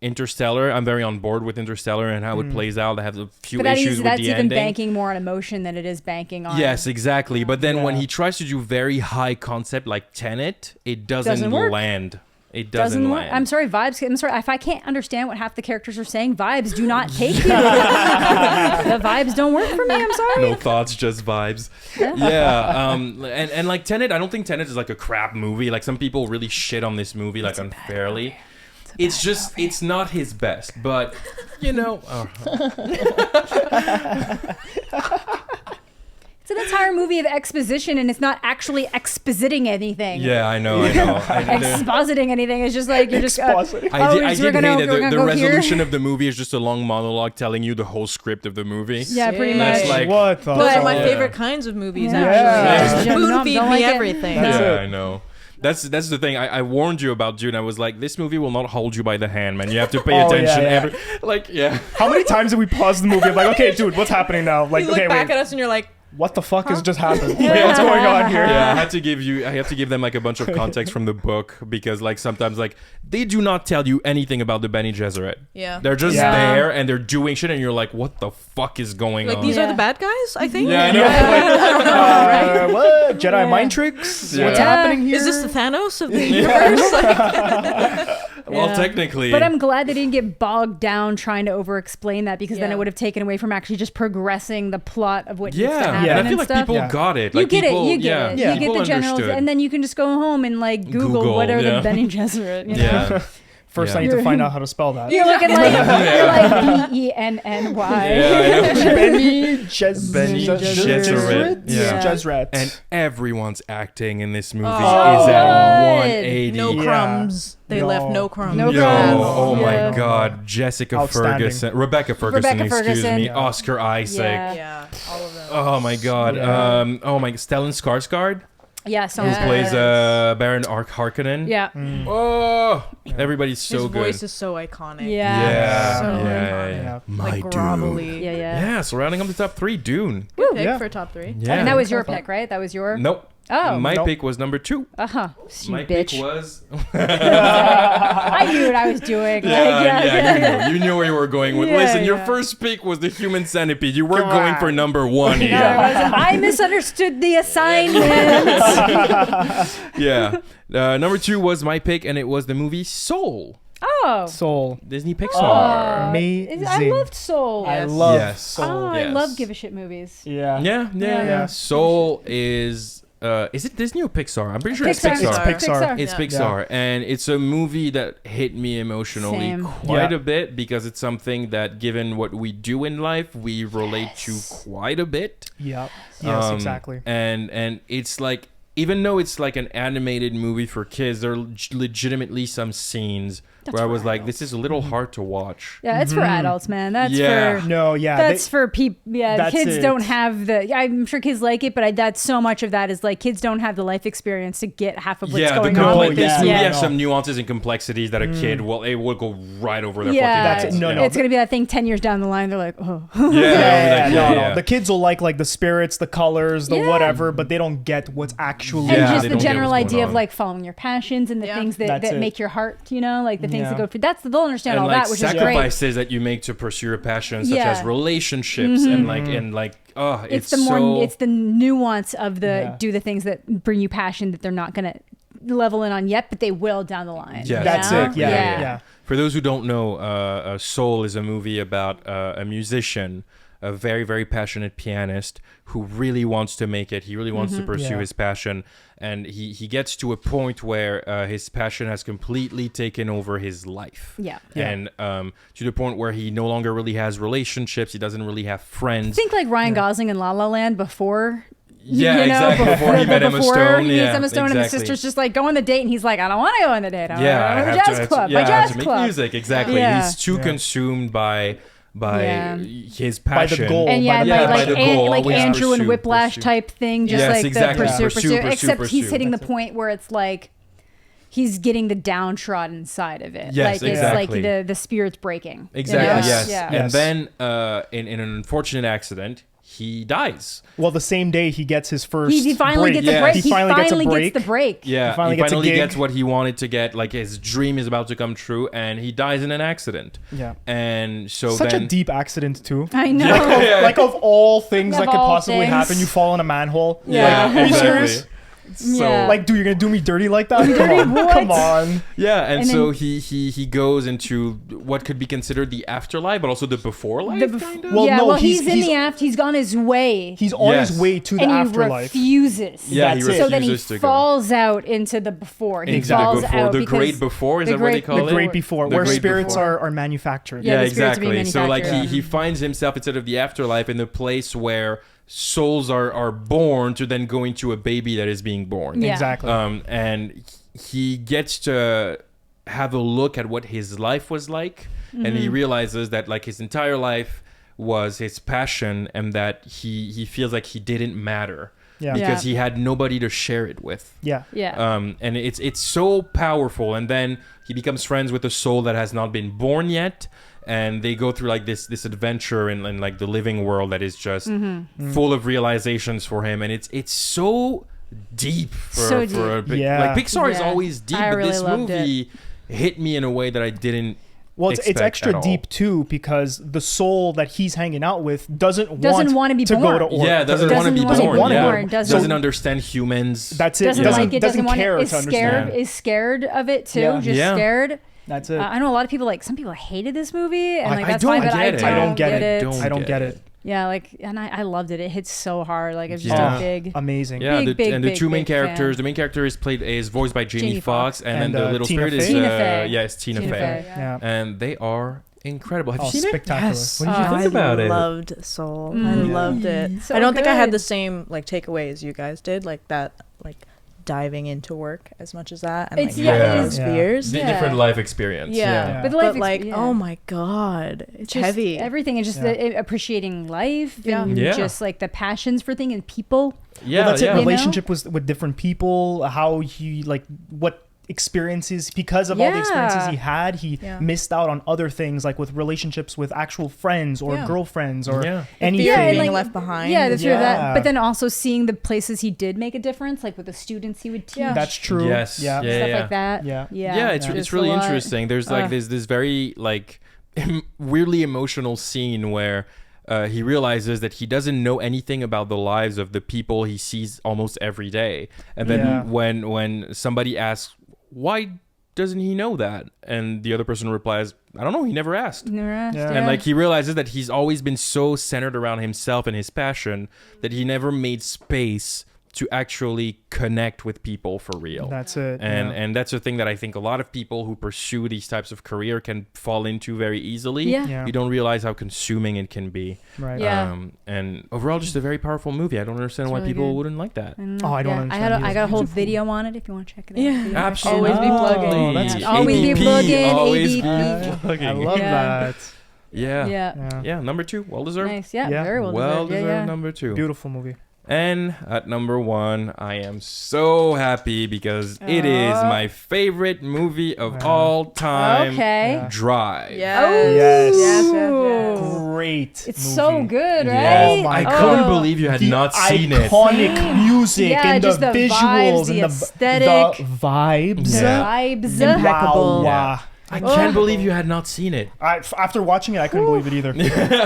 Speaker 1: Interstellar. I'm very on board with Interstellar and how it plays out. I have a few
Speaker 4: But
Speaker 1: issues with
Speaker 4: that's
Speaker 1: the
Speaker 4: even
Speaker 1: ending.
Speaker 4: banking more on emotion than it is banking on.
Speaker 1: Yes, exactly. But then when
Speaker 2: Yeah.
Speaker 1: he tries to do very high concept like Tenet, it doesn't
Speaker 4: Doesn't work.
Speaker 1: land. It doesn't
Speaker 4: work.
Speaker 1: land.
Speaker 4: I'm sorry, vibes. I'm sorry if I can't understand what half the characters are saying. Vibes do not take you. The vibes don't work for me. I'm sorry.
Speaker 1: No thoughts, just vibes. Yeah. And like Tenet, I don't think Tenet is like a crap movie. Like some people really shit on this movie like unfairly. It's just it's not his best, but you know.
Speaker 4: It's an entire movie of exposition, and it's not actually expositing anything.
Speaker 1: Yeah, I know.
Speaker 4: Expositing anything. It's just like you're just.
Speaker 2: Expositing.
Speaker 1: I did
Speaker 4: we're
Speaker 1: hate
Speaker 4: gonna
Speaker 1: that the
Speaker 4: go here.
Speaker 1: resolution of the movie is just a long monologue telling you the whole script of the movie.
Speaker 4: Yeah, pretty
Speaker 3: That's
Speaker 4: much.
Speaker 1: like-
Speaker 2: What the?
Speaker 3: Those are my
Speaker 1: Yeah.
Speaker 3: favorite kinds of movies,
Speaker 4: Yeah.
Speaker 3: actually.
Speaker 2: Yeah.
Speaker 3: Just
Speaker 4: Yeah.
Speaker 3: spoon
Speaker 4: Don't
Speaker 3: feed me
Speaker 4: like it.
Speaker 3: everything.
Speaker 2: That's
Speaker 1: Yeah,
Speaker 2: it.
Speaker 1: I know. That's the thing. I warned you about Dune. I was like, this movie will not hold you by the hand, man. You have to pay
Speaker 2: Oh,
Speaker 1: attention.
Speaker 2: yeah. How many times did we pause the movie? I'm like, okay, dude, what's happening now? Like,
Speaker 3: You look
Speaker 2: okay,
Speaker 3: back
Speaker 2: wait,
Speaker 3: at us and you're like,
Speaker 2: what the fuck has just happened? Like, what's going on here?
Speaker 1: Yeah, I have to give them like a bunch of context from the book because like sometimes like they do not tell you anything about the Bene Gesserit.
Speaker 3: yeah.
Speaker 1: They're just
Speaker 2: Yeah.
Speaker 1: there and they're doing shit and you're like, what the fuck is going
Speaker 3: Like,
Speaker 1: on?
Speaker 3: these
Speaker 4: Yeah.
Speaker 3: are the bad guys, I think?
Speaker 1: Yeah, I know.
Speaker 2: What? Jedi
Speaker 4: Yeah.
Speaker 2: mind tricks?
Speaker 1: Yeah.
Speaker 2: What's
Speaker 4: Yeah.
Speaker 2: happening here?
Speaker 3: Is this the Thanos of the universe?
Speaker 1: Well,
Speaker 4: Yeah.
Speaker 1: technically.
Speaker 4: But I'm glad they didn't get bogged down trying to over-explain that because then
Speaker 3: Yeah.
Speaker 4: it would have taken away from actually just progressing the plot of what needs to
Speaker 1: yeah,
Speaker 4: happen
Speaker 2: Yeah.
Speaker 1: and I
Speaker 4: and
Speaker 1: feel like
Speaker 4: stuff.
Speaker 1: people
Speaker 2: Yeah.
Speaker 1: got it.
Speaker 4: You
Speaker 1: Like
Speaker 4: get
Speaker 1: people,
Speaker 4: it. You get
Speaker 1: yeah,
Speaker 4: it.
Speaker 2: Yeah.
Speaker 4: You get
Speaker 1: people
Speaker 4: the generals,
Speaker 1: understood.
Speaker 4: and then you can just go home and like Google what are
Speaker 1: yeah.
Speaker 4: the Bene Gesserit. You know?
Speaker 1: Yeah.
Speaker 2: First,
Speaker 1: Yeah.
Speaker 2: I need to find out how to spell that.
Speaker 4: You're looking like you're like BENNY.
Speaker 1: Yeah,
Speaker 2: Benny
Speaker 1: Bene
Speaker 2: Gesserit.
Speaker 1: Yeah.
Speaker 2: Gesserit.
Speaker 1: And everyone's acting in this movie
Speaker 3: Oh,
Speaker 1: is at
Speaker 4: good.
Speaker 1: 180.
Speaker 3: No
Speaker 2: Yeah.
Speaker 3: crumbs. They
Speaker 2: No.
Speaker 3: left no crumbs.
Speaker 4: No
Speaker 1: Yo,
Speaker 4: crumbs.
Speaker 1: oh
Speaker 4: Yeah.
Speaker 1: my God, Jessica
Speaker 2: Outstanding.
Speaker 1: Ferguson, Rebecca Ferguson,
Speaker 4: Rebecca
Speaker 1: excuse
Speaker 4: Ferguson.
Speaker 1: me,
Speaker 2: Yeah.
Speaker 1: Oscar Isaac.
Speaker 4: Yeah.
Speaker 3: Yeah, all of them.
Speaker 1: Oh my God,
Speaker 2: Yeah.
Speaker 1: oh my, Stellan Skarsgård,
Speaker 4: Yeah, so
Speaker 1: who
Speaker 3: Yeah.
Speaker 1: plays Baron Harkonnen.
Speaker 4: yeah.
Speaker 1: Oh, everybody's so
Speaker 3: His
Speaker 1: good.
Speaker 3: voice is so iconic.
Speaker 4: Yeah.
Speaker 1: Yeah,
Speaker 3: So
Speaker 1: yeah,
Speaker 3: iconic.
Speaker 1: yeah.
Speaker 3: Like
Speaker 1: My
Speaker 3: grovelly.
Speaker 1: dude.
Speaker 4: Yeah, yeah.
Speaker 1: Yeah, so rounding up the top 3, Dune.
Speaker 3: Good pick
Speaker 2: Yeah.
Speaker 3: for top 3.
Speaker 1: Yeah.
Speaker 4: And that was your pick, right? That was your.
Speaker 1: Nope.
Speaker 4: Oh.
Speaker 1: My
Speaker 2: Nope.
Speaker 1: pick was number 2.
Speaker 4: You
Speaker 1: My
Speaker 4: bitch.
Speaker 1: pick was.
Speaker 4: I knew what I was doing.
Speaker 1: Yeah, you knew where you were going with.
Speaker 4: Yeah,
Speaker 1: Listen, your
Speaker 4: yeah.
Speaker 1: first pick was the Human Centipede. You were
Speaker 2: Come
Speaker 1: going
Speaker 2: on.
Speaker 1: for number 1 here.
Speaker 4: No, I misunderstood the assignment.
Speaker 1: Yeah. Number 2 was my pick, and it was the movie Soul.
Speaker 4: Oh.
Speaker 2: Soul.
Speaker 1: Disney Pixar.
Speaker 2: Amazing.
Speaker 4: I loved Soul.
Speaker 2: I love
Speaker 1: Yes.
Speaker 2: Soul.
Speaker 4: Oh, I
Speaker 1: Yes.
Speaker 4: love give a shit movies.
Speaker 2: Yeah.
Speaker 1: Yeah. Soul is it Disney or Pixar? I'm pretty sure
Speaker 4: Pixar.
Speaker 1: it's Pixar.
Speaker 2: It's Pixar.
Speaker 1: It's
Speaker 3: Yeah.
Speaker 1: Pixar, and it's a movie that hit me emotionally
Speaker 4: Same.
Speaker 1: quite
Speaker 2: Yeah.
Speaker 1: a bit because it's something that, given what we do in life, we relate to quite a bit.
Speaker 2: Yeah. Yes,
Speaker 1: Um,
Speaker 2: exactly.
Speaker 1: And it's like, even though it's like an animated movie for kids, there are legitimately some scenes where I was like, this is a little hard to watch.
Speaker 4: Yeah, it's for adults, man. That's
Speaker 1: Yeah.
Speaker 4: for
Speaker 2: No, yeah.
Speaker 4: that's for people. Yeah,
Speaker 2: that's
Speaker 4: kids
Speaker 2: it.
Speaker 4: don't have the. I'm sure kids like it, but that's so much of that is like kids don't have the life experience to get half of what's
Speaker 1: Yeah,
Speaker 4: going
Speaker 1: the
Speaker 4: on.
Speaker 1: complex.
Speaker 4: with
Speaker 1: This
Speaker 4: this.
Speaker 1: movie
Speaker 2: yeah.
Speaker 1: has some nuances and complexities that a kid will go right over their
Speaker 4: Yeah,
Speaker 1: fucking
Speaker 2: That's
Speaker 1: heads.
Speaker 2: it. No,
Speaker 1: yeah.
Speaker 2: no.
Speaker 4: It's gonna be that thing 10 years down the line. They're like, oh,
Speaker 2: Yeah,
Speaker 1: yeah,
Speaker 2: no.
Speaker 1: yeah.
Speaker 2: The kids will like the spirits, the colors, the
Speaker 4: Yeah.
Speaker 2: whatever, but they don't get what's actually.
Speaker 1: Yeah,
Speaker 4: and
Speaker 1: they
Speaker 4: just the
Speaker 1: don't get
Speaker 4: general
Speaker 1: what's going
Speaker 4: idea of
Speaker 1: on.
Speaker 4: like following your passions and the
Speaker 3: Yeah.
Speaker 4: things that,
Speaker 2: That's
Speaker 4: that
Speaker 2: it.
Speaker 4: make your heart, like the things
Speaker 2: Yeah.
Speaker 4: that go through. They'll understand
Speaker 1: And
Speaker 4: all
Speaker 1: like
Speaker 4: that, which is great.
Speaker 1: sacrifices that you make to pursue your passions, such
Speaker 4: Yeah.
Speaker 1: as relationships and like
Speaker 4: It's
Speaker 1: so
Speaker 4: the nuance of the
Speaker 2: Yeah.
Speaker 4: do the things that bring you passion that they're not gonna level in on yet, but they will down the line.
Speaker 1: Yeah,
Speaker 2: That's
Speaker 4: you know?
Speaker 2: it. Yeah.
Speaker 1: For those who don't know, Soul is a movie about a musician, a very, very passionate pianist who really wants to make it. He really wants to pursue
Speaker 2: Yeah.
Speaker 1: his passion. And he gets to a point where his passion has completely taken over his life.
Speaker 4: Yeah.
Speaker 2: Yeah.
Speaker 1: And to the point where he no longer really has relationships. He doesn't really have friends.
Speaker 4: Think like Ryan Gosling in La La Land before.
Speaker 1: Yeah, exactly. Before he met Emma Stone.
Speaker 4: He meets
Speaker 1: Yeah,
Speaker 4: Emma Stone, and the
Speaker 1: exactly.
Speaker 4: sister's just like, go on the date, and he's like, I don't want to go on the date. I
Speaker 1: Yeah,
Speaker 4: want
Speaker 1: I
Speaker 4: to go to
Speaker 1: have
Speaker 4: the jazz
Speaker 1: to,
Speaker 4: club.
Speaker 1: yeah,
Speaker 4: My
Speaker 1: I have
Speaker 4: jazz
Speaker 1: to make
Speaker 4: club.
Speaker 1: music. Exactly.
Speaker 4: Yeah.
Speaker 1: He's too
Speaker 2: Yeah.
Speaker 1: consumed by
Speaker 4: Yeah.
Speaker 1: his passion.
Speaker 2: goal.
Speaker 4: And yeah,
Speaker 2: by
Speaker 4: like,
Speaker 1: the goal,
Speaker 4: like
Speaker 1: always
Speaker 4: Andrew and
Speaker 1: pursue,
Speaker 4: Whiplash
Speaker 1: pursue.
Speaker 4: type thing, just
Speaker 1: Yes,
Speaker 4: like
Speaker 1: exactly.
Speaker 4: the pursue,
Speaker 1: Pursue,
Speaker 4: except
Speaker 1: pursue,
Speaker 4: he's hitting the
Speaker 2: pursue.
Speaker 4: point where it's like he's getting the downtrodden side of it.
Speaker 1: Yes,
Speaker 4: like it's
Speaker 1: exactly.
Speaker 4: like the spirit's breaking.
Speaker 1: Exactly.
Speaker 4: you know?
Speaker 1: Yes.
Speaker 4: Yeah.
Speaker 1: And then in an unfortunate accident, he dies.
Speaker 2: Well, the same day he gets his first.
Speaker 4: He finally
Speaker 2: break.
Speaker 4: gets
Speaker 1: Yeah.
Speaker 4: a break.
Speaker 2: He
Speaker 4: He
Speaker 2: finally gets a
Speaker 4: finally
Speaker 2: break.
Speaker 4: gets the break.
Speaker 1: Yeah,
Speaker 2: He finally gets a gig.
Speaker 1: gets what he wanted to get. Like his dream is about to come true, and he dies in an accident.
Speaker 2: Yeah.
Speaker 1: And so
Speaker 2: Such
Speaker 1: then
Speaker 2: a deep accident too.
Speaker 4: I know.
Speaker 1: Yeah.
Speaker 2: Like of all things
Speaker 4: Of
Speaker 2: that could
Speaker 4: all
Speaker 2: possibly
Speaker 4: things.
Speaker 2: happen, you fall in a manhole.
Speaker 1: Yeah,
Speaker 2: Like, are you
Speaker 1: exactly.
Speaker 2: serious?
Speaker 1: So
Speaker 4: Yeah.
Speaker 2: Like, dude, you're gonna do me dirty like that? Come on. Come on.
Speaker 1: yeah, and
Speaker 4: And
Speaker 1: so
Speaker 4: then-
Speaker 1: he goes into what could be considered the afterlife, but also the before life. kind of?
Speaker 2: Well,
Speaker 4: yeah,
Speaker 2: no,
Speaker 4: well,
Speaker 2: he's-
Speaker 4: he's in
Speaker 2: he's-
Speaker 4: the aft. He's gone his way,
Speaker 2: He's on
Speaker 1: Yes.
Speaker 2: his way to the
Speaker 4: and he
Speaker 2: afterlife.
Speaker 4: refuses.
Speaker 1: Yeah, he
Speaker 2: That's it.
Speaker 1: refuses
Speaker 4: So then he
Speaker 1: to go.
Speaker 4: falls out into the before. He
Speaker 1: Exactly.
Speaker 4: falls
Speaker 1: Before
Speaker 4: out
Speaker 1: the
Speaker 4: because
Speaker 1: great before is
Speaker 4: the
Speaker 1: that what they
Speaker 4: great-
Speaker 1: call
Speaker 2: The
Speaker 1: it?
Speaker 2: great before,
Speaker 1: The
Speaker 2: where
Speaker 1: great
Speaker 2: spirits
Speaker 1: before.
Speaker 2: are manufactured.
Speaker 4: Yeah,
Speaker 1: Yeah,
Speaker 4: the spirits are being
Speaker 1: exactly. So like
Speaker 4: manufactured.
Speaker 1: he finds himself instead of the afterlife in the place where souls are born to then go into a baby that is being born.
Speaker 4: Yeah.
Speaker 2: Exactly.
Speaker 1: And he gets to have a look at what his life was like, and
Speaker 4: Mm-hmm.
Speaker 1: he realizes that like his entire life was his passion, and that he feels like he didn't matter
Speaker 2: Yeah.
Speaker 1: because he had nobody to share it with.
Speaker 2: Yeah.
Speaker 4: Yeah.
Speaker 1: And it's so powerful. And then he becomes friends with a soul that has not been born yet, and they go through like this adventure in like the living world that is just
Speaker 4: Mm-hmm.
Speaker 1: full of realizations for him. And it's so deep
Speaker 4: So
Speaker 1: for
Speaker 4: deep.
Speaker 1: a big,
Speaker 2: Yeah.
Speaker 1: like Pixar is
Speaker 4: Yeah.
Speaker 1: always deep,
Speaker 4: I
Speaker 1: but
Speaker 4: really
Speaker 1: this
Speaker 4: loved
Speaker 1: movie hit me in a way that I didn't.
Speaker 2: Well, it's
Speaker 1: expect
Speaker 2: extra
Speaker 1: at all.
Speaker 2: deep too because the soul that he's hanging out with doesn't
Speaker 4: Doesn't
Speaker 2: want
Speaker 4: wanna be
Speaker 2: to
Speaker 4: born.
Speaker 2: go to or-
Speaker 1: Yeah, doesn't want to be
Speaker 4: Doesn't
Speaker 1: born.
Speaker 4: wanna be
Speaker 1: Yeah.
Speaker 4: born,
Speaker 1: Doesn't
Speaker 4: so-
Speaker 1: understand humans.
Speaker 2: That's it.
Speaker 4: doesn't
Speaker 2: Doesn't
Speaker 4: like it.
Speaker 2: doesn't
Speaker 4: want
Speaker 2: care
Speaker 4: it. Is
Speaker 2: to
Speaker 4: scared.
Speaker 2: understand.
Speaker 4: Is scared of it too.
Speaker 2: Yeah.
Speaker 4: Just
Speaker 1: Yeah.
Speaker 4: scared.
Speaker 2: That's it.
Speaker 4: I know a lot of people like some people hated this movie, and
Speaker 2: I-
Speaker 4: like
Speaker 2: I
Speaker 4: that's
Speaker 2: don't
Speaker 4: fine, but
Speaker 1: get it.
Speaker 2: I don't get it.
Speaker 1: Don't
Speaker 2: I don't
Speaker 1: get
Speaker 2: get
Speaker 1: it.
Speaker 2: it.
Speaker 4: Yeah, like, and I loved it. It hits so hard. Like, it's just
Speaker 1: Yeah.
Speaker 4: a big.
Speaker 2: Amazing.
Speaker 1: Yeah,
Speaker 4: Big, big,
Speaker 1: and the
Speaker 4: big,
Speaker 1: two main
Speaker 4: big
Speaker 1: characters.
Speaker 4: fan.
Speaker 1: The main character is voiced by Jamie
Speaker 4: Jamie
Speaker 1: Foxx,
Speaker 4: Foxx.
Speaker 1: and then
Speaker 2: And,
Speaker 1: the little
Speaker 2: Tina
Speaker 1: spirit is
Speaker 2: Fey?
Speaker 4: Tina Fey.
Speaker 1: yes, Tina
Speaker 4: Tina
Speaker 1: Fey.
Speaker 4: Fey.
Speaker 2: Yeah.
Speaker 1: And they are incredible. Have
Speaker 2: Oh,
Speaker 1: you seen
Speaker 2: spectacular.
Speaker 1: it?
Speaker 2: What did you think
Speaker 3: I
Speaker 1: about it?
Speaker 3: loved Soul. I
Speaker 4: Mm.
Speaker 3: loved it.
Speaker 4: So
Speaker 3: I don't think I had
Speaker 4: good.
Speaker 3: the same like takeaway as you guys did, like that, like diving into work as much as that, and
Speaker 4: It's-
Speaker 3: like
Speaker 1: yeah, it
Speaker 3: those
Speaker 2: is. Yeah.
Speaker 3: fears.
Speaker 1: The
Speaker 4: Yeah.
Speaker 1: different life experience.
Speaker 3: Yeah.
Speaker 2: Yeah.
Speaker 4: But the life
Speaker 3: But like,
Speaker 4: yeah.
Speaker 3: oh my god, it's
Speaker 4: Just
Speaker 3: heavy.
Speaker 4: Everything is just
Speaker 2: Yeah.
Speaker 4: appreciating life
Speaker 3: Yeah.
Speaker 4: and
Speaker 1: Yeah.
Speaker 4: just like the passions for things and people.
Speaker 1: Yeah,
Speaker 2: Well, that's
Speaker 1: yeah.
Speaker 2: it.
Speaker 4: You know?
Speaker 2: Relationship with different people, how he like what experiences because of all the experiences
Speaker 4: Yeah.
Speaker 2: he had, he
Speaker 3: Yeah.
Speaker 2: missed out on other things like with relationships with actual friends or
Speaker 3: Yeah.
Speaker 2: girlfriends or
Speaker 1: Yeah.
Speaker 2: anything.
Speaker 3: fear
Speaker 4: Yeah,
Speaker 3: of
Speaker 4: and
Speaker 3: being
Speaker 4: like-
Speaker 3: left behind.
Speaker 4: Yeah, that's true.
Speaker 2: Yeah.
Speaker 4: That, but then also seeing the places he did make a difference, like with the students he would teach.
Speaker 3: Yeah.
Speaker 2: That's true.
Speaker 1: Yes.
Speaker 2: Yeah.
Speaker 1: Yeah.
Speaker 4: Stuff like that.
Speaker 2: Yeah.
Speaker 1: Yeah, it's
Speaker 4: Just
Speaker 1: really
Speaker 4: a lot.
Speaker 1: interesting. There's like this very like weirdly emotional scene where he realizes that he doesn't know anything about the lives of the people he sees almost every day. And then
Speaker 2: Yeah.
Speaker 1: when somebody asks, why doesn't he know that? And the other person replies, I don't know, he never asked.
Speaker 4: Never asked,
Speaker 2: Yeah.
Speaker 1: And like he realizes that he's always been so centered around himself and his passion that he never made space to actually connect with people for real.
Speaker 2: That's it.
Speaker 1: And that's the thing that I think a lot of people who pursue these types of career can fall into very easily.
Speaker 4: Yeah.
Speaker 1: You don't realize how consuming it can be.
Speaker 2: Right.
Speaker 4: Yeah.
Speaker 1: And overall, just a very powerful movie. I don't understand why
Speaker 3: really
Speaker 1: people
Speaker 3: good.
Speaker 1: wouldn't like that.
Speaker 2: Oh, I don't understand
Speaker 4: I got a whole
Speaker 2: either.
Speaker 4: video on it if you want to check it out.
Speaker 3: Yeah.
Speaker 4: Video.
Speaker 1: Absolutely.
Speaker 3: Always be plugging.
Speaker 2: Oh, that's
Speaker 4: Always be
Speaker 1: ADP,
Speaker 4: plugging,
Speaker 1: always be
Speaker 4: ADP.
Speaker 1: plugging.
Speaker 2: I love
Speaker 4: Yeah.
Speaker 2: that.
Speaker 1: Yeah.
Speaker 4: Yeah.
Speaker 1: Yeah, number 2, well deserved.
Speaker 4: Nice. Yeah.
Speaker 2: Yeah.
Speaker 4: Very well deserved.
Speaker 1: Well-deserved
Speaker 4: Yeah.
Speaker 1: number 2.
Speaker 2: Beautiful movie.
Speaker 1: And at number 1, I am so happy because it is my favorite movie of all time.
Speaker 4: Okay.
Speaker 2: Yeah.
Speaker 1: Drive.
Speaker 2: Yes.
Speaker 4: Ooh.
Speaker 2: Great.
Speaker 4: It's
Speaker 2: movie.
Speaker 4: so good,
Speaker 1: Yeah.
Speaker 4: right?
Speaker 2: Oh my
Speaker 1: I
Speaker 2: God.
Speaker 1: couldn't believe you had
Speaker 2: The
Speaker 1: not seen it.
Speaker 2: iconic music
Speaker 4: Yeah,
Speaker 2: and
Speaker 4: just
Speaker 2: the
Speaker 4: the
Speaker 2: visuals
Speaker 4: vibes, the
Speaker 2: and
Speaker 4: aesthetic.
Speaker 2: the vibes.
Speaker 1: Yeah.
Speaker 4: Vibes.
Speaker 3: Impeccable.
Speaker 2: Wow.
Speaker 1: I can't believe you had not seen it.
Speaker 2: After watching it, I couldn't believe it either.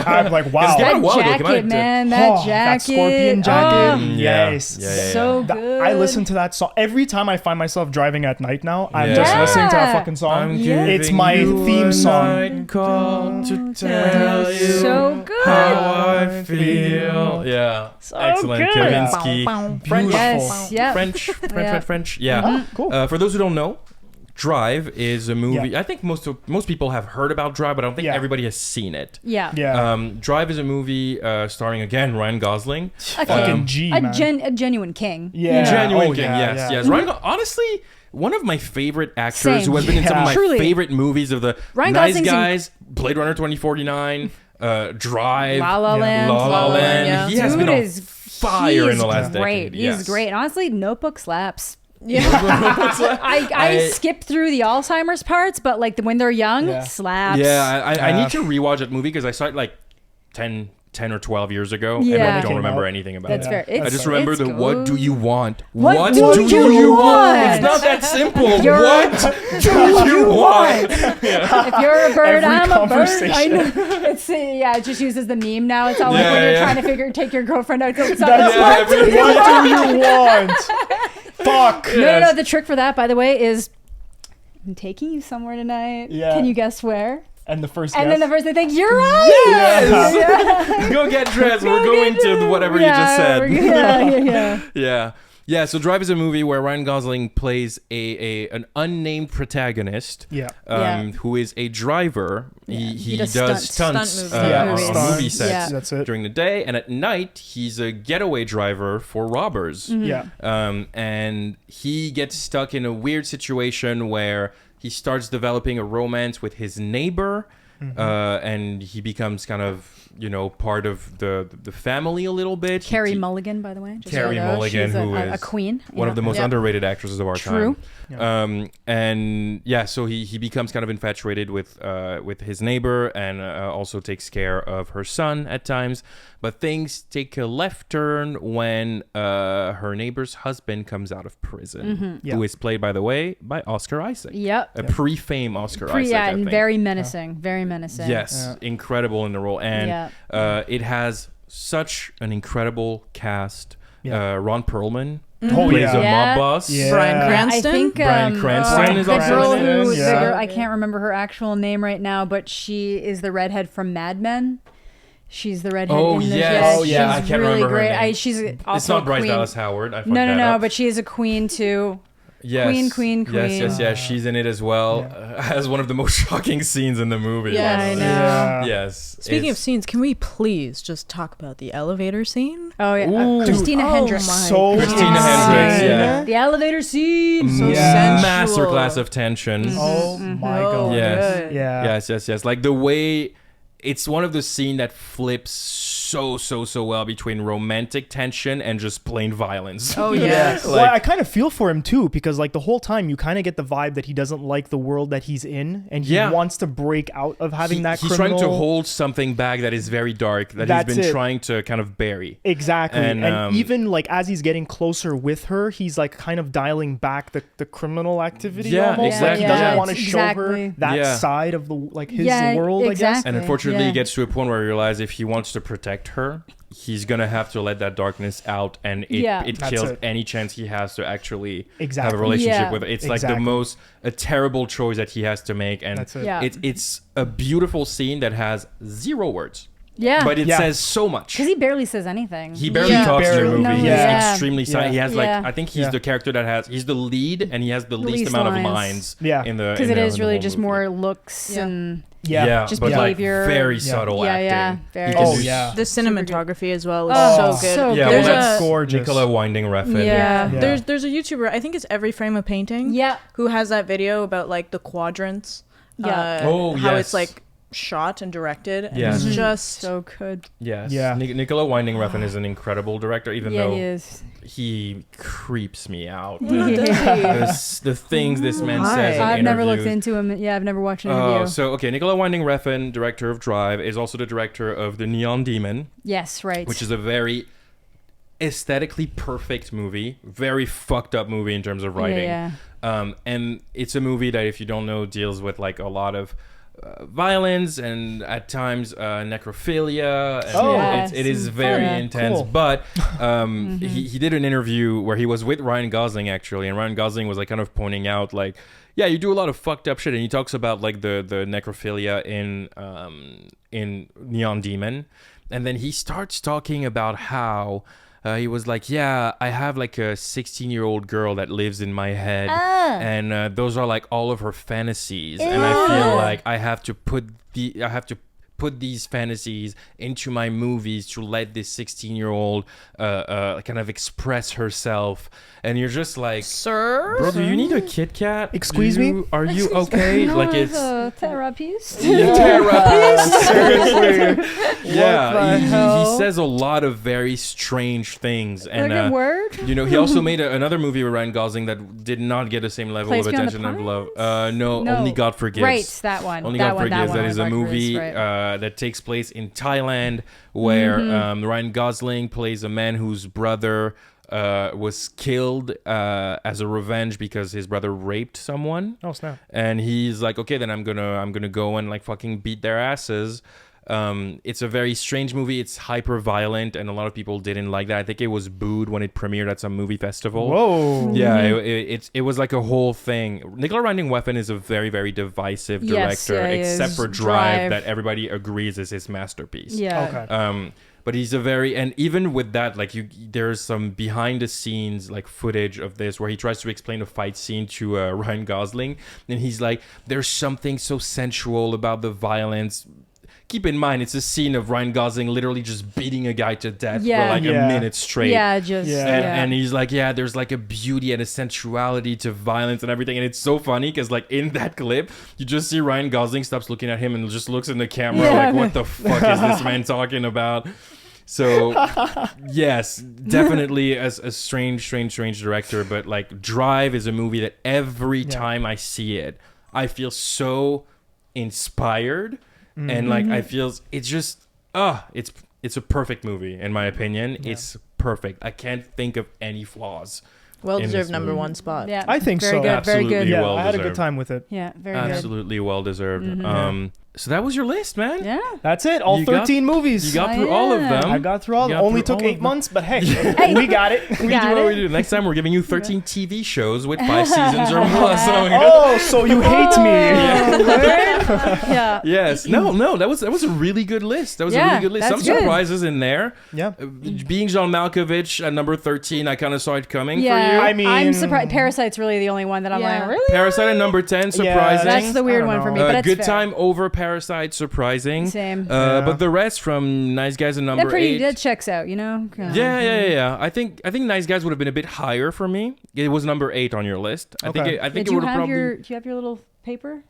Speaker 2: I'm like, wow.
Speaker 1: It's
Speaker 4: That
Speaker 1: a while ago, came out
Speaker 4: jacket,
Speaker 1: in-
Speaker 4: man. That
Speaker 2: Oh,
Speaker 4: jacket.
Speaker 2: that scorpion jacket.
Speaker 1: Mm,
Speaker 2: Yes.
Speaker 1: Yeah.
Speaker 4: So
Speaker 2: That-
Speaker 4: good.
Speaker 2: I listen to that song every time I find myself driving at night now. I'm
Speaker 1: Yeah.
Speaker 2: just
Speaker 4: Yeah.
Speaker 2: listening to that fucking song. It's my theme song.
Speaker 1: Call to tell you
Speaker 4: So good.
Speaker 1: how I feel. Yeah.
Speaker 4: So
Speaker 1: Excellent.
Speaker 4: good.
Speaker 1: Kavinsky. French.
Speaker 4: Yes. Yeah.
Speaker 1: French. Yeah. For those who don't know, Drive is a movie.
Speaker 2: Yeah.
Speaker 1: I think most people have heard about Drive, but I don't think
Speaker 2: Yeah.
Speaker 1: everybody has seen it.
Speaker 4: Yeah.
Speaker 2: Yeah.
Speaker 1: Drive is a movie starring again Ryan Gosling.
Speaker 2: Fucking G,
Speaker 4: A,
Speaker 2: man.
Speaker 4: a genuine king.
Speaker 2: Yeah.
Speaker 1: Genuine
Speaker 2: Oh,
Speaker 1: king.
Speaker 2: yeah,
Speaker 1: Yes.
Speaker 2: yeah.
Speaker 1: Yes. Ryan. Honestly, one of my favorite actors
Speaker 4: Same.
Speaker 1: who has been in some of my
Speaker 4: Truly.
Speaker 1: favorite movies of the
Speaker 4: Ryan
Speaker 1: Nice
Speaker 4: Gosling's in-
Speaker 1: Guys, Blade Runner 2049, Drive,
Speaker 4: La La Land.
Speaker 1: La La Land.
Speaker 3: yeah.
Speaker 1: He has
Speaker 4: Dude
Speaker 1: been on
Speaker 4: is
Speaker 1: fire in the
Speaker 4: he's
Speaker 1: last
Speaker 4: great.
Speaker 1: decade.
Speaker 4: He's
Speaker 1: Yes.
Speaker 4: great. Honestly, Notebook slaps.
Speaker 3: Yeah.
Speaker 4: I skip through the Alzheimer's parts, but like when they're young,
Speaker 2: Yeah.
Speaker 4: slaps.
Speaker 1: Yeah, I need to rewatch that movie because I saw it like 10 or 12 years ago,
Speaker 4: Yeah.
Speaker 1: and I
Speaker 2: Came
Speaker 1: don't remember
Speaker 2: out.
Speaker 1: anything about
Speaker 4: That's
Speaker 1: it.
Speaker 4: fair.
Speaker 1: I just remember
Speaker 4: it's
Speaker 1: what do you want?
Speaker 4: What do you
Speaker 1: you
Speaker 4: want?
Speaker 1: It's not that simple.
Speaker 4: You're-
Speaker 1: What do you want?
Speaker 4: If you're a bird,
Speaker 2: Every
Speaker 4: I'm a bird. I
Speaker 2: conversation.
Speaker 4: know. It's it just uses the meme now. It's all like
Speaker 1: Yeah,
Speaker 4: when you're
Speaker 1: yeah.
Speaker 4: trying to take your girlfriend out to
Speaker 2: That's
Speaker 1: Yeah,
Speaker 4: what do you
Speaker 1: every-
Speaker 2: What do you want? Fuck.
Speaker 4: No. The trick for that, by the way, is I'm taking you somewhere tonight.
Speaker 2: Yeah.
Speaker 4: Can you guess where?
Speaker 2: And the first
Speaker 4: And
Speaker 2: guess.
Speaker 4: then the first they think you're right.
Speaker 1: Yes. Go get dressed. We're going to whatever you just said.
Speaker 4: Yeah.
Speaker 1: Yeah, so Drive is a movie where Ryan Gosling plays an unnamed protagonist
Speaker 2: Yeah.
Speaker 1: who is a driver. He
Speaker 4: does
Speaker 1: does
Speaker 4: stunts.
Speaker 1: stunts
Speaker 3: Stunt
Speaker 2: Yeah,
Speaker 1: on
Speaker 3: movies.
Speaker 1: movie
Speaker 2: stunts.
Speaker 1: sets
Speaker 4: Yeah.
Speaker 2: That's it.
Speaker 1: during the day, and at night he's a getaway driver for robbers.
Speaker 2: Yeah.
Speaker 1: And he gets stuck in a weird situation where he starts developing a romance with his neighbor, and he becomes kind of part of the family a little bit.
Speaker 4: Carrie
Speaker 1: He-
Speaker 4: Mulligan, by the way. Just
Speaker 1: Carrie
Speaker 4: so you know,
Speaker 1: Mulligan,
Speaker 4: she's
Speaker 1: who
Speaker 4: a
Speaker 1: is
Speaker 4: queen.
Speaker 1: one of the most
Speaker 3: Yeah.
Speaker 1: underrated actresses of our
Speaker 4: True.
Speaker 1: time. And yeah, so he becomes kind of infatuated with his neighbor, and also takes care of her son at times. But things take a left turn when her neighbor's husband comes out of prison,
Speaker 2: Yeah.
Speaker 1: who is played, by the way, by Oscar Isaac.
Speaker 4: Yep.
Speaker 1: A pre-fame Oscar Isaac,
Speaker 4: Yeah,
Speaker 1: I
Speaker 4: and
Speaker 1: think.
Speaker 4: very menacing. Very menacing.
Speaker 1: Yes, incredible in the role. And it has such an incredible cast.
Speaker 2: Yeah.
Speaker 1: Ron Perlman
Speaker 2: Oh,
Speaker 1: plays
Speaker 2: yeah.
Speaker 1: a
Speaker 4: Yeah.
Speaker 1: mob boss.
Speaker 2: Yeah.
Speaker 3: Brian Cranston.
Speaker 4: I think
Speaker 1: Bryan Cranston is
Speaker 4: the
Speaker 1: also
Speaker 4: girl
Speaker 1: in it.
Speaker 4: who
Speaker 2: Yeah.
Speaker 4: I can't remember her actual name right now, but she is the redhead from Mad Men. She's the redhead.
Speaker 1: Oh,
Speaker 4: in the,
Speaker 1: yes.
Speaker 2: Oh, yeah.
Speaker 4: she's
Speaker 1: I can't
Speaker 4: really
Speaker 1: remember her
Speaker 4: great.
Speaker 1: name.
Speaker 4: She's also
Speaker 1: It's not
Speaker 4: a
Speaker 1: Bryce
Speaker 4: queen.
Speaker 1: Dallas Howard. I fucked
Speaker 4: No,
Speaker 1: that up.
Speaker 4: but she is a queen too.
Speaker 1: Yes.
Speaker 4: Queen.
Speaker 1: Yes. She's in it as well. Has one of the most shocking scenes in the movie.
Speaker 3: Yeah,
Speaker 4: I know.
Speaker 2: Yeah.
Speaker 1: Yes.
Speaker 3: Speaking of
Speaker 1: It's-
Speaker 3: scenes, can we please just talk about the elevator scene?
Speaker 4: Oh yeah,
Speaker 1: Ooh.
Speaker 4: Christina
Speaker 3: Oh
Speaker 4: Hendricks.
Speaker 3: my
Speaker 2: So
Speaker 1: Christina
Speaker 2: insane.
Speaker 1: Hendricks, yeah.
Speaker 4: The elevator scene.
Speaker 3: So
Speaker 2: Yeah.
Speaker 3: sensual.
Speaker 1: Masterclass of tension.
Speaker 2: Oh my
Speaker 3: Oh,
Speaker 2: god.
Speaker 1: Yes.
Speaker 3: good.
Speaker 2: Yeah.
Speaker 1: Yes. Like the way it's one of the scene that flips so well between romantic tension and just plain violence.
Speaker 3: Oh yes.
Speaker 2: Well, I kind of feel for him too, because like the whole time you kind of get the vibe that he doesn't like the world that he's in, and he
Speaker 1: Yeah.
Speaker 2: wants to break out of having that.
Speaker 1: He's
Speaker 2: criminal...
Speaker 1: trying to hold something back that is very dark that
Speaker 2: That's
Speaker 1: he's been
Speaker 2: it.
Speaker 1: trying to kind of bury.
Speaker 2: Exactly,
Speaker 1: And,
Speaker 2: and even like as he's getting closer with her, he's like kind of dialing back the criminal activity.
Speaker 1: Yeah,
Speaker 2: almost.
Speaker 1: exactly.
Speaker 2: Like he doesn't
Speaker 1: Yeah.
Speaker 2: want to show
Speaker 4: Exactly.
Speaker 2: her that
Speaker 1: Yeah.
Speaker 2: side of the like his
Speaker 4: Yeah,
Speaker 2: world. I guess.
Speaker 4: exactly.
Speaker 1: And unfortunately,
Speaker 4: Yeah.
Speaker 1: he gets to a point where he realizes if he wants to protect protect her, he's gonna have to let that darkness out, and it
Speaker 2: That's
Speaker 1: kills
Speaker 2: it.
Speaker 1: any chance he has to actually have
Speaker 2: Exactly.
Speaker 1: a relationship
Speaker 4: Yeah.
Speaker 1: with her. It's like a terrible choice that he has to make, and
Speaker 2: That's it.
Speaker 4: Yeah.
Speaker 1: it's a beautiful scene that has 0 words,
Speaker 4: Yeah.
Speaker 1: but it
Speaker 2: Yeah.
Speaker 1: says so much.
Speaker 4: Because he barely says anything.
Speaker 1: He barely
Speaker 3: Yeah.
Speaker 1: talks in the
Speaker 2: Barely.
Speaker 1: movie.
Speaker 4: No,
Speaker 1: He's
Speaker 4: yeah.
Speaker 1: extremely silent. He has like
Speaker 4: Yeah.
Speaker 1: I think he's
Speaker 2: Yeah.
Speaker 1: the character that he's the lead, and he has the least
Speaker 4: Least
Speaker 1: amount of
Speaker 4: lines.
Speaker 1: lines.
Speaker 2: Yeah.
Speaker 1: in the
Speaker 4: Because
Speaker 1: in
Speaker 4: it
Speaker 1: the-
Speaker 4: is
Speaker 1: in the
Speaker 4: really
Speaker 1: whole
Speaker 4: just
Speaker 1: movie.
Speaker 4: more looks
Speaker 2: Yeah.
Speaker 4: and
Speaker 1: Yeah,
Speaker 4: just
Speaker 1: but
Speaker 4: behavior.
Speaker 1: like very
Speaker 2: Yeah.
Speaker 1: subtle
Speaker 4: Yeah,
Speaker 1: acting.
Speaker 4: yeah, very.
Speaker 1: He can
Speaker 2: Oh,
Speaker 1: do
Speaker 2: yeah.
Speaker 3: The cinematography as well is
Speaker 4: Oh,
Speaker 3: so good.
Speaker 4: so
Speaker 1: Yeah,
Speaker 4: good.
Speaker 3: There's
Speaker 1: well, that's
Speaker 3: a
Speaker 2: gorgeous.
Speaker 1: Nicola Winding Refn.
Speaker 4: Yeah.
Speaker 2: Yeah.
Speaker 3: there's a YouTuber, I think it's Every Frame a Painting,
Speaker 4: Yeah.
Speaker 3: who has that video about like the quadrants.
Speaker 4: Yeah.
Speaker 1: Oh,
Speaker 3: how
Speaker 1: yes.
Speaker 3: it's like shot and directed. And
Speaker 1: Yes.
Speaker 3: it's
Speaker 1: Mhm.
Speaker 3: just
Speaker 4: So good.
Speaker 1: Yes.
Speaker 2: Yeah.
Speaker 1: Nicola Winding Refn is an incredible director, even
Speaker 4: Yeah,
Speaker 1: though
Speaker 4: he is.
Speaker 1: he creeps me out.
Speaker 4: Yeah.
Speaker 1: The things this man
Speaker 3: Why?
Speaker 1: says in
Speaker 4: I've never looked
Speaker 1: interviews.
Speaker 4: into him. Yeah, I've never watched an interview.
Speaker 1: Oh, so okay, Nicola Winding Refn, director of Drive, is also the director of The Neon Demon,
Speaker 4: Yes, right.
Speaker 1: which is a very aesthetically perfect movie, very fucked up movie in terms of writing.
Speaker 4: Yeah.
Speaker 1: And it's a movie that, if you don't know, deals with like a lot of violence and at times necrophilia. And
Speaker 2: Oh.
Speaker 1: it is very
Speaker 4: Yeah.
Speaker 1: intense.
Speaker 2: Cool.
Speaker 1: But he did an interview where he was with Ryan Gosling actually, and Ryan Gosling was like kind of pointing out like, yeah, you do a lot of fucked up shit, and he talks about like the necrophilia in Neon Demon, and then he starts talking about how. He was like, yeah, I have like a 16-year-old girl that lives in my head, and those are like all of her fantasies, and I feel like I have to put these fantasies into my movies to let this 16-year-old kind of express herself, and you're just like,
Speaker 3: sir.
Speaker 1: bro, do you need a Kit Kat?
Speaker 2: Excuse me?
Speaker 1: Are you okay?
Speaker 4: No,
Speaker 1: like
Speaker 4: it's
Speaker 1: it's
Speaker 4: a therapist.
Speaker 2: Seriously.
Speaker 1: yeah,
Speaker 2: the
Speaker 1: he
Speaker 2: hell?
Speaker 1: says a lot of very strange things, and
Speaker 4: Like a word.
Speaker 1: you know, he also made another movie with Ryan Gosling that did not get the same level
Speaker 4: Place
Speaker 1: of
Speaker 4: Beyond the
Speaker 1: attention and love.
Speaker 4: Pines?
Speaker 1: No,
Speaker 4: No.
Speaker 1: Only God Forgives.
Speaker 4: Right, that one.
Speaker 1: Only
Speaker 4: that
Speaker 1: God
Speaker 4: one,
Speaker 1: Forgives. That
Speaker 4: one,
Speaker 1: is a
Speaker 4: God Forgives,
Speaker 1: movie
Speaker 4: right.
Speaker 1: that takes place in Thailand, where Ryan Gosling plays a man whose brother was killed as a revenge because his brother raped someone.
Speaker 2: Oh snap.
Speaker 1: And he's like, okay, then I'm gonna go and like fucking beat their asses. It's a very strange movie. It's hyper violent, and a lot of people didn't like that. I think it was booed when it premiered at some movie festival.
Speaker 2: Whoa.
Speaker 1: Yeah, it was like a whole thing. Nicola Winding Refn is a very, very divisive
Speaker 4: Yes,
Speaker 1: director,
Speaker 4: yeah, he
Speaker 1: except
Speaker 4: is.
Speaker 1: for Drive,
Speaker 4: Drive.
Speaker 1: that everybody agrees is his masterpiece.
Speaker 4: Yeah.
Speaker 2: Okay.
Speaker 1: But he's a very, and even with that, like there's some behind the scenes like footage of this where he tries to explain a fight scene to Ryan Gosling, and he's like, "There's something so sensual about the violence." Keep in mind, it's a scene of Ryan Gosling literally just beating a guy to death for like
Speaker 2: Yeah.
Speaker 1: a minute straight.
Speaker 4: Yeah, just
Speaker 2: Yeah.
Speaker 1: And he's like, yeah, there's like a beauty and a sensuality to violence and everything. And it's so funny because like in that clip, you just see Ryan Gosling stops looking at him and just looks in the camera
Speaker 4: Yeah.
Speaker 1: like, what the fuck is this man talking about? So yes, definitely as a strange director. But like Drive is a movie that every time I see it, I feel so inspired. And like I feel it's just it's a perfect movie in my opinion. It's perfect. I can't think of any flaws.
Speaker 3: Well
Speaker 1: in this
Speaker 3: deserved number
Speaker 1: movie.
Speaker 3: one spot.
Speaker 4: Yeah.
Speaker 2: I think
Speaker 4: very
Speaker 2: so.
Speaker 4: Good, very good.
Speaker 1: Absolutely.
Speaker 2: Yeah,
Speaker 1: well
Speaker 2: I had a good
Speaker 1: deserved.
Speaker 2: time with it.
Speaker 4: Yeah, very good.
Speaker 1: Absolutely well deserved. So that was your list, man.
Speaker 4: Yeah.
Speaker 2: That's it. All
Speaker 1: You got-
Speaker 2: 13 movies.
Speaker 1: You got through all of
Speaker 4: Yeah.
Speaker 1: them.
Speaker 2: I got through all.
Speaker 1: You got
Speaker 2: Only
Speaker 1: through
Speaker 2: took
Speaker 1: all of
Speaker 2: 8
Speaker 1: them.
Speaker 2: months, but hey, we got it.
Speaker 1: We
Speaker 4: got
Speaker 1: do what
Speaker 4: it.
Speaker 1: we do. Next time we're giving you 13 TV shows with 5 seasons or more. So
Speaker 2: Oh, so you hate me?
Speaker 4: Yeah.
Speaker 1: yes. No. That was a really good list. That was a
Speaker 4: Yeah,
Speaker 1: really good list. Some
Speaker 4: that's good.
Speaker 1: surprises in there.
Speaker 2: Yeah.
Speaker 1: Being John Malkovich at number 13, I kind of saw it coming
Speaker 4: Yeah.
Speaker 1: for you.
Speaker 2: I mean-
Speaker 4: I'm surprised. Parasite's really the only one that I'm
Speaker 3: Yeah.
Speaker 4: like, really?
Speaker 1: Parasite at number 10, surprising.
Speaker 4: That's the weird
Speaker 2: I don't
Speaker 4: one for me,
Speaker 2: know.
Speaker 4: but it's
Speaker 1: Good
Speaker 4: fair.
Speaker 1: Time over Parasite, surprising.
Speaker 4: Same.
Speaker 2: Yeah.
Speaker 1: But the rest from Nice Guys at number 8.
Speaker 4: That checks out, you know?
Speaker 1: Yeah. I think Nice Guys would have been a bit higher for me. It was number 8 on your list. I think
Speaker 2: Okay.
Speaker 1: it
Speaker 4: Do
Speaker 1: would
Speaker 4: you
Speaker 1: have
Speaker 4: have
Speaker 1: probably.
Speaker 4: do you have your little paper?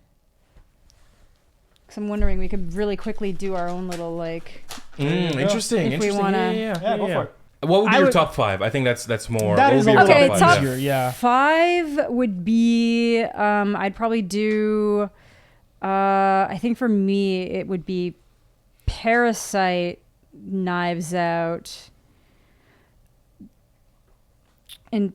Speaker 4: Because I'm wondering, we could really quickly do our own little like.
Speaker 1: Interesting.
Speaker 4: If we
Speaker 1: interesting.
Speaker 4: wanna-
Speaker 2: Yeah, go for it.
Speaker 1: What would be
Speaker 4: I
Speaker 1: your
Speaker 4: would-
Speaker 1: top 5? I think that's more.
Speaker 2: That
Speaker 1: what
Speaker 2: is
Speaker 1: would be
Speaker 2: a
Speaker 1: your
Speaker 2: little
Speaker 4: Okay,
Speaker 2: bit
Speaker 1: top 5?
Speaker 2: easier. Yeah.
Speaker 4: 5 would be. I'd probably do. I think for me it would be Parasite, Knives Out. And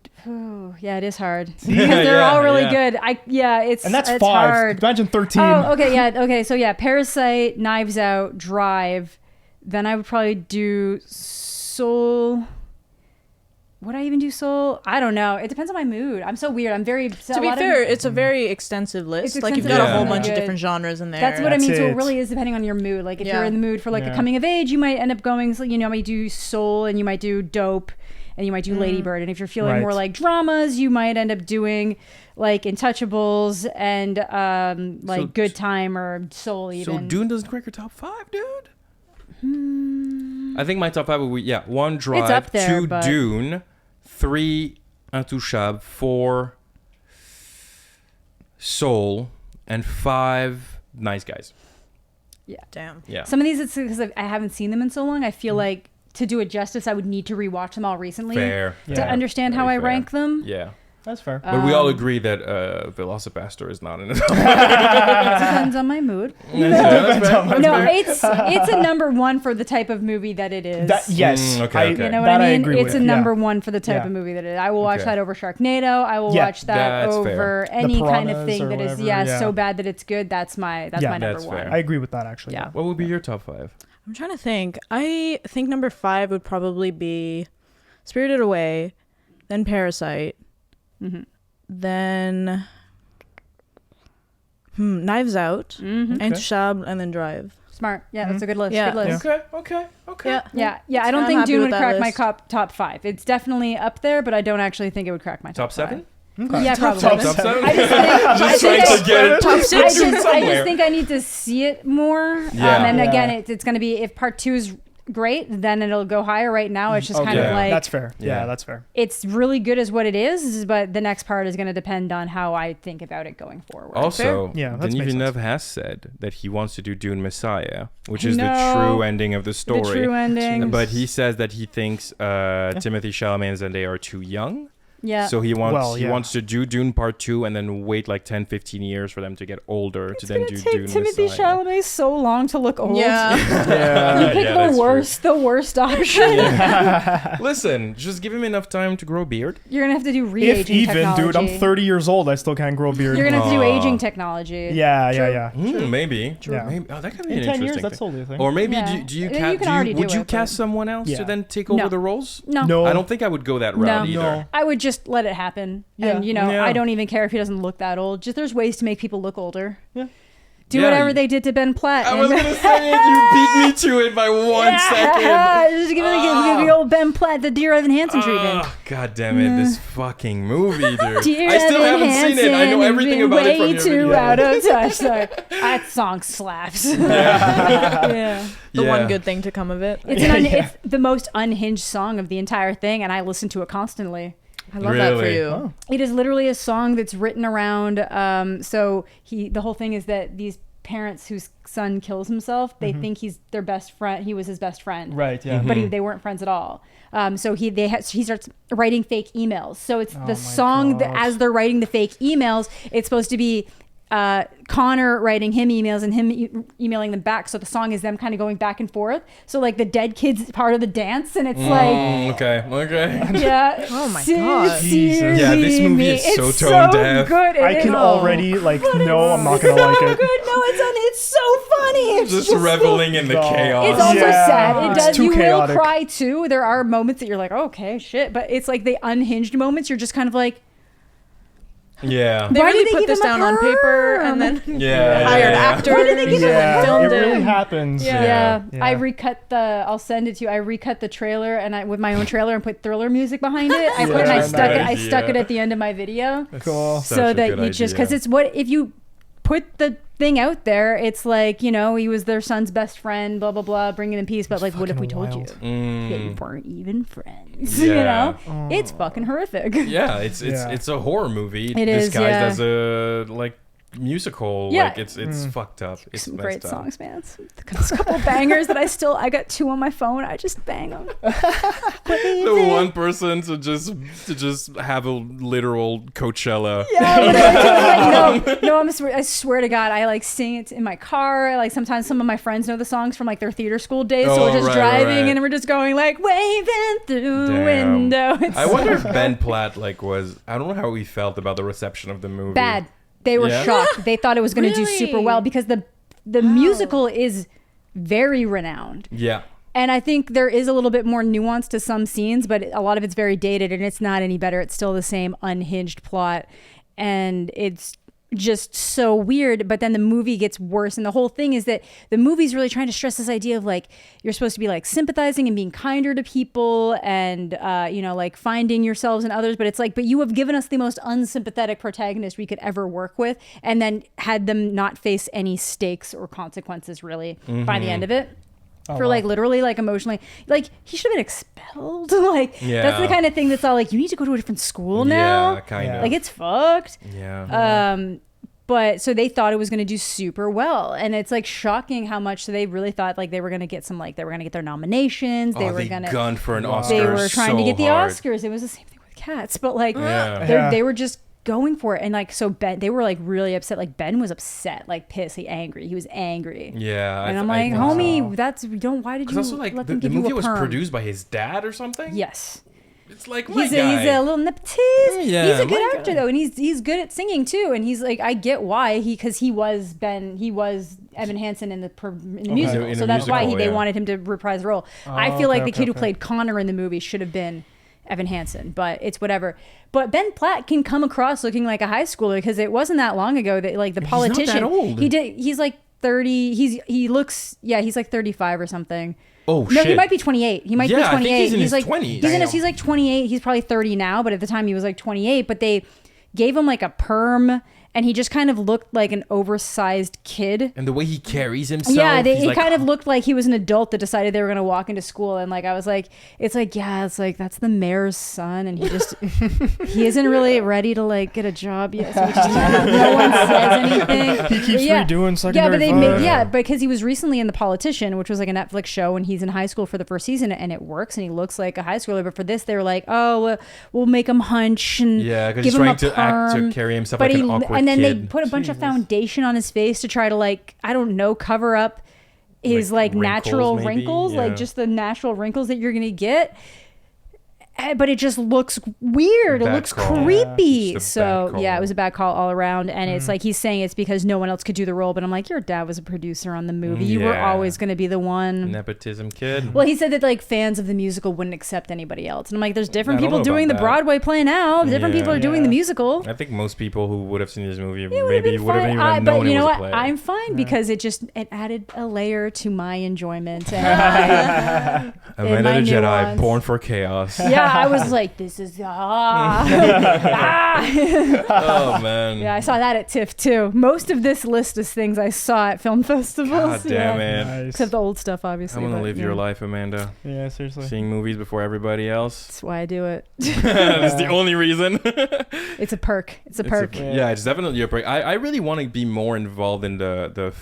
Speaker 4: yeah, it is hard. Because they're all really good. It's
Speaker 2: And that's
Speaker 4: it's
Speaker 2: 5.
Speaker 4: hard.
Speaker 2: Imagine 13.
Speaker 4: Oh, okay, yeah, okay. So yeah, Parasite, Knives Out, Drive, Then I would probably do Soul. Would I even do Soul? I don't know. It depends on my mood. I'm so weird. I'm very...
Speaker 3: To be fair, it's a very extensive list. Like, you've got a whole bunch of different genres in there.
Speaker 4: That's what I mean. So it really is depending on your mood. Like, if you're in the mood for, like, a coming of age, you might end up going, so, you know, you might do Soul, and you might do Dope, and you might do Lady Bird. And if you're feeling more like dramas, you might end up doing, like, Intouchables and, like, Good Time or Soul even.
Speaker 1: So Dune doesn't crack your top 5, dude? I think my top 5 would be, 1 Drive,
Speaker 4: It's up there,
Speaker 1: 2 Dune, 3 Intouchables, 4 Soul, and 5 Nice Guys.
Speaker 4: Yeah.
Speaker 3: Damn.
Speaker 1: Yeah.
Speaker 4: Some of these, it's because I haven't seen them in so long. I feel like to do it justice, I would need to rewatch them all recently
Speaker 1: Fair.
Speaker 4: to understand how I rank them.
Speaker 1: Yeah.
Speaker 2: That's fair.
Speaker 1: But we all agree that VelociPastor is not in it.
Speaker 4: Depends on my mood. No, it's a number one for the type of movie that it is.
Speaker 2: Yes.
Speaker 1: Okay.
Speaker 4: You know what I mean?
Speaker 2: agree
Speaker 4: It's
Speaker 2: with.
Speaker 4: a number one for the type of movie that it is. I will watch that over Sharknado. I will watch that
Speaker 1: That's
Speaker 4: over
Speaker 1: fair.
Speaker 4: any kind of
Speaker 2: Piranhas
Speaker 4: thing
Speaker 2: or
Speaker 4: that is
Speaker 2: whatever,
Speaker 4: so bad that it's good. That's my number
Speaker 1: That's
Speaker 4: one.
Speaker 1: fair.
Speaker 2: I agree with that, actually.
Speaker 4: Yeah.
Speaker 1: What would be your top 5?
Speaker 3: I'm trying to think. I think number 5 would probably be Spirited Away, then Parasite, then Knives Out, Intouchables, and then Drive.
Speaker 4: Smart. Yeah, that's a good list.
Speaker 3: Yeah.
Speaker 4: Good list.
Speaker 1: Okay.
Speaker 3: Yeah.
Speaker 4: Yeah. I don't
Speaker 3: I'm
Speaker 4: think
Speaker 3: happy
Speaker 4: Dune
Speaker 3: with
Speaker 4: would
Speaker 3: that
Speaker 4: crack my
Speaker 3: list.
Speaker 4: top 5. It's definitely up there, but I don't actually think it would crack my top
Speaker 1: 7?
Speaker 4: Yeah, probably.
Speaker 1: Top 7?
Speaker 4: I just
Speaker 1: trying to get it.
Speaker 3: Top 6
Speaker 4: I just
Speaker 1: somewhere.
Speaker 4: think I need to see it more.
Speaker 1: Yeah.
Speaker 4: And again, it's going to be, if part 2 is great, then it'll go higher. Right now, it's just kind of like,
Speaker 2: That's fair.
Speaker 1: Yeah.
Speaker 2: Yeah, that's fair.
Speaker 4: it's really good as what it is, but the next part is going to depend on how I think about it going forward.
Speaker 1: Also,
Speaker 2: Yeah, that
Speaker 1: Denis
Speaker 2: makes
Speaker 1: Villeneuve has said that he wants to do Dune Messiah, which
Speaker 4: I
Speaker 1: is the
Speaker 4: know.
Speaker 1: true ending of the story.
Speaker 4: The true ending.
Speaker 1: But he says that he thinks Timothée Chalamet and Zendaya are too young.
Speaker 4: Yeah.
Speaker 1: So he wants to do Dune Part 2 and then wait like 10, 15 years for them to get older to then do Dune
Speaker 4: Timothée
Speaker 1: Messiah.
Speaker 4: Chalamet so long to look old.
Speaker 3: Yeah.
Speaker 4: You pick the worst option.
Speaker 1: Listen, just give him enough time to grow a beard.
Speaker 4: You're gonna have to do re-aging
Speaker 2: If even,
Speaker 4: technology.
Speaker 2: dude, I'm 30 years old. I still can't grow a beard.
Speaker 4: You're gonna have to do
Speaker 1: Aw.
Speaker 4: aging technology.
Speaker 2: Yeah.
Speaker 1: Maybe.
Speaker 2: Yeah.
Speaker 1: Maybe. Oh, that could be
Speaker 2: In
Speaker 1: an
Speaker 2: 10
Speaker 1: interesting
Speaker 2: years,
Speaker 1: thing.
Speaker 2: that's totally a thing.
Speaker 1: Or maybe
Speaker 4: Yeah.
Speaker 1: do you
Speaker 4: You can already
Speaker 1: would
Speaker 4: do
Speaker 1: you
Speaker 4: it,
Speaker 1: cast
Speaker 4: but-
Speaker 1: someone else
Speaker 2: Yeah.
Speaker 1: to then take
Speaker 4: No.
Speaker 1: over the roles?
Speaker 2: No.
Speaker 1: I don't think I would go that route either.
Speaker 2: No.
Speaker 4: I would just let it happen.
Speaker 2: Yeah.
Speaker 4: And, you know,
Speaker 1: Yeah.
Speaker 4: I don't even care if he doesn't look that old. Just there's ways to make people look older.
Speaker 2: Yeah.
Speaker 4: Do
Speaker 1: Yeah,
Speaker 4: whatever
Speaker 1: you-
Speaker 4: they did to Ben Platt.
Speaker 1: I was gonna say you beat me to it by 1 second.
Speaker 4: Just give the old Ben Platt the Dear Evan Hansen treatment.
Speaker 1: Oh, God damn it, this fucking movie, dude.
Speaker 4: Dear
Speaker 1: I still
Speaker 4: Evan
Speaker 1: haven't seen it. I know
Speaker 4: Hansen,
Speaker 1: everything
Speaker 4: been
Speaker 1: about it from
Speaker 4: way
Speaker 1: your
Speaker 4: too
Speaker 1: video.
Speaker 4: out of touch. Sorry. That song slaps. Yeah.
Speaker 3: The one good thing to come of it.
Speaker 4: It's the most unhinged song of the entire thing, and I listen to it constantly.
Speaker 3: I love that for
Speaker 1: Really?
Speaker 3: you.
Speaker 2: Oh.
Speaker 4: It is literally a song that's written around. So the whole thing is that these parents whose son kills himself, they think he's their best friend. He was his best friend,
Speaker 2: Right, yeah.
Speaker 4: but they weren't friends at all. So he starts writing fake emails. So it's
Speaker 2: Oh
Speaker 4: the song that, as they're writing the fake emails, it's supposed to be Connor writing him emails and him emailing them back. So the song is them kind of going back and forth. So like the dead kid's part of the dance, and it's like,
Speaker 1: Okay.
Speaker 4: yeah.
Speaker 3: Oh my God.
Speaker 2: Jesus.
Speaker 1: Yeah, this movie is so
Speaker 4: It's
Speaker 1: tone deaf.
Speaker 4: Good.
Speaker 2: I can already, no, I'm not going to like it.
Speaker 4: Good. No, it's so funny. It's
Speaker 1: Just reveling in the chaos.
Speaker 4: It's also
Speaker 2: Yeah.
Speaker 4: sad. It
Speaker 2: It's
Speaker 4: does.
Speaker 2: too
Speaker 4: You
Speaker 2: chaotic.
Speaker 4: will cry too. There are moments that you're like, okay, shit. But it's like the unhinged moments. You're just kind of like,
Speaker 1: Yeah.
Speaker 3: They
Speaker 4: Why
Speaker 3: really
Speaker 4: did they
Speaker 3: put
Speaker 4: give
Speaker 3: this
Speaker 4: him a
Speaker 3: down on paper
Speaker 4: perm?
Speaker 3: and then
Speaker 1: Yeah.
Speaker 3: hired
Speaker 1: yeah.
Speaker 3: actors.
Speaker 4: Why did they give him
Speaker 2: Yeah,
Speaker 3: and filmed
Speaker 2: it really
Speaker 3: it.
Speaker 2: happens.
Speaker 4: yeah.
Speaker 2: Yeah.
Speaker 4: I recut I'll send it to you. I recut the trailer and with my own trailer and put Thriller music behind it. I stuck it. I stuck it at the end of my video.
Speaker 2: Cool.
Speaker 1: Such
Speaker 4: So
Speaker 1: a
Speaker 4: that
Speaker 1: good
Speaker 4: you just,
Speaker 1: idea.
Speaker 4: because it's what, if you put the thing out there, it's like, you know, he was their son's best friend, blah blah blah, bringing them peace. But like, what if we told you that you weren't even friends? You
Speaker 1: Yeah.
Speaker 4: know, it's fucking horrific.
Speaker 1: Yeah, it's
Speaker 2: Yeah.
Speaker 1: it's a horror movie
Speaker 4: It is,
Speaker 1: disguised
Speaker 4: yeah.
Speaker 1: as a like musical.
Speaker 4: Yeah.
Speaker 1: Like it's fucked up. It's
Speaker 4: Some
Speaker 1: messed
Speaker 4: great
Speaker 1: up.
Speaker 4: songs, man. There's a couple bangers that I got 2 on my phone. I just bang them.
Speaker 1: The one person to just have a literal Coachella.
Speaker 4: Yeah, no, I swear to God, I like sing it in my car. Like sometimes some of my friends know the songs from like their theater school days, so
Speaker 1: Oh,
Speaker 4: we're just
Speaker 1: right,
Speaker 4: driving
Speaker 1: right.
Speaker 4: and we're just going like waving through the
Speaker 1: Damn.
Speaker 4: window. It's
Speaker 1: I wonder if Ben Platt I don't know how he felt about the reception of the movie.
Speaker 4: bad. They were
Speaker 1: Yeah?
Speaker 4: shocked. They thought it was going to do
Speaker 3: Really?
Speaker 4: super well because the musical is very renowned.
Speaker 1: Yeah.
Speaker 4: And I think there is a little bit more nuance to some scenes, but a lot of it's very dated and it's not any better. It's still the same unhinged plot. And it's just so weird. But then the movie gets worse. And the whole thing is that the movie's really trying to stress this idea of like, you're supposed to be like sympathizing and being kinder to people and, you know, like finding yourselves in others. But it's like, but you have given us the most unsympathetic protagonist we could ever work with. And then had them not face any stakes or consequences really by the end of it. For like literally like emotionally, like he should have been expelled. Like that's the kind of thing that's all like, you need to go to a different school now.
Speaker 1: Yeah, kind of.
Speaker 4: Like it's fucked.
Speaker 1: Yeah.
Speaker 4: But so they thought it was going to do super well. And it's like shocking how much they really thought like they were going to get some, like they were going to get their nominations. They were going to
Speaker 1: gunned for an Oscar.
Speaker 4: They were trying to get the
Speaker 1: hard.
Speaker 4: Oscars. It was the same thing with Cats, but like they were just going for it. And like, so Ben, they were like really upset. Like Ben was upset, like pissed, angry. He was angry.
Speaker 1: Yeah.
Speaker 4: And I'm like, homie, that's, why did you
Speaker 1: also, like,
Speaker 4: let
Speaker 1: the
Speaker 4: them give you
Speaker 1: movie
Speaker 4: a
Speaker 1: was
Speaker 4: perm?
Speaker 1: produced by his dad or something?
Speaker 4: Yes.
Speaker 1: It's like,
Speaker 4: He's a little nepotist.
Speaker 1: Yeah,
Speaker 4: he's a good
Speaker 1: my
Speaker 4: actor
Speaker 1: guy.
Speaker 4: though, and he's good at singing too. And he's like, I get why because he was Evan Hansen in the musical,
Speaker 1: In
Speaker 4: so
Speaker 1: the
Speaker 4: that's why
Speaker 1: musical,
Speaker 4: they
Speaker 1: yeah.
Speaker 4: wanted him to reprise the role. I feel like the kid who played Connor in the movie should have been Evan Hansen, but it's whatever. But Ben Platt can come across looking like a high schooler because it wasn't that long ago that like the politician.
Speaker 1: He's not that old.
Speaker 4: He's like 30. He's like 35 or something.
Speaker 1: Oh,
Speaker 4: No,
Speaker 1: shit.
Speaker 4: he might be 28. He might be
Speaker 1: Yeah, I
Speaker 4: 28.
Speaker 1: think he's in his
Speaker 4: like
Speaker 1: 20s.
Speaker 4: He's like 28. He's probably 30 now, but at the time he was like 28. But they gave him like a perm, and he just kind of looked like an oversized kid.
Speaker 1: And the way he carries himself.
Speaker 4: Yeah,
Speaker 1: he's
Speaker 4: he
Speaker 1: like,
Speaker 4: kind of looked like he was an adult that decided they were going to walk into school. And like I was like, it's like that's the mayor's son, and he just he isn't really ready to like get a job yet. So no one says anything.
Speaker 2: He keeps redoing secondary.
Speaker 4: Yeah, but they
Speaker 2: fire.
Speaker 4: made because he was recently in The Politician, which was like a Netflix show, and he's in high school for the first season, and it works, and he looks like a high schooler. But for this, they were like, oh, we'll make him hunch and
Speaker 1: because
Speaker 4: give
Speaker 1: he's
Speaker 4: him
Speaker 1: trying
Speaker 4: a
Speaker 1: to act to
Speaker 4: perm.
Speaker 1: carry himself
Speaker 4: But
Speaker 1: like an awkward
Speaker 4: and then
Speaker 1: kid.
Speaker 4: they put a bunch of foundation on his face to try to like, I don't know, cover up his like
Speaker 1: wrinkles,
Speaker 4: natural
Speaker 1: maybe?
Speaker 4: wrinkles,
Speaker 1: Yeah.
Speaker 4: like just the natural wrinkles that you're gonna get. But it just looks weird. It
Speaker 1: Bad
Speaker 4: looks
Speaker 1: call.
Speaker 4: creepy.
Speaker 1: Just a
Speaker 4: So
Speaker 1: bad
Speaker 4: yeah,
Speaker 1: call.
Speaker 4: it was a bad call all around. And it's like he's saying it's because no one else could do the role. But I'm like, your dad was a producer on the movie. You were
Speaker 1: Yeah.
Speaker 4: always going to be the one.
Speaker 1: Nepotism kid.
Speaker 4: Well, he said that like fans of the musical wouldn't accept anybody else. And I'm like, there's different
Speaker 1: I don't
Speaker 4: people
Speaker 1: know
Speaker 4: doing the
Speaker 1: about that.
Speaker 4: Broadway play now. Different
Speaker 1: Yeah.
Speaker 4: people are doing the musical.
Speaker 1: I think most people who would have seen this movie
Speaker 4: It would have
Speaker 1: maybe
Speaker 4: been
Speaker 1: would have
Speaker 4: fine.
Speaker 1: even known
Speaker 4: But
Speaker 1: it
Speaker 4: you know
Speaker 1: was
Speaker 4: what?
Speaker 1: a play.
Speaker 4: I'm fine because it added a layer to my enjoyment. And
Speaker 1: Amanda
Speaker 4: my
Speaker 1: the Jedi,
Speaker 4: nuance.
Speaker 1: born for chaos.
Speaker 4: yeah, I was like, this is ah.
Speaker 1: Oh man.
Speaker 4: Yeah, I saw that at TIFF too. Most of this list is things I saw at film festivals.
Speaker 1: God damn
Speaker 4: yeah.
Speaker 1: it.
Speaker 2: Nice.
Speaker 4: Except the old stuff, obviously.
Speaker 1: I'm gonna
Speaker 4: but,
Speaker 1: live
Speaker 4: yeah.
Speaker 1: your life, Amanda.
Speaker 2: Yeah, seriously.
Speaker 1: Seeing movies before everybody else.
Speaker 4: That's why I do it.
Speaker 1: That's the only reason.
Speaker 4: It's a perk. It's a perk.
Speaker 1: Yeah, it's definitely a perk. I really want to be more involved in the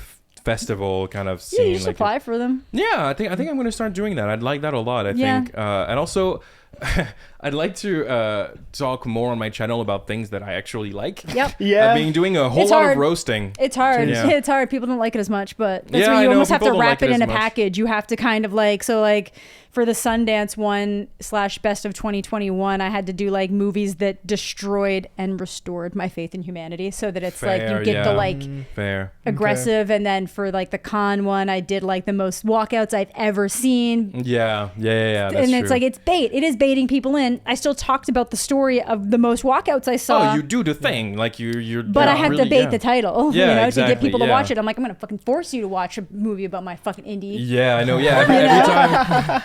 Speaker 1: festival kind of
Speaker 4: Yeah,
Speaker 1: scene.
Speaker 4: you just
Speaker 1: like,
Speaker 4: apply for them.
Speaker 1: yeah, I think I'm gonna start doing that. I'd like that a lot. I
Speaker 4: Yeah.
Speaker 1: think, and also, I'd like to talk more on my channel about things that I actually like.
Speaker 4: Yep.
Speaker 2: Yeah.
Speaker 1: I've been doing a whole
Speaker 4: It's
Speaker 1: lot
Speaker 4: hard.
Speaker 1: of roasting.
Speaker 4: It's hard.
Speaker 1: Yeah.
Speaker 4: It's hard. People don't like it as much, but that's
Speaker 1: Yeah,
Speaker 4: where
Speaker 1: I
Speaker 4: you
Speaker 1: know.
Speaker 4: almost have to
Speaker 1: People don't
Speaker 4: wrap
Speaker 1: like
Speaker 4: it
Speaker 1: it
Speaker 4: in a
Speaker 1: as much.
Speaker 4: package. You have to kind of like, so like for the Sundance one / best of 2021, I had to do like movies that destroyed and restored my faith in humanity so that it's like
Speaker 1: Fair,
Speaker 4: you get the
Speaker 1: yeah.
Speaker 4: like
Speaker 1: Fair.
Speaker 4: aggressive. And then for like the con one, I did like the most walkouts I've ever seen.
Speaker 1: Yeah. That's
Speaker 4: And it's
Speaker 1: true.
Speaker 4: like, it's bait. It is baiting people in. I still talked about the story of the most walkouts I saw.
Speaker 1: Oh, you do the thing, like you're.
Speaker 4: But I had
Speaker 1: really,
Speaker 4: to bait
Speaker 1: yeah.
Speaker 4: the title,
Speaker 1: Yeah,
Speaker 4: to get
Speaker 1: exactly,
Speaker 4: people to
Speaker 1: yeah.
Speaker 4: watch it. I'm like, I'm gonna fucking force you to watch a movie about my fucking indie.
Speaker 1: Yeah, I know. Yeah, every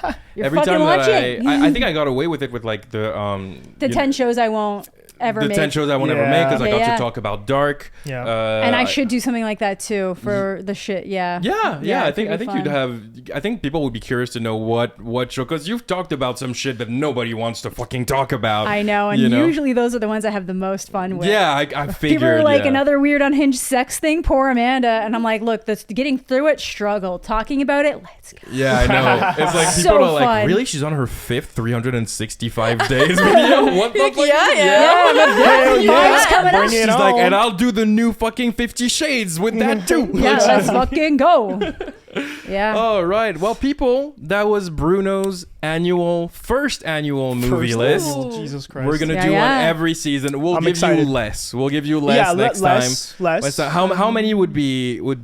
Speaker 1: time.
Speaker 4: You're
Speaker 1: Every
Speaker 4: fucking
Speaker 1: time that
Speaker 4: watching.
Speaker 1: I think I got away with it with like the
Speaker 4: The 10 shows I won't ever
Speaker 1: the
Speaker 4: make.
Speaker 1: 10 shows I won't ever
Speaker 2: Yeah.
Speaker 1: make because I got
Speaker 4: Yeah.
Speaker 1: to talk about Dark.
Speaker 2: Yeah.
Speaker 4: And I should do something like that too for the shit. Yeah.
Speaker 1: Yeah, I
Speaker 4: it
Speaker 1: think
Speaker 4: could be
Speaker 1: you'd
Speaker 4: fun.
Speaker 1: have. I think people would be curious to know what show, because you've talked about some shit that nobody wants to fucking talk about.
Speaker 4: I know, and
Speaker 1: you know?
Speaker 4: usually those are the ones I have the most fun with.
Speaker 1: Yeah, I figured.
Speaker 4: People are like,
Speaker 1: yeah.
Speaker 4: another weird unhinged sex thing, poor Amanda. And I'm like, look, this getting through it, struggle. Talking about it, let's go.
Speaker 1: Yeah, I know. It's like
Speaker 4: So
Speaker 1: people are like,
Speaker 4: fun.
Speaker 1: really? She's on her 5th 365 days video? What the fuck?
Speaker 4: Vibes coming up.
Speaker 2: Bring it
Speaker 1: She's like,
Speaker 2: on.
Speaker 1: and I'll do the new fucking 50 Shades with that too.
Speaker 4: Yeah, let's fucking go. Yeah.
Speaker 1: All right. Well, people, that was Bruno's first annual movie
Speaker 2: First
Speaker 1: list.
Speaker 2: annual, Jesus Christ.
Speaker 1: We're gonna
Speaker 4: Yeah,
Speaker 1: do one
Speaker 4: yeah.
Speaker 1: every season. We'll
Speaker 2: I'm
Speaker 1: give
Speaker 2: excited.
Speaker 1: you less. We'll give you less next time.
Speaker 2: Less.
Speaker 1: How many would be like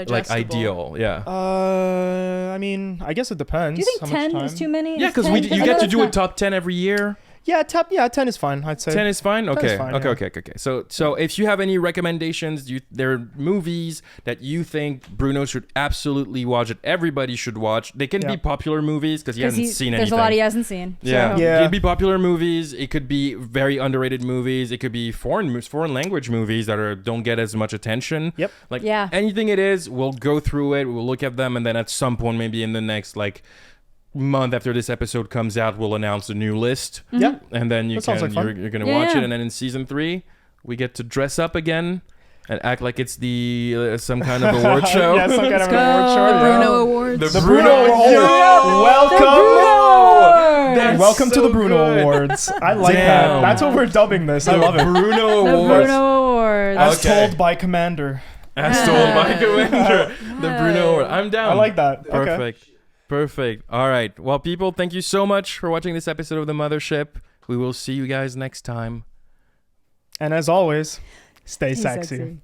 Speaker 3: Digestible.
Speaker 1: ideal? Yeah.
Speaker 2: I mean, I guess it depends.
Speaker 4: Do you think
Speaker 2: how much
Speaker 4: 10
Speaker 2: time.
Speaker 4: is too many?
Speaker 1: Yeah,
Speaker 4: Is
Speaker 1: because
Speaker 4: 10
Speaker 1: you
Speaker 4: I know
Speaker 1: get to
Speaker 4: that's
Speaker 1: do a
Speaker 4: not-
Speaker 1: top 10 every year.
Speaker 2: Yeah, 10 is fine, I'd say.
Speaker 1: 10 is fine.
Speaker 2: 10 is
Speaker 1: Okay.
Speaker 2: fine,
Speaker 1: Okay.
Speaker 2: yeah.
Speaker 1: Okay. So if you have any recommendations, there are movies that you think Bruno should absolutely watch, that everybody should watch. They can
Speaker 2: Yeah.
Speaker 1: be popular movies because he
Speaker 4: 'Cause
Speaker 1: hasn't seen
Speaker 4: There's
Speaker 1: anything.
Speaker 4: a lot he hasn't seen.
Speaker 1: Yeah.
Speaker 4: So.
Speaker 2: Yeah.
Speaker 1: It could be popular movies. It could be very underrated movies. It could be foreign language movies that don't get as much attention.
Speaker 2: Yep.
Speaker 1: Like
Speaker 4: Yeah.
Speaker 1: anything it is, we'll go through it. We'll look at them, and then at some point, maybe in the next month after this episode comes out, we'll announce a new list,
Speaker 2: Yeah.
Speaker 1: and then
Speaker 2: That sounds like fun.
Speaker 1: you're gonna
Speaker 4: Yeah,
Speaker 1: watch
Speaker 4: yeah.
Speaker 1: it, and then in season 3, we get to dress up again and act like it's the some kind of award show.
Speaker 2: Yeah, some kind of
Speaker 3: Go.
Speaker 2: award show.
Speaker 3: The
Speaker 2: yeah.
Speaker 3: Bruno Awards.
Speaker 2: The Bruno Awards.
Speaker 1: Yo!
Speaker 2: Welcome.
Speaker 1: That's
Speaker 2: Welcome to
Speaker 1: so
Speaker 2: the Bruno
Speaker 1: good.
Speaker 2: Awards. I like
Speaker 1: Damn.
Speaker 2: that. That's what we're dubbing this. I love it.
Speaker 1: Bruno
Speaker 4: The
Speaker 1: Awards.
Speaker 4: Bruno Awards.
Speaker 2: As
Speaker 1: Okay.
Speaker 2: told by Commander.
Speaker 1: As told by Commander. The Bruno Award. I'm down.
Speaker 2: I like that. Okay.
Speaker 1: Perfect. All right. Well, people, thank you so much for watching this episode of The Mothership. We will see you guys next time.
Speaker 2: And as always, stay
Speaker 4: He's
Speaker 2: sexy.
Speaker 4: sexy.